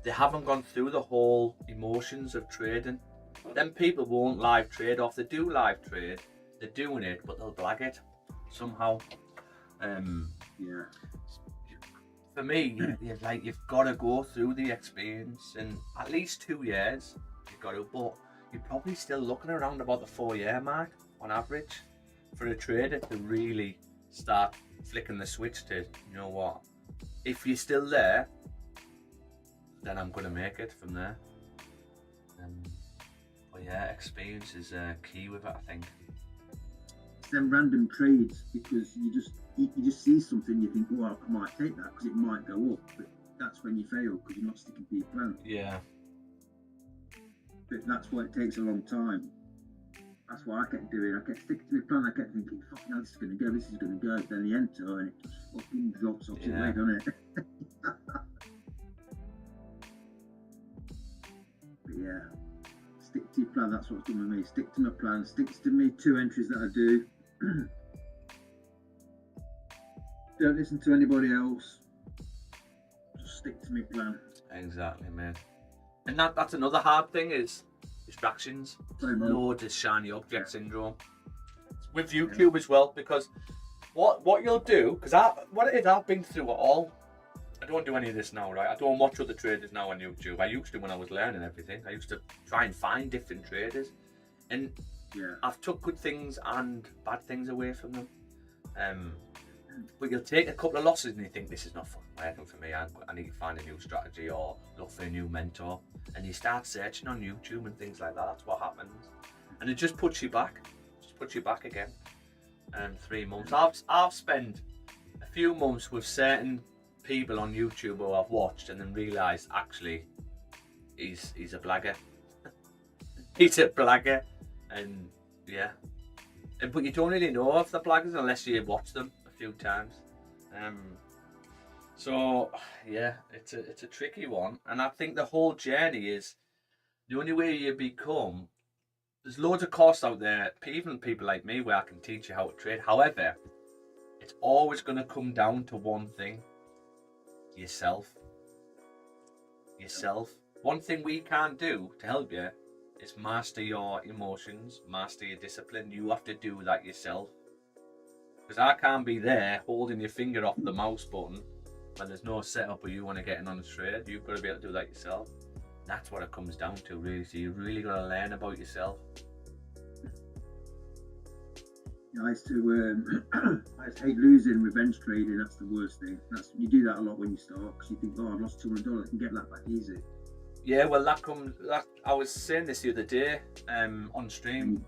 They haven't gone through the whole emotions of trading. Then people won't live trade, or if they do live trade, they're doing it, but they'll blag it somehow. Yeah. For me, you've got to go through the experience in at least 2 years. You've got to, but you're probably still looking around about the 4-year mark on average for a trader to really start flicking the switch to, you know what, if you're still there, then I'm going to make it from there. But yeah, experience is key with it, I think. It's them random trades, because you just see something, you think, oh, I might take that because it might go up, but that's when you fail because you're not sticking to your plan. Yeah. But that's why it takes a long time. That's what I kept doing. I kept sticking to my plan. I kept thinking, fucking hell, this is going to go, this is going to go. Then you enter and it just fucking drops off your way, doesn't it? But yeah, stick to your plan. That's what's done with me. Stick to my plan. Stick to me 2 entries that I do. Don't listen to anybody else. Just stick to my plan. Exactly, mate. And that's another hard thing is distractions. Loads of shiny object syndrome. With YouTube as well, because what you'll do, because I've been through it all. I don't do any of this now, right? I don't watch other traders now on YouTube. I used to when I was learning everything. I used to try and find different traders, and I've took good things and bad things away from them. But you'll take a couple of losses and you think, this is not fucking working for me. I need to find a new strategy or look for a new mentor. And you start searching on YouTube and things like that. That's what happens. And it just puts you back. Just puts you back again. 3 months. I've spent a few months with certain people on YouTube who I've watched and then realised actually he's a blagger. He's a blagger. And yeah. But you don't really know if they're blaggers unless you watch them a few times. So yeah, it's a tricky one, and I think the whole journey is the only way you become. There's loads of courses out there, even people like me, where I can teach you how to trade. However, it's always going to come down to one thing: yourself. Yourself. One thing we can't do to help you is master your emotions, master your discipline. You have to do that yourself. Because I can't be there holding your finger off the mouse button when there's no setup or you want to get in on a trade. You've got to be able to do that yourself. That's what it comes down to, really. So you really got to learn about yourself. Yeah, I used to hate losing, revenge trading. That's the worst thing. You do that a lot when you start because you think, oh, I've lost $200, I can get that back easy. Yeah, well, I was saying this the other day on stream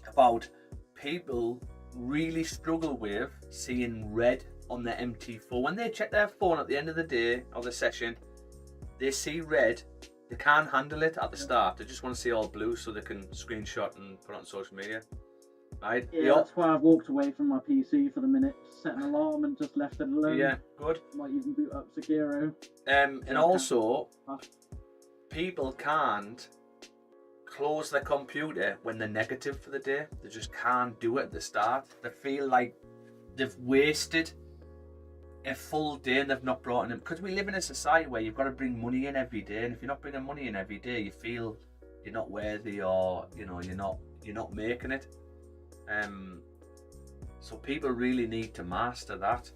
about people really struggle with seeing red on their MT4. When they check their phone at the end of the day or the session, they see red. They can't handle it at the start. They just want to see all blue so they can screenshot and put it on social media. Right? Yeah, that's why I've walked away from my PC for the minute, set an alarm and just left it alone. Yeah, good. Might even boot up Sekiro. And also, people can't close their computer when they're negative for the day. They just can't do it at the start. They feel like they've wasted a full day and they've not brought in. Because we live in a society where you've got to bring money in every day, and if you're not bringing money in every day, you feel you're not worthy, or you're not making it. So people really need to master that.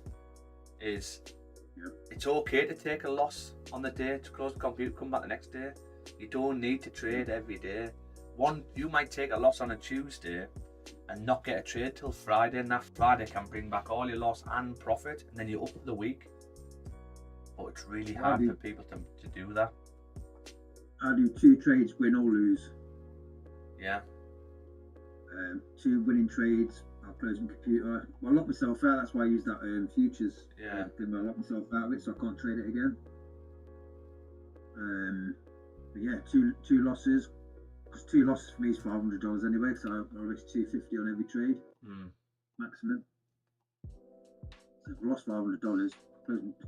It's okay to take a loss on the day, to close the computer, come back the next day. You don't need to trade every day. You might take a loss on a Tuesday and not get a trade till Friday, and that Friday can bring back all your loss and profit, and then you're up for the week. But it's really hard for people to do that. I do 2 trades, win or lose. Yeah. 2 winning trades, I'll close my computer. Well, I lock myself out, that's why I use that futures. Yeah. Then I lock myself out of it so I can't trade it again. But yeah, two losses. Because 2 losses for me is $500 anyway, so I risk $250 on every trade, maximum. So if I lost $500,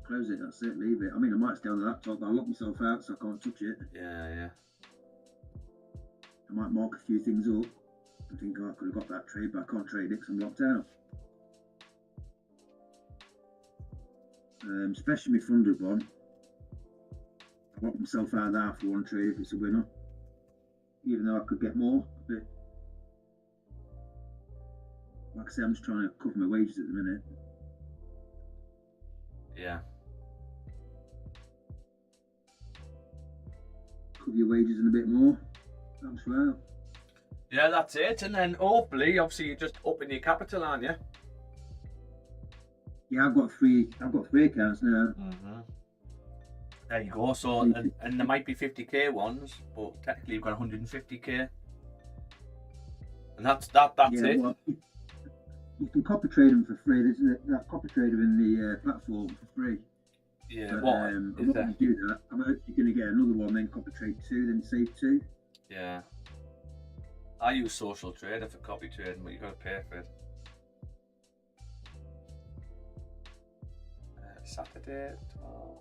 close it, that's it, leave it. I mean, I might stay on the laptop, but I'll lock myself out so I can't touch it. Yeah. I might mark a few things up and think, oh, I could have got that trade, but I can't trade it because I'm locked out. Especially my funded one. I lock myself out of that for 1 trade if it's a winner. Even though I could get more, but like I say, I'm just trying to cover my wages at the minute. Yeah. Cover your wages and a bit more. That's right. Yeah, that's it. And then hopefully, obviously, you're just upping your capital, aren't you? Yeah, I've got three accounts now. Mm-hmm. There you go. So, and there might be 50k ones, but technically you've got 150k. And that's it. Well, you can copy trade them for free. There's that copy trader in the platform for free. Yeah, But, what I'm is not that? going to do that. I'm actually going to get another one, then copy trade 2, then save 2. Yeah. I use Social Trader for copy trading, but you got to pay for it. Saturday, 12,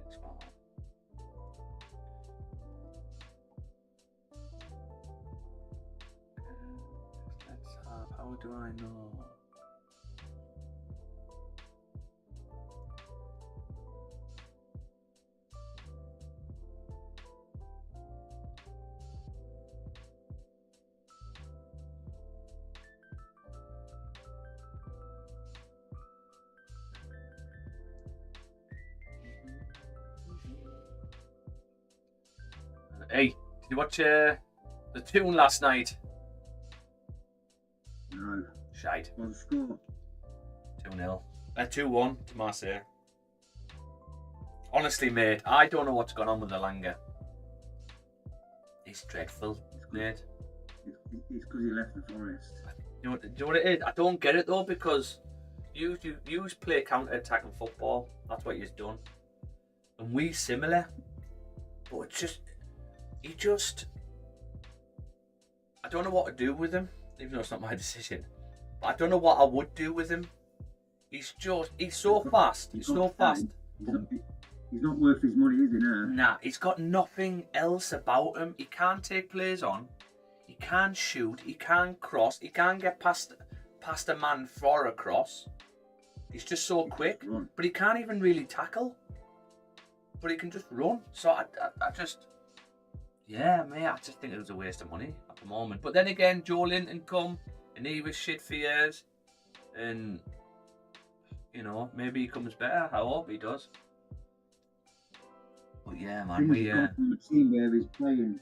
next one. Let's have, how do I know? Hey, did you watch the tune last night? No. Shite. What's the score? 2-0. 2-1 to Marseille. Honestly, mate, I don't know what's gone on with Elanga. He's dreadful, mate. It's because he left the Forest. Do you know what it is? I don't get it though, because you play counter-attacking football. That's what you've done. And we similar. But it's just... I don't know what to do with him, even though it's not my decision. But I don't know what I would do with him. He's so fast. He's so fast. He's not worth his money, is he now? Nah, he's got nothing else about him. He can't take plays on. He can't shoot. He can't cross. He can't get past a man for a cross. He's just so quick. But he can't even really tackle. But he can just run. So I just... Yeah, mate, I just think it was a waste of money at the moment. But then again, Joe Linton come, and he was shit for years. And, you know, maybe he comes better. I hope he does. But yeah, man, He's gone from a team where he's playing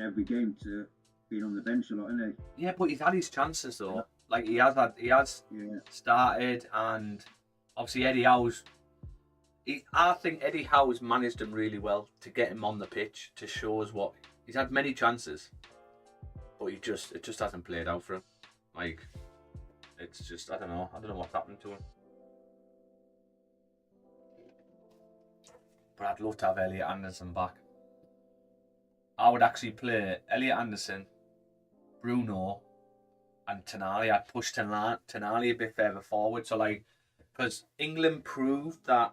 every game to being on the bench a lot, isn't he? Yeah, but he's had his chances though. Like he has started, and obviously Eddie Howe's. I think Eddie Howe's managed him really well to get him on the pitch to show us what he's had many chances, but it just hasn't played out for him. Like it's just I don't know what's happened to him. But I'd love to have Elliot Anderson back. I would actually play Elliot Anderson, Bruno, and Tonali. I'd push Tonali a bit further forward. So like, because England proved that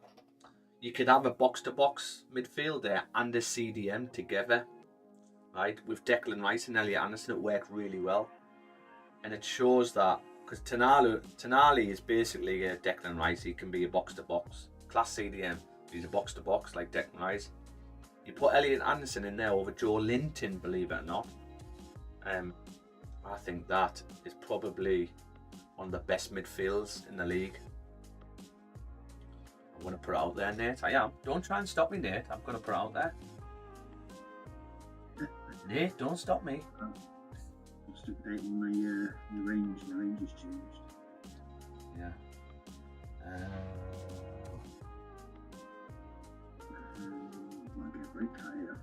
you could have a box-to-box midfielder and a CDM together, right? With Declan Rice and Elliot Anderson, it worked really well. And it shows that, because Tonali is basically a Declan Rice. He can be a box-to-box. Class CDM. He's a box-to-box like Declan Rice. You put Elliot Anderson in there over Joe Linton, believe it or not. I think that is probably one of the best midfields in the league. I'm going to put it out there, Nate. I am. Don't try and stop me, Nate. I'm going to put it out there. Nate, don't stop me. Just updating my range. My range has changed. Yeah. Might get a break out here.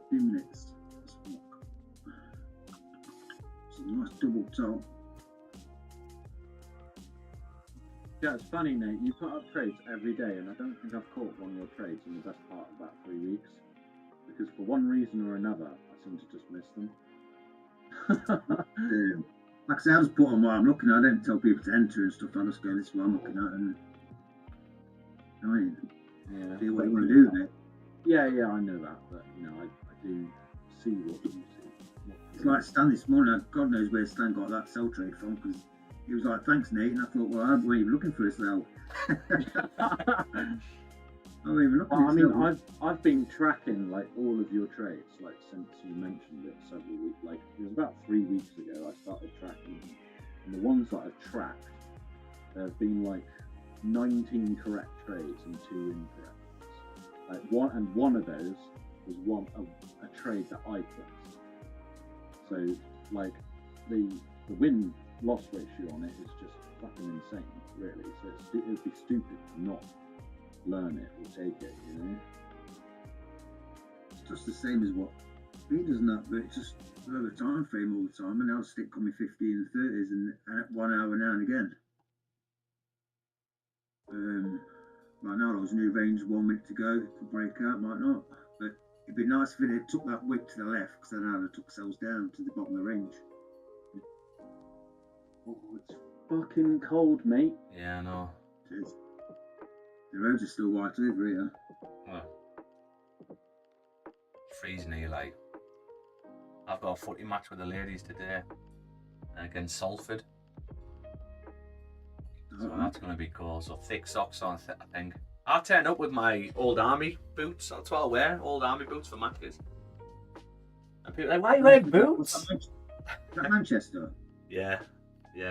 Few minutes. Let's walk. It's a nice double top. Yeah, it's funny, Nate. You put up trades every day, and I don't think I've caught one of your trades in the best part of about 3 weeks. Because for one reason or another, I seem to just miss them. Like I say, I just put on what I'm looking at. I don't tell people to enter and stuff. I just go, this is what I'm looking at, and I mean, do what you want to do with it. Yeah, I know that, but you know, I do see what you see. It's like Stan this morning. God knows where Stan got that sell trade from, because He was like, "Thanks, Nate," and I thought, "Well, I wasn't even looking for this now." I wasn't even looking. I mean, for I've been tracking like all of your trades like since you mentioned it several weeks. Like it was about 3 weeks ago I started tracking them, and the ones that I've tracked, there have been like 19 correct trades and 2 incorrect ones. Like one of those was a trade that I placed. So like the win loss ratio on it is just fucking insane, really. So it would be stupid to not learn it or take it, you know. It's just the same as what he does that, but it's just another time frame all the time, and I'll stick on my 50 and 30s and at 1 hour now and again. Right now, those new range, 1 minute to go, could break out, might not. But it'd be nice if they took that wick to the left, because then I'd have took cells down to the bottom of the range. Oh, it's fucking cold, mate. Yeah, I know. It is. The roads are still white over here. Well, freezing here, like. I've got a footy match with the ladies today against Salford. So that's going to be cool. So thick socks on, I think. I'll turn up with my old army boots. That's what I'll wear. Old army boots for matches. And people are like, why are you wearing boots? Is that Manchester? Yeah.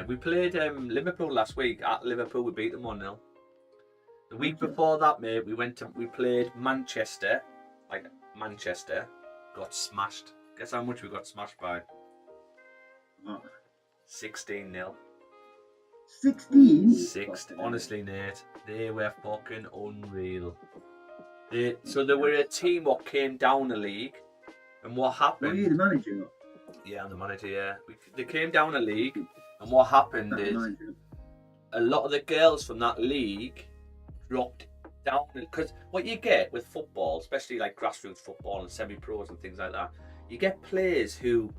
We played Liverpool last week. At Liverpool, we beat them 1-0. The week before that, mate, we played Manchester. Like Manchester. Got smashed. Guess how much we got smashed by? 16-0. 16? Honestly, Nate, they were fucking unreal. They were a team what came down the league, and what happened? Were you the manager? Yeah, I'm the manager. Yeah, they came down the league, and what happened is a lot of the girls from that league dropped down, because what you get with football, especially like grassroots football and semi-pros and things like that, you get players who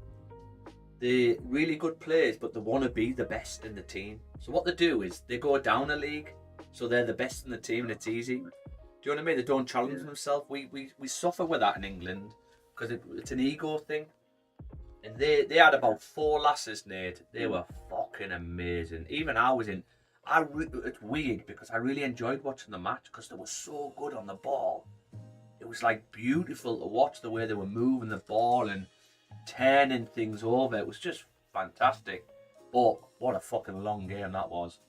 they're really good players, but they want to be the best in the team. So what they do is they go down a league, so they're the best in the team, and it's easy. Do you know what I mean? They don't challenge themselves. We suffer with that in England because it's an ego thing. And they had about 4 lasses, Nate. They were fucking amazing. Even I was in. It's weird because I really enjoyed watching the match because they were so good on the ball. It was like beautiful to watch the way they were moving the ball and turning things over. It was just fantastic. But what a fucking long game that was.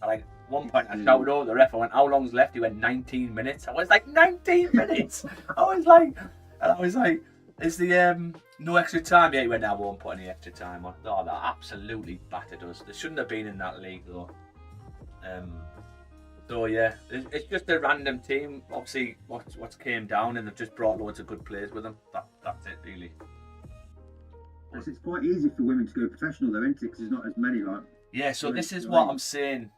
Like one point I shouted over the ref. I went, "How long's left?" He went, 19 minutes. I was like, 19 minutes. I was like, "Is the no extra time?" Yeah, he went, "I won't put any extra time on." Oh, that absolutely battered us. They shouldn't have been in that league though. So yeah, it's just a random team. Obviously, what's came down, and they've just brought loads of good players with them. That's it, really. It's quite easy for women to go professional though, isn't it? Because there's not as many like. Yeah, so this is what I'm saying.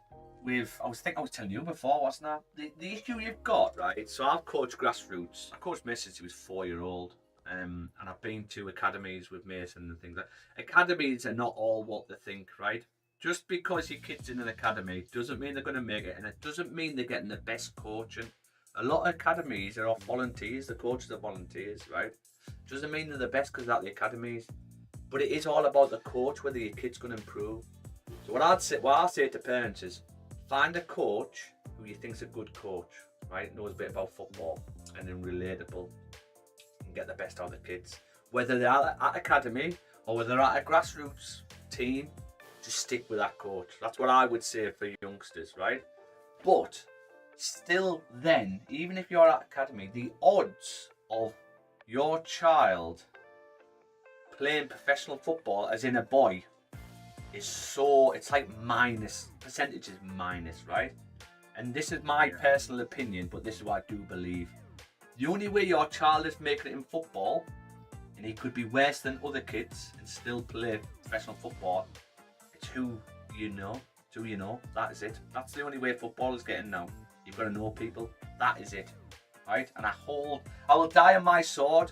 I was telling you before, wasn't I? The issue you've got, right? So I've coached grassroots. I coached Mason since he was 4-year-old. And I've been to academies with Mason and things like that. Academies are not all what they think, right? Just because your kid's in an academy doesn't mean they're going to make it, and it doesn't mean they're getting the best coaching. A lot of academies are off volunteers. The coaches are volunteers, right? Doesn't mean they're the best because they're at the academies. But it is all about the coach, whether your kid's going to improve. So what I say to parents is, find a coach who you think's a good coach, right? Knows a bit about football and then relatable, and get the best out of the kids. Whether they're at academy or whether they're at a grassroots team, just stick with that coach. That's what I would say for youngsters, right? But still then, even if you're at academy, the odds of your child playing professional football, as in a boy, it's like percentages minus, right? And this is my personal opinion, but this is what I do believe. The only way your child is making it in football, and he could be worse than other kids and still play professional football, it's who you know. That is it. That's the only way football is getting now. You've got to know people. That is it, right? And I will die on my sword.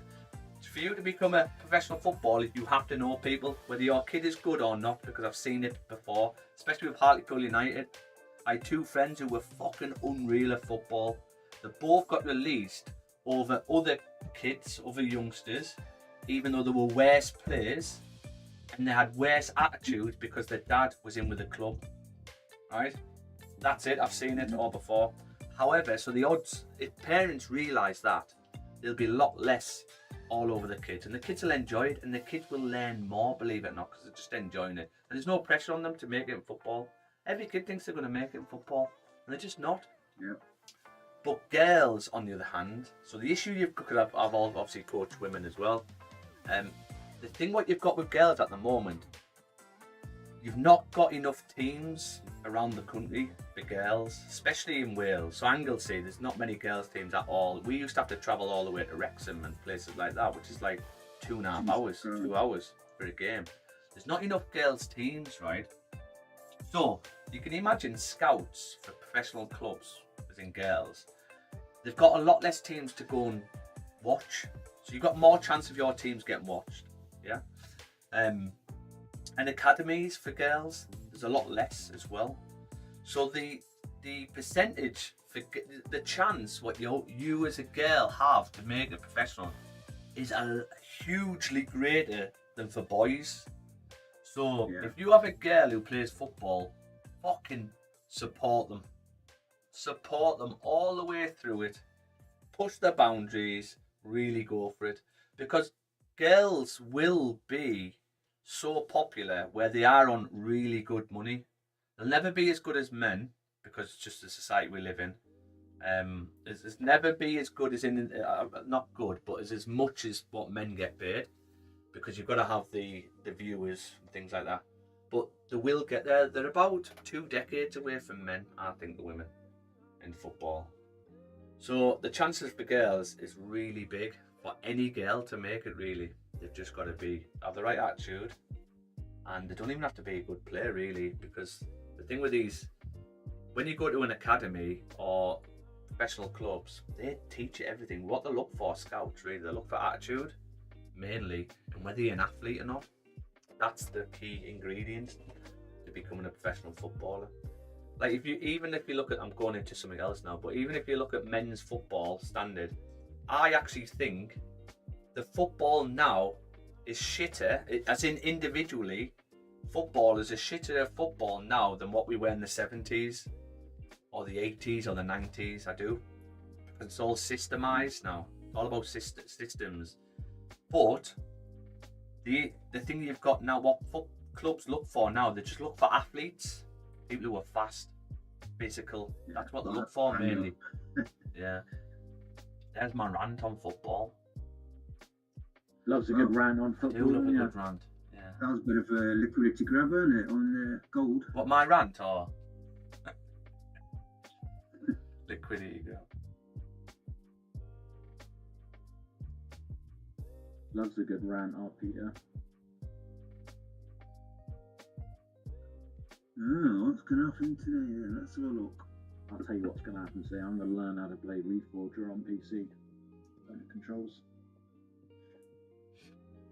For you to become a professional footballer, you have to know people, whether your kid is good or not, because I've seen it before, especially with Hartlepool United. I had 2 friends who were fucking unreal at football. They both got released over other kids, other youngsters, even though they were worse players, and they had worse attitudes because their dad was in with the club, right? That's it. I've seen it all before. However, so the odds, if parents realise that, there'll be a lot less all over the kids, and the kids will enjoy it, and the kids will learn more, believe it or not, because they're just enjoying it. And there's no pressure on them to make it in football. Every kid thinks they're going to make it in football, and they're just not. Yeah. But girls, on the other hand, so the issue you've got, because I've obviously coached women as well. The thing what you've got with girls at the moment, you've not got enough teams around the country for girls, especially in Wales. So Anglesey, there's not many girls teams at all. We used to have to travel all the way to Wrexham and places like that, which is like 2.5 hours, 2 hours for a game. There's not enough girls teams, right? So you can imagine scouts for professional clubs, as in girls, they've got a lot less teams to go and watch. So you've got more chance of your teams getting watched, yeah? And academies for girls, there's a lot less as well. So the percentage for the chance what you as a girl have to make it professional is a hugely greater than for boys. So if you have a girl who plays football, fucking support them. Support them all the way through it. Push their boundaries, really go for it. Because girls will be so popular where they are on really good money. They'll never be as good as men because it's just the society we live in. It's never be as good as in not good, but as much as what men get paid, because you've got to have the viewers and things like that. But they will get there. They're about 2 decades away from men, I think, the women in football. So the chances for girls is really big for any girl to make it. Really, they've just got to have the right attitude, and they don't even have to be a good player really. Because the thing with these, when you go to an academy or professional clubs, they teach you everything. What they look for, scouts really, they look for attitude mainly, and whether you're an athlete or not. That's the key ingredient to becoming a professional footballer. Like if you look at, I'm going into something else now, but even if you look at men's football standard, I actually think the football now is shitter, as in individually, football is a shitter football now than what we were in the 70s or the 80s or the 90s. I do. It's all systemized now. It's all about systems. But the thing you've got now, what clubs look for now, they just look for athletes. People who are fast, physical. That's what they look for mainly. Yeah. There's my rant on football. Loves a good rant on football. Do love a good rant. Yeah. That was a bit of a liquidity grabber, isn't it, on gold? What, my rant or liquidity grab? Loves a good rant, Peter. Oh, what's going to happen today? Yeah, let's have a look. I'll tell you what's going to happen today. I'm going to learn how to play Reforger on PC. Controls.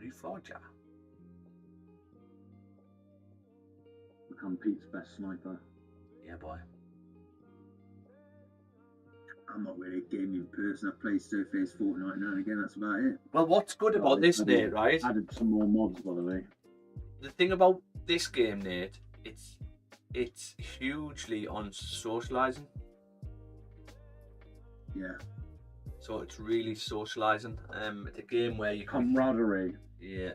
Reforger. Become Pete's best sniper. Yeah, boy. I'm not really a gaming person. I play Surface Fortnite now and again. That's about it. Well, what's good about this, Nate, right? Added some more mods, by the way. The thing about this game, Nate, it's hugely on socialising. Yeah. So it's really socialising. It's a game where you can... Camaraderie. Yeah.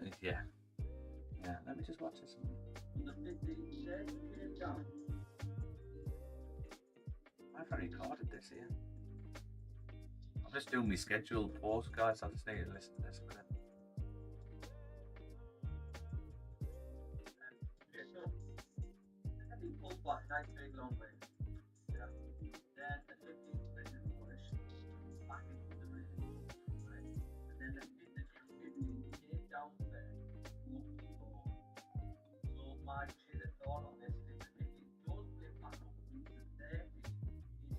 Let me just watch this. I've already recorded this here. I'm just doing my scheduled pause, guys. I just need to listen to this a minute. Nice big long way. Yeah. Then the 15th minute push back into the ring. Right? And then the minute you came down there, looking for. So my shit thought on this is that if it does flip back up, it means that there is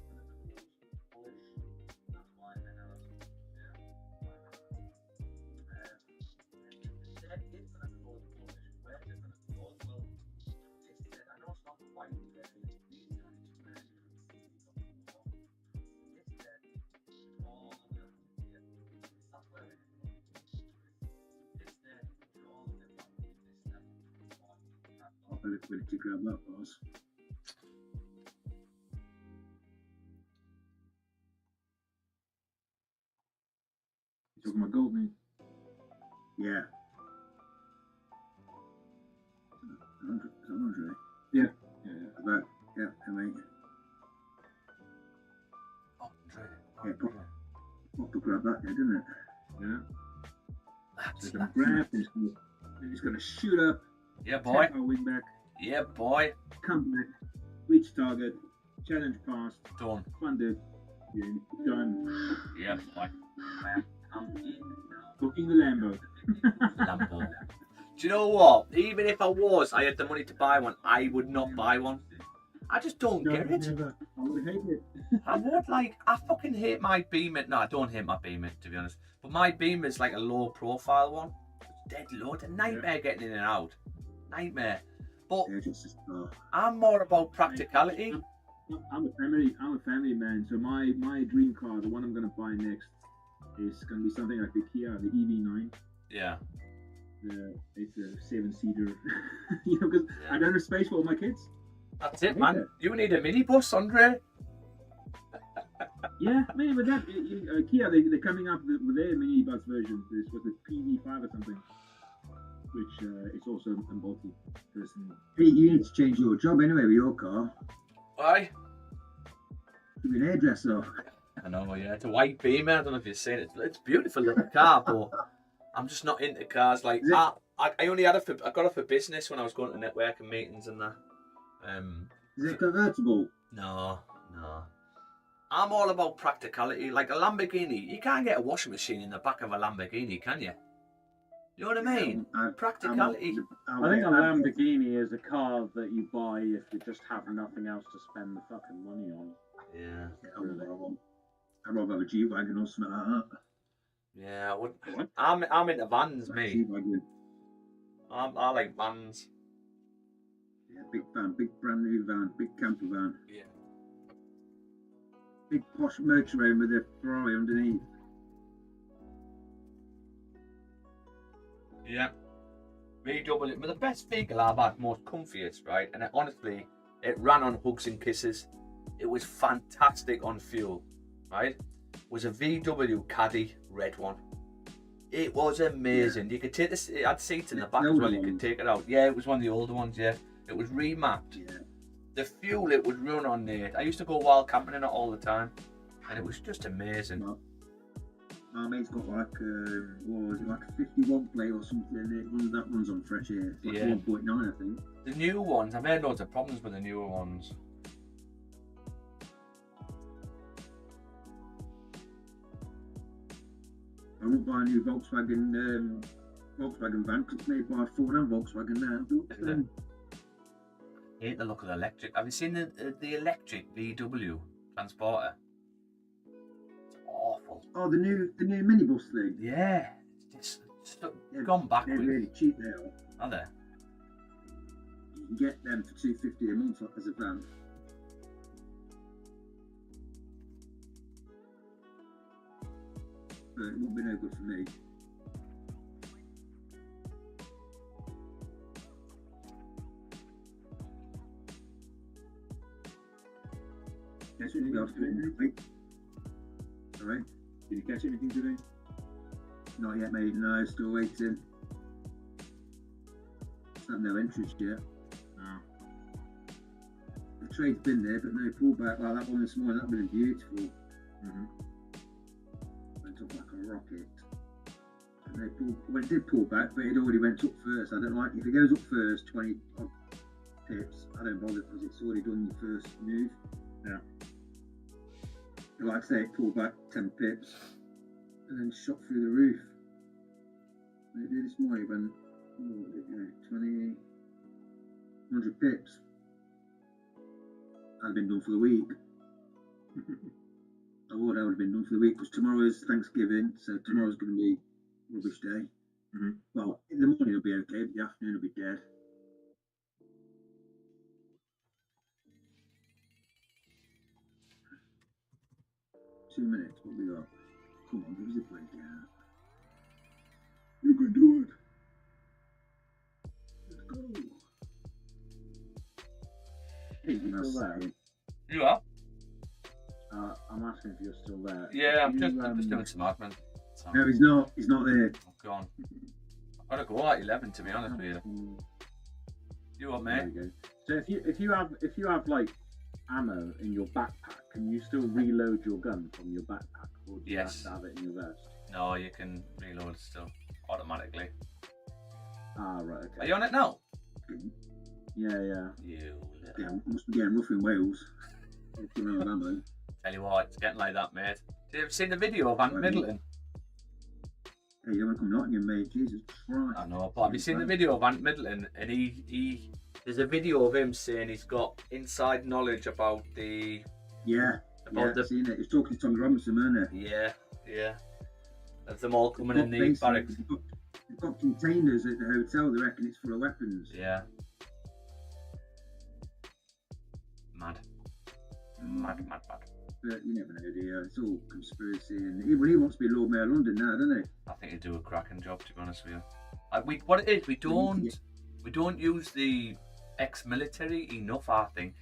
going to close polish. That's why then I was yeah. And if the set is going to close polish, where's it going to close? Well, I know it's not quite there. liquidity grab that was. You talking about gold, mate? Yeah. 100, Yeah. About, yeah, mate. Yeah, proper grab that there, didn't it? Yeah. That's, So the grab is going to shoot up. yeah, boy. Tap our wing back. Yeah, boy. Come back. Reach target. Challenge passed. Done. Funded. Yeah, done. Yeah, boy. Booking the Lambo. Lambo. Do you know what? Even if I had the money to buy one, I would not buy one. I just don't No, get it. never. I would hate it. I would I fucking hate my Beamer. No, I don't hate my Beamer, to be honest. But my Beamer is like a low profile one. It's dead low. It's a nightmare getting in and out. Nightmare. But Yeah, just, I'm more about practicality. I'm a family man. So my dream car, the one I'm gonna buy next, is gonna be something like the Kia, the EV9. Yeah. It's a 7-seater. You know, because I don't have space for all my kids. That's it, man. You need a minibus, Andre. Yeah, I mean, with that, Kia, they're coming up with their minibus version. This was the PV5 or something, which is also a multi-person. Hey, you need to change your job anyway with your car. Why? To be an hairdresser. I know, yeah. It's a white Beamer. I don't know if you've seen it. It's a beautiful little car, but I'm just not into cars. Like, I only had I got it for business when I was going to networking meetings and that. Is it convertible? No. I'm all about practicality. Like a Lamborghini, you can't get a washing machine in the back of a Lamborghini, can you? You know what I mean? Practicality. I think a Lamborghini is a car that you buy if you just have nothing else to spend the fucking money on. Yeah. I'd rather have a G-Wagon or something like that. Yeah, I would. I'm into vans, mate. G-Wagon. I like vans. Yeah, big van, big brand new van, big camper van. Yeah. Big posh motorhome with a Ferrari underneath. Yeah. VW, but the best vehicle I've had, most comfiest, right? And honestly, it ran on hugs and kisses. It was fantastic on fuel, right? Was a VW Caddy, red one. It was amazing. You could take this. It had seats in the back as well. You could take it out. Yeah, it was one of the older ones. Yeah, it was remapped. Yeah. The fuel it would run on there. I used to go wild camping in it all the time, and it was just amazing. My mate's got like a 51 plate or something. That runs on fresh air. It's like 1.9, I think. The new ones, I've had loads of problems with the newer ones. I won't buy a new Volkswagen van because it's made by Ford and Volkswagen now. I hate the look of the electric. Have you seen the electric VW transporter? It's awful. Oh, the new minibus thing. Yeah, it's gone backwards. They're really cheap now. Are they? You can get them for $250 a month as a van. But it won't be no good for me. Guess what you got today? Sorry? Did you catch anything today? Not yet, mate. No, still waiting. It's not no interest yet. No. The trade's been there, but no pullback like that one this morning. That would have been beautiful. Mm-hmm. Went up like a rocket. And they it did pull back, but it already went up first. I don't like if it goes up first, 20 odd pips. I don't bother because it's already done the first move. Yeah. But like I say, it pulled back 10 pips and then shot through the roof. What did it do this morning? When 20, 100 pips. I'd have been done for the week. I would have been done for the week because tomorrow is Thanksgiving, so tomorrow's going to be rubbish day. Mm-hmm. Well, in the morning it'll be okay, but the afternoon will be dead. Two minutes, what we got? Come on, give us a break out. You can do it. Let's go. Hey, you That's still there? it. You are? I'm asking if you're still there. Yeah, I'm You, just doing some admin. So, No, he's not. He's not there. go on. I've got to go at 11 to be honest with you. You what, There mate? we go. So if you have like ammo in your backpack, can you still reload your gun from your backpack, or do you Yes. have to have it in your vest? No, you can reload still automatically. Ah, right. Are Okay. you on it now? Yeah. You Yeah, must be getting rough in Wales. Looking around ammo. Tell you what, it's getting like that, mate. Have you ever seen the video of Ant Middleton? Hey, you don't want to come Nottingham, mate. Jesus Christ. I know, but have you seen the video of Ant Middleton? And there's a video of him saying he's got inside knowledge about the Yeah. about I've seen it. He's talking to Tommy Robinson, isn't yeah of them all coming he? in the barracks. They've got containers at the hotel. They reckon it's full of weapons. Yeah. Mad. But you never know, do you? It's all conspiracy. And he wants to be Lord Mayor of London now, doesn't he? I think he'd do a cracking job, to be honest with you. What it is, we don't use the ex-military enough. I think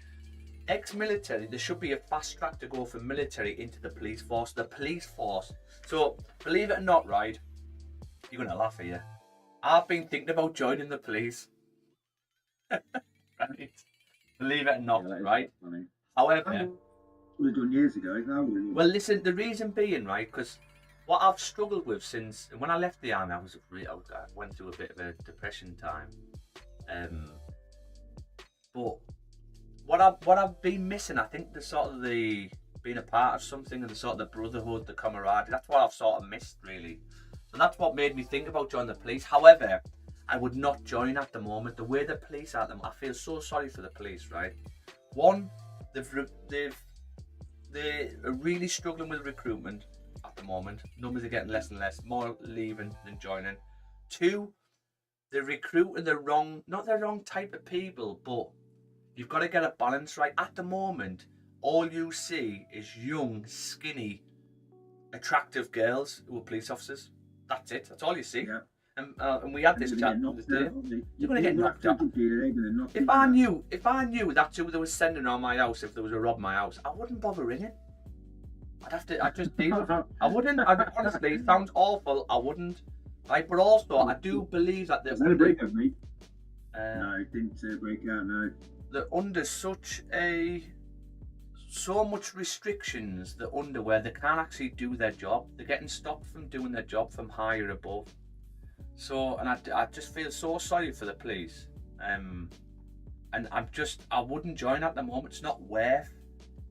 ex-military, there should be a fast track to go from military into the police force. The police force. So believe it or not, right? You're gonna laugh here. I've been thinking about joining the police. Right? Believe it or not, Yeah, that is right? quite funny. However. Would have done years ago. Well, listen, the reason being, right, because what I've struggled with since when I left the army, I went through a bit of a depression time. But what I've been missing, I think, the sort of the being a part of something and the sort of the brotherhood, the camaraderie. That's what I've sort of missed, really. So that's what made me think about joining the police. However, I would not join at the moment. The way the police are at them, I feel so sorry for the police, right? One, they are really struggling with recruitment at the moment. Numbers are getting less and less, more leaving than joining. Two, they're recruiting not the wrong type of people, but you've got to get a balance right. At the moment, all you see is young, skinny, attractive girls who are police officers. That's it. That's all you see. Yeah. And we had this chat the other day. You're going to get knocked out. If I knew that's who they were sending on my house, if there was a rob my house, I wouldn't bother ringing. I'd just deal with it. I wouldn't. Honestly, it sounds awful. I wouldn't. Right, but also I do believe that Is that a breakout, mate? no, it didn't break out. No. they're under so much restrictions. They're under where they can't actually do their job. They're getting stopped from doing their job from higher above. So, and I just feel so sorry for the police. And I wouldn't join at the moment. It's not worth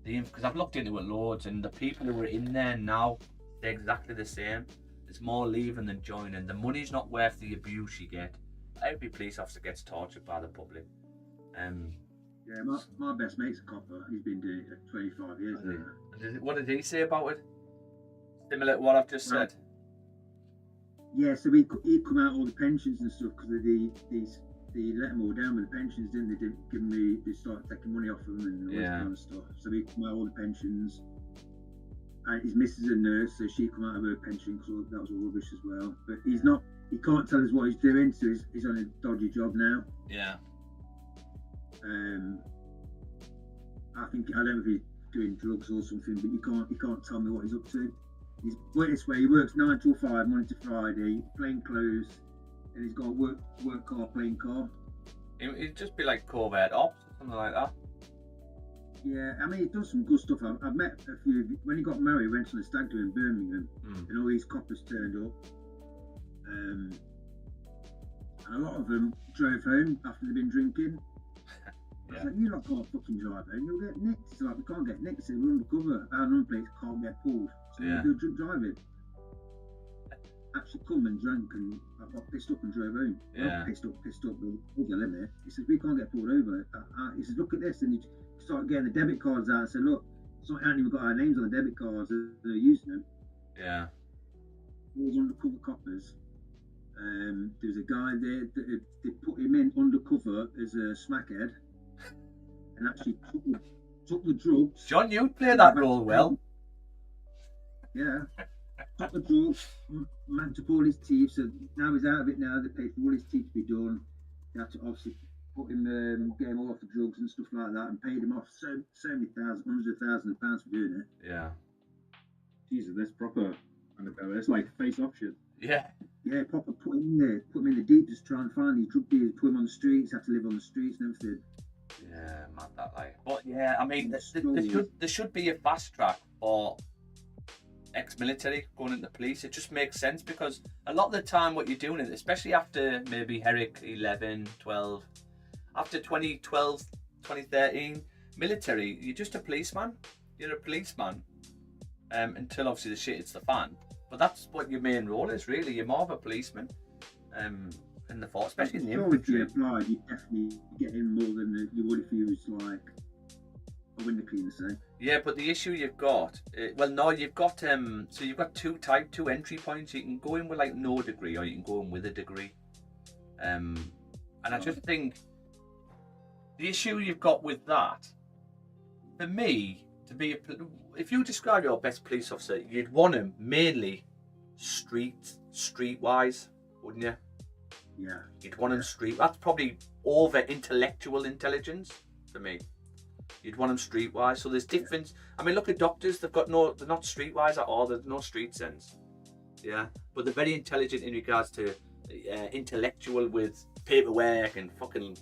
because I've looked into it loads, and the people who are in there now, they're exactly the same. There's more leaving than joining. The money's not worth the abuse you get. Every police officer gets tortured by the public. Yeah, my best mate's a copper. He's been doing it for 25 years now. What did he say about it? Similar to what I've just said. Yeah, so he'd come out all the pensions and stuff because they let them all down with the pensions, didn't they? Didn't give them they started taking money off them and all this kind of stuff. So he'd come out all the pensions. And his missus is a nurse, so she come out of her pension because that was all rubbish as well. But he can't tell us what he's doing, so he's on a dodgy job now. Yeah. I don't know if he's doing drugs or something, but he can't tell me what he's up to. He's worked this way. He works 9 till 5, Monday to Friday, plain clothes, and he's got a work car, plain car. It'd just be like covert ops or something like that. Yeah, I mean, he's done some good stuff. I've met a few. When he got married, he went on a stag do in Birmingham, and all these coppers turned up. And a lot of them drove home after they'd been drinking. I was like, you lot can't fucking drive home, you'll get nicked. It's like, we can't get nicked, so we're undercover. Our number plates can't get pulled. So we do drink driving. Actually come and drank, and I got pissed up and drove home. Yeah. Pissed up, but let me. He says, we can't get pulled over. He says, look at this, and he started getting the debit cards out and said, look, it's not even got our names on the debit cards, they're using them. Yeah. All those undercover coppers. There was a guy there that they put him in undercover as a smackhead and actually took the drugs. John, you play that role well. Yeah. Took the drugs, mapped up all his teeth, so now he's out of it now. They paid for all his teeth to be done. They had to obviously put him, get him all off the drugs and stuff like that, and paid him off so many thousands, hundreds of thousands of pounds for doing it. Yeah. Jesus, that's proper. That's like face-off shit. Yeah. Yeah, proper put him in there, put him in the deep, just try and find these drug dealers, put him on the streets, had to live on the streets and everything. Yeah, mad that like. But yeah, I mean, there should be a fast track for ex-military going into police. It just makes sense because a lot of the time what you're doing, especially after maybe Herrick 11, 12, after 2012, 2013, military, you're just a policeman. You're a policeman until obviously the shit hits the fan. But that's what your main role is, really. You're more of a policeman in the force, especially in the infantry. If you applied, you'd definitely get in more than you would if you was like a window cleaner, say. Yeah, but the issue you've got, you've got so you've got two entry points. You can go in with like no degree, or you can go in with a degree. And I just think the issue you've got with that, for me, if you describe your best police officer, you'd want him mainly streetwise, wouldn't you? Yeah. You'd want him street. That's probably over intellectual intelligence for me. You'd want them streetwise. So there's difference. I mean, look at doctors. They're not streetwise at all. There's no street sense. Yeah, but they're very intelligent in regards to intellectual with paperwork and fucking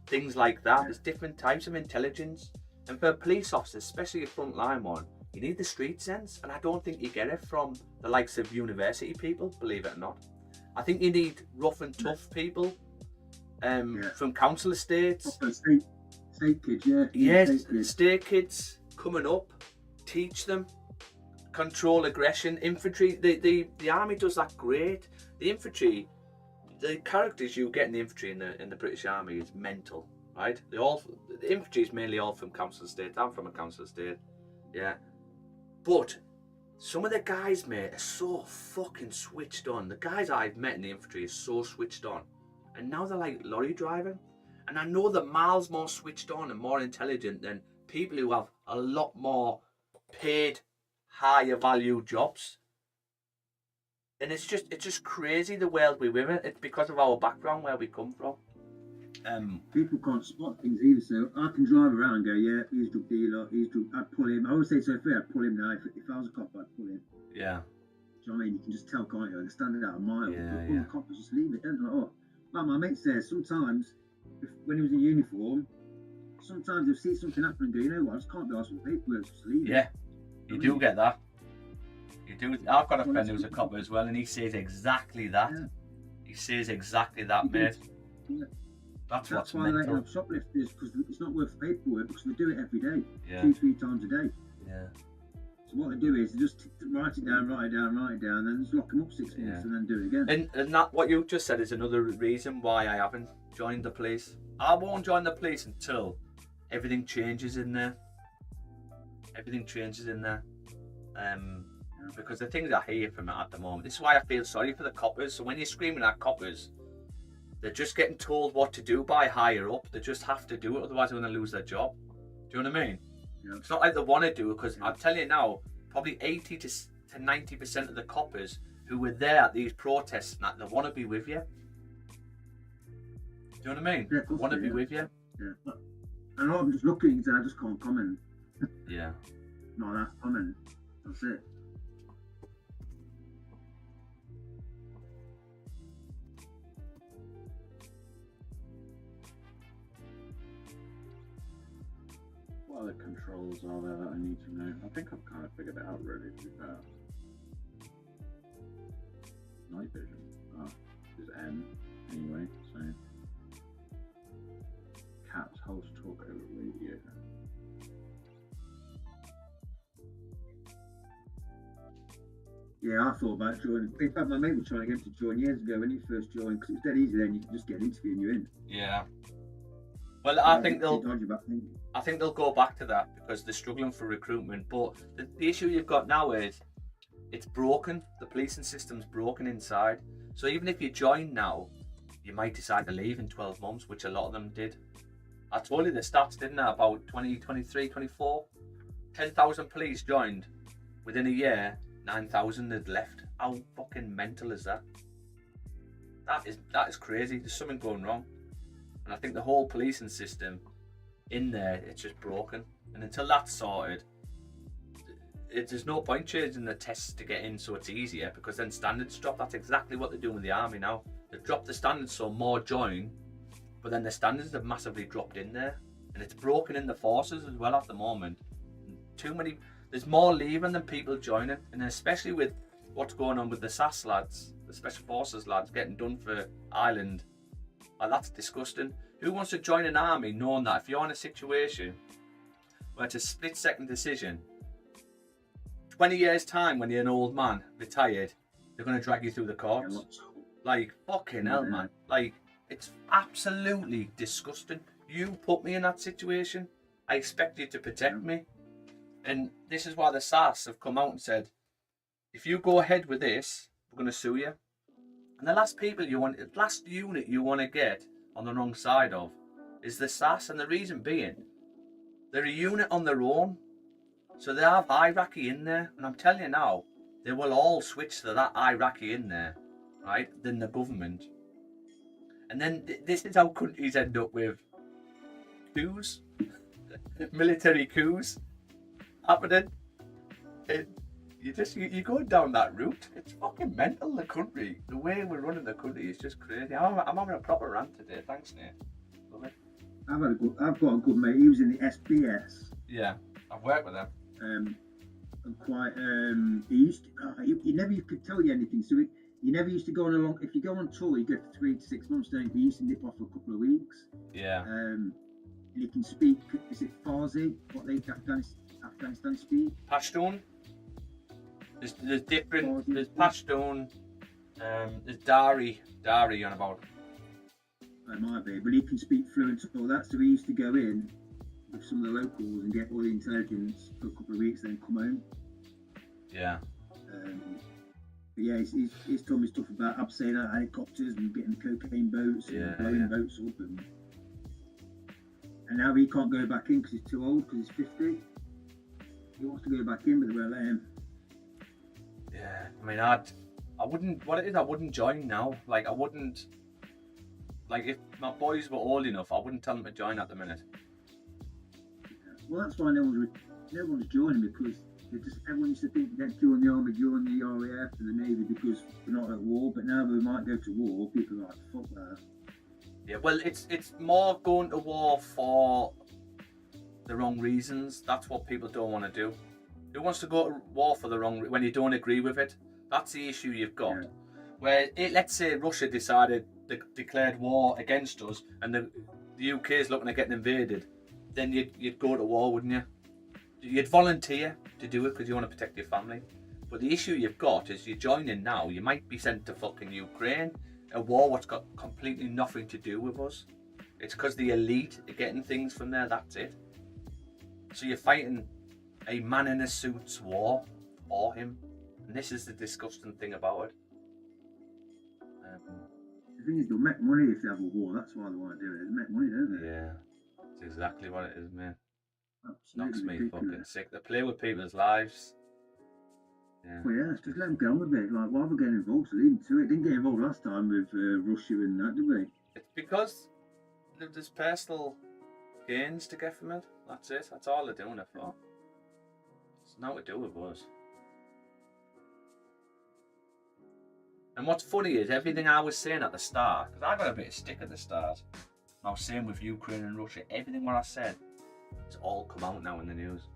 things like that. There's different types of intelligence. And for a police officer, especially a frontline one, you need the street sense. And I don't think you get it from the likes of university people, believe it or not. I think you need rough and tough people from council estates. State kids, yeah. Yes, state kids coming up, teach them, control aggression. Infantry, the army does that great. The infantry, the characters you get in the infantry in the British Army is mental, right? The infantry is mainly all from council estate. I'm from a council estate, yeah. But some of the guys, mate, are so fucking switched on. The guys I've met in the infantry are so switched on, and now they're like lorry driving. And I know they're miles more switched on and more intelligent than people who have a lot more paid, higher value jobs. And it's just crazy the world we live in. It's because of our background, where we come from. People can't spot things either, so I can drive around and go, yeah, he's a drug dealer, I'd pull him. I always say, so if I'd pull him now, if I was a cop, I'd pull him. Yeah. Do you know what I mean? You can just tell, can't you? And standing out a mile. Yeah. Cop, just leave it. Don't like, oh. Like my mate says, sometimes, when he was in uniform, sometimes they'll see something happen and go, you know what, I just can't be asked for paperwork, just leave it. Yeah, you do get that. You do. I've got a friend who's a cop as well, and he says exactly that. Yeah. He says exactly that, mate. Yeah. That's what's why mental. They have shoplifters, because it's not worth paperwork, because they do it every day, yeah. 2-3 times a day. Yeah. So what they do is they just write it down, and then just lock them up 6 months and then do it again. And that, what you just said, is another reason why I haven't joined the police. I won't join the police until everything changes in there. Everything changes in there. Because the things I hear from it at the moment, this is why I feel sorry for the coppers. So when you're screaming at coppers, they're just getting told what to do by higher up. They just have to do it, otherwise they're going to lose their job. Do you know what I mean? Yeah. It's not like they want to do it, because I'm telling you now, probably 80 to 90% of the coppers who were there at these protests, they want to be with you. Do you know what I mean? Yeah, they want to be with you. Yeah. And I'm just looking and I just can't comment. Yeah. No, that's comment. That's it. What other controls are there that I need to know? I think I've kind of figured it out, really, to be fair. Night vision. Is N, anyway, so... Caps, hold to talk over radio. Yeah, I thought about joining. In fact, my mate was trying to get him to join years ago when he first joined, because it's dead easy then, you can just get an interview and you're in. Yeah. Well, I think they'll go back to that, because they're struggling for recruitment. But the issue you've got now is it's broken. The policing system's broken inside. So even if you join now, you might decide to leave in 12 months, which a lot of them did. I told you the stats, didn't I? About 2023, 24. 10,000 police joined. Within a year, 9,000 had left. How fucking mental is that? That is crazy. There's something going wrong. And I think the whole policing system in there, it's just broken. And until that's sorted, there's no point changing the tests to get in so it's easier, because then standards drop. That's exactly what they're doing with the army now. They've dropped the standards so more join, but then the standards have massively dropped in there. And it's broken in the forces as well at the moment. There's more leaving than people joining. And especially with what's going on with the SAS lads, the Special Forces lads getting done for Ireland. Like, that's disgusting. Who wants to join an army knowing that if you're in a situation where it's a split-second decision, 20 years time when you're an old man, retired, they're going to drag you through the courts? Like, fucking hell, man. Like, it's absolutely disgusting. You put me in that situation. I expect you to protect me. And this is why the SAS have come out and said, if you go ahead with this, we're going to sue you. And the last unit you want to get on the wrong side of is the SAS. And the reason being, they're a unit on their own. So they have hierarchy in there. And I'm telling you now, they will all switch to that hierarchy in there, right, than the government. And then this is how countries end up with coups, military coups happening. You're going down that route. It's fucking mental, the country. The way we're running the country is just crazy. I'm having a proper rant today. Thanks, Nate. Love it. I've got a good mate. He was in the SBS. Yeah, I've worked with him. And quite. He used to. He never could tell you anything. So he never used to go on a long. If you go on tour, you go for 3 to 6 months. Don't you? He used to nip off for a couple of weeks. Yeah. And he can speak. Is it Farsi? What they Afghanistan speak? Pashtun. There's different. There's Pashtun. There's Dari on about. It might be, but he can speak fluent all that. So he used to go in with some of the locals and get all the intelligence for a couple of weeks, then come home. Yeah. But yeah, he's told me stuff about abseiling out helicopters and getting cocaine boats and blowing boats up, and now he can't go back in because he's too old, because he's 50. He wants to go back in, but they won't let him. Yeah, I mean, I wouldn't. What it is, I wouldn't join now. Like, I wouldn't. Like, if my boys were old enough, I wouldn't tell them to join at the minute. Well, that's why no one's joining, because everyone used to think they'd join the army, join the RAF and the Navy because we're not at war. But now we might go to war, people are like, fuck that. Yeah, well, it's more going to war for the wrong reasons. That's what people don't want to do. Who wants to go to war for the wrong when you don't agree with it? That's the issue you've got. Yeah. Where let's say Russia declared war against us, and the UK is looking at getting invaded, then you'd go to war, wouldn't you? You'd volunteer to do it because you want to protect your family. But the issue you've got is you join in now, you might be sent to fucking Ukraine, a war what's got completely nothing to do with us. It's because the elite are getting things from there, that's it. So you're fighting a man in a suit's war for him. And this is the disgusting thing about it. The thing is, they'll make money if they have a war. That's why they want to do it. They make money, don't they? Yeah, that's exactly what it is, man. Absolutely Knocks me ridiculous. fucking sick. They play with people's lives. Yeah. Well, yeah, just let them get on with it. Like, why are we getting involved? So leave them to it. Didn't get involved last time with Russia and that, did we? It's because there's personal gains to get from it. That's it. That's all they're doing it for. It's nothing to do with us. And what's funny is everything I was saying at the start, because I got a bit of stick at the start. I was saying with Ukraine and Russia, everything what I said, it's all come out now in the news.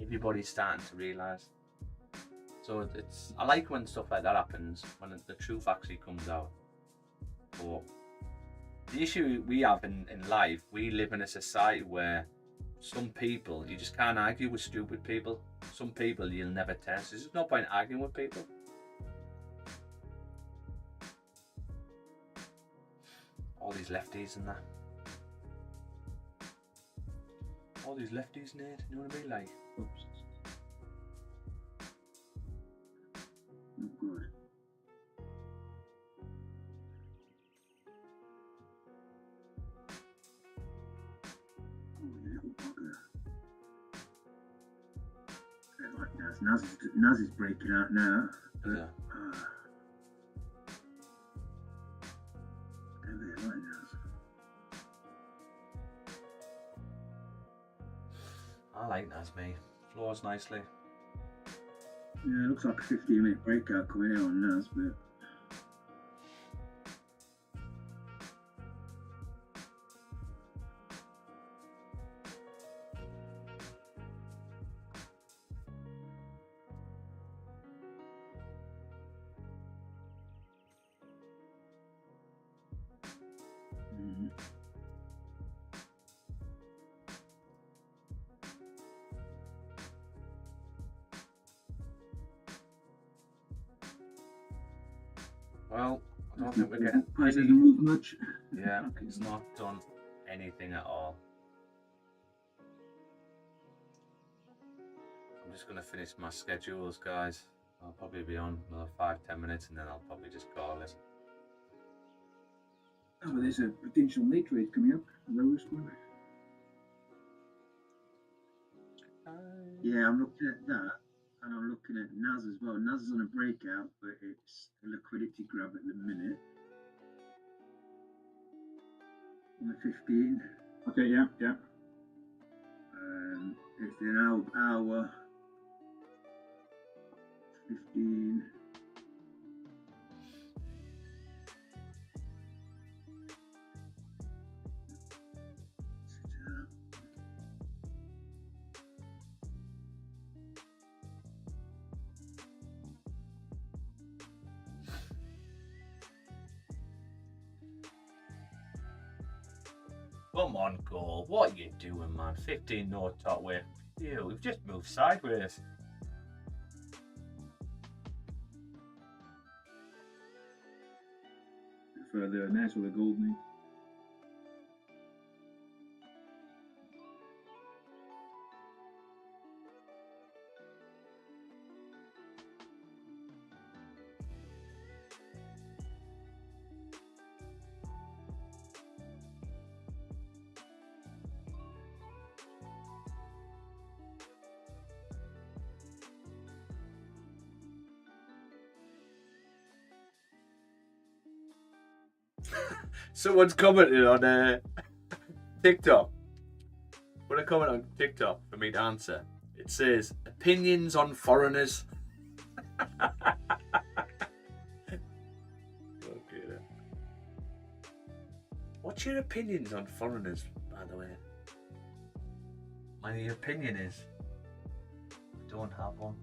Everybody's starting to realise. So I like when stuff like that happens, when the truth actually comes out. But the issue we have in life, we live in a society where some people, you just can't argue with stupid people. Some people you'll never test. There's no point arguing with people. All these lefties and that. All these lefties, Nate, you know what I mean? Like, oops. Not good. Oh, you little bugger. Like Naz is breaking out now. But, Yeah. That's me. Floors nicely. Yeah, it looks like a 15-minute breakout coming out on NAS, but Well, I don't think we're getting price any. hasn't moved much. Yeah, it's not done anything at all. I'm just going to finish my schedules, guys. I'll probably be on another 5-10 minutes and then I'll probably just call it. Oh, but there's a potential late rate coming up. Lowest one. Yeah, I'm looking at that, and I'm looking at NAS as well. NAS is on a breakout, but it's a liquidity grab at the minute. On the 15. Okay, yeah, yeah. It's an hour 15. Come on, goal. What are you doing, man? 15 no top way. Ew, we've just moved sideways. For the NAS or the gold mate. Someone's commented on TikTok. Put a comment on TikTok for me to answer. It says, opinions on foreigners. Okay, then. What's your opinions on foreigners, by the way? My opinion is, I don't have one.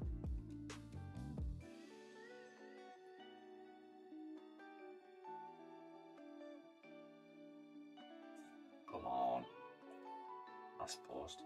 Come on. Last post.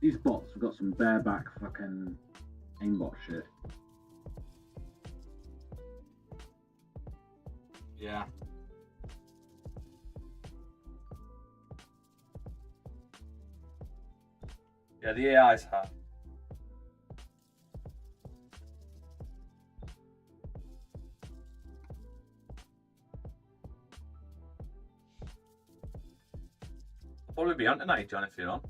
These bots have got some bareback fucking aimbot shit. Yeah. Yeah, the AI's hard. I'll probably be on tonight, John, if you're on.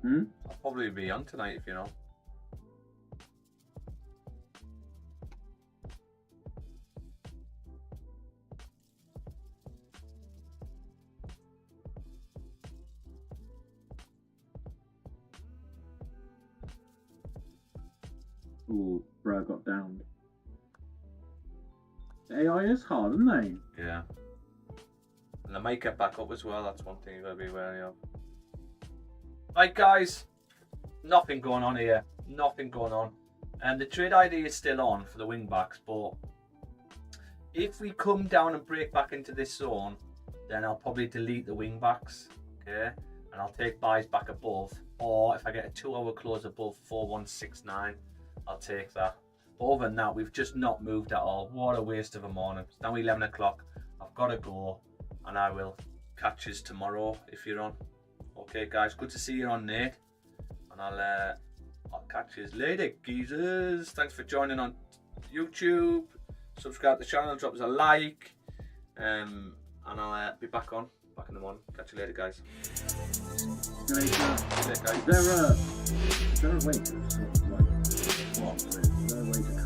I'll probably be on tonight if you're on. Ooh, bro got downed. AI is hard, isn't they? Yeah. And they might get back up as well. That's one thing you've got to be wary of. Right, guys. Nothing going on here. Nothing going on. And the trade ID is still on for the wing backs, but if we come down and break back into this zone, then I'll probably delete the wing backs. Okay. And I'll take buys back above. Or if I get a 2-hour close above 4169, I'll take that. But other than that, we've just not moved at all. What a waste of a morning. It's now 11 o'clock. I've got to go, and I will catch you tomorrow if you're on. Okay, guys, good to see you on, Nate. And I'll catch you later, geezers. Thanks for joining on YouTube. Subscribe to the channel, drop us a like, and I'll be back in the morning. Catch you later, guys. See you later. See you later, guys. Is there a way to sort of like, what? Is there a way to come out?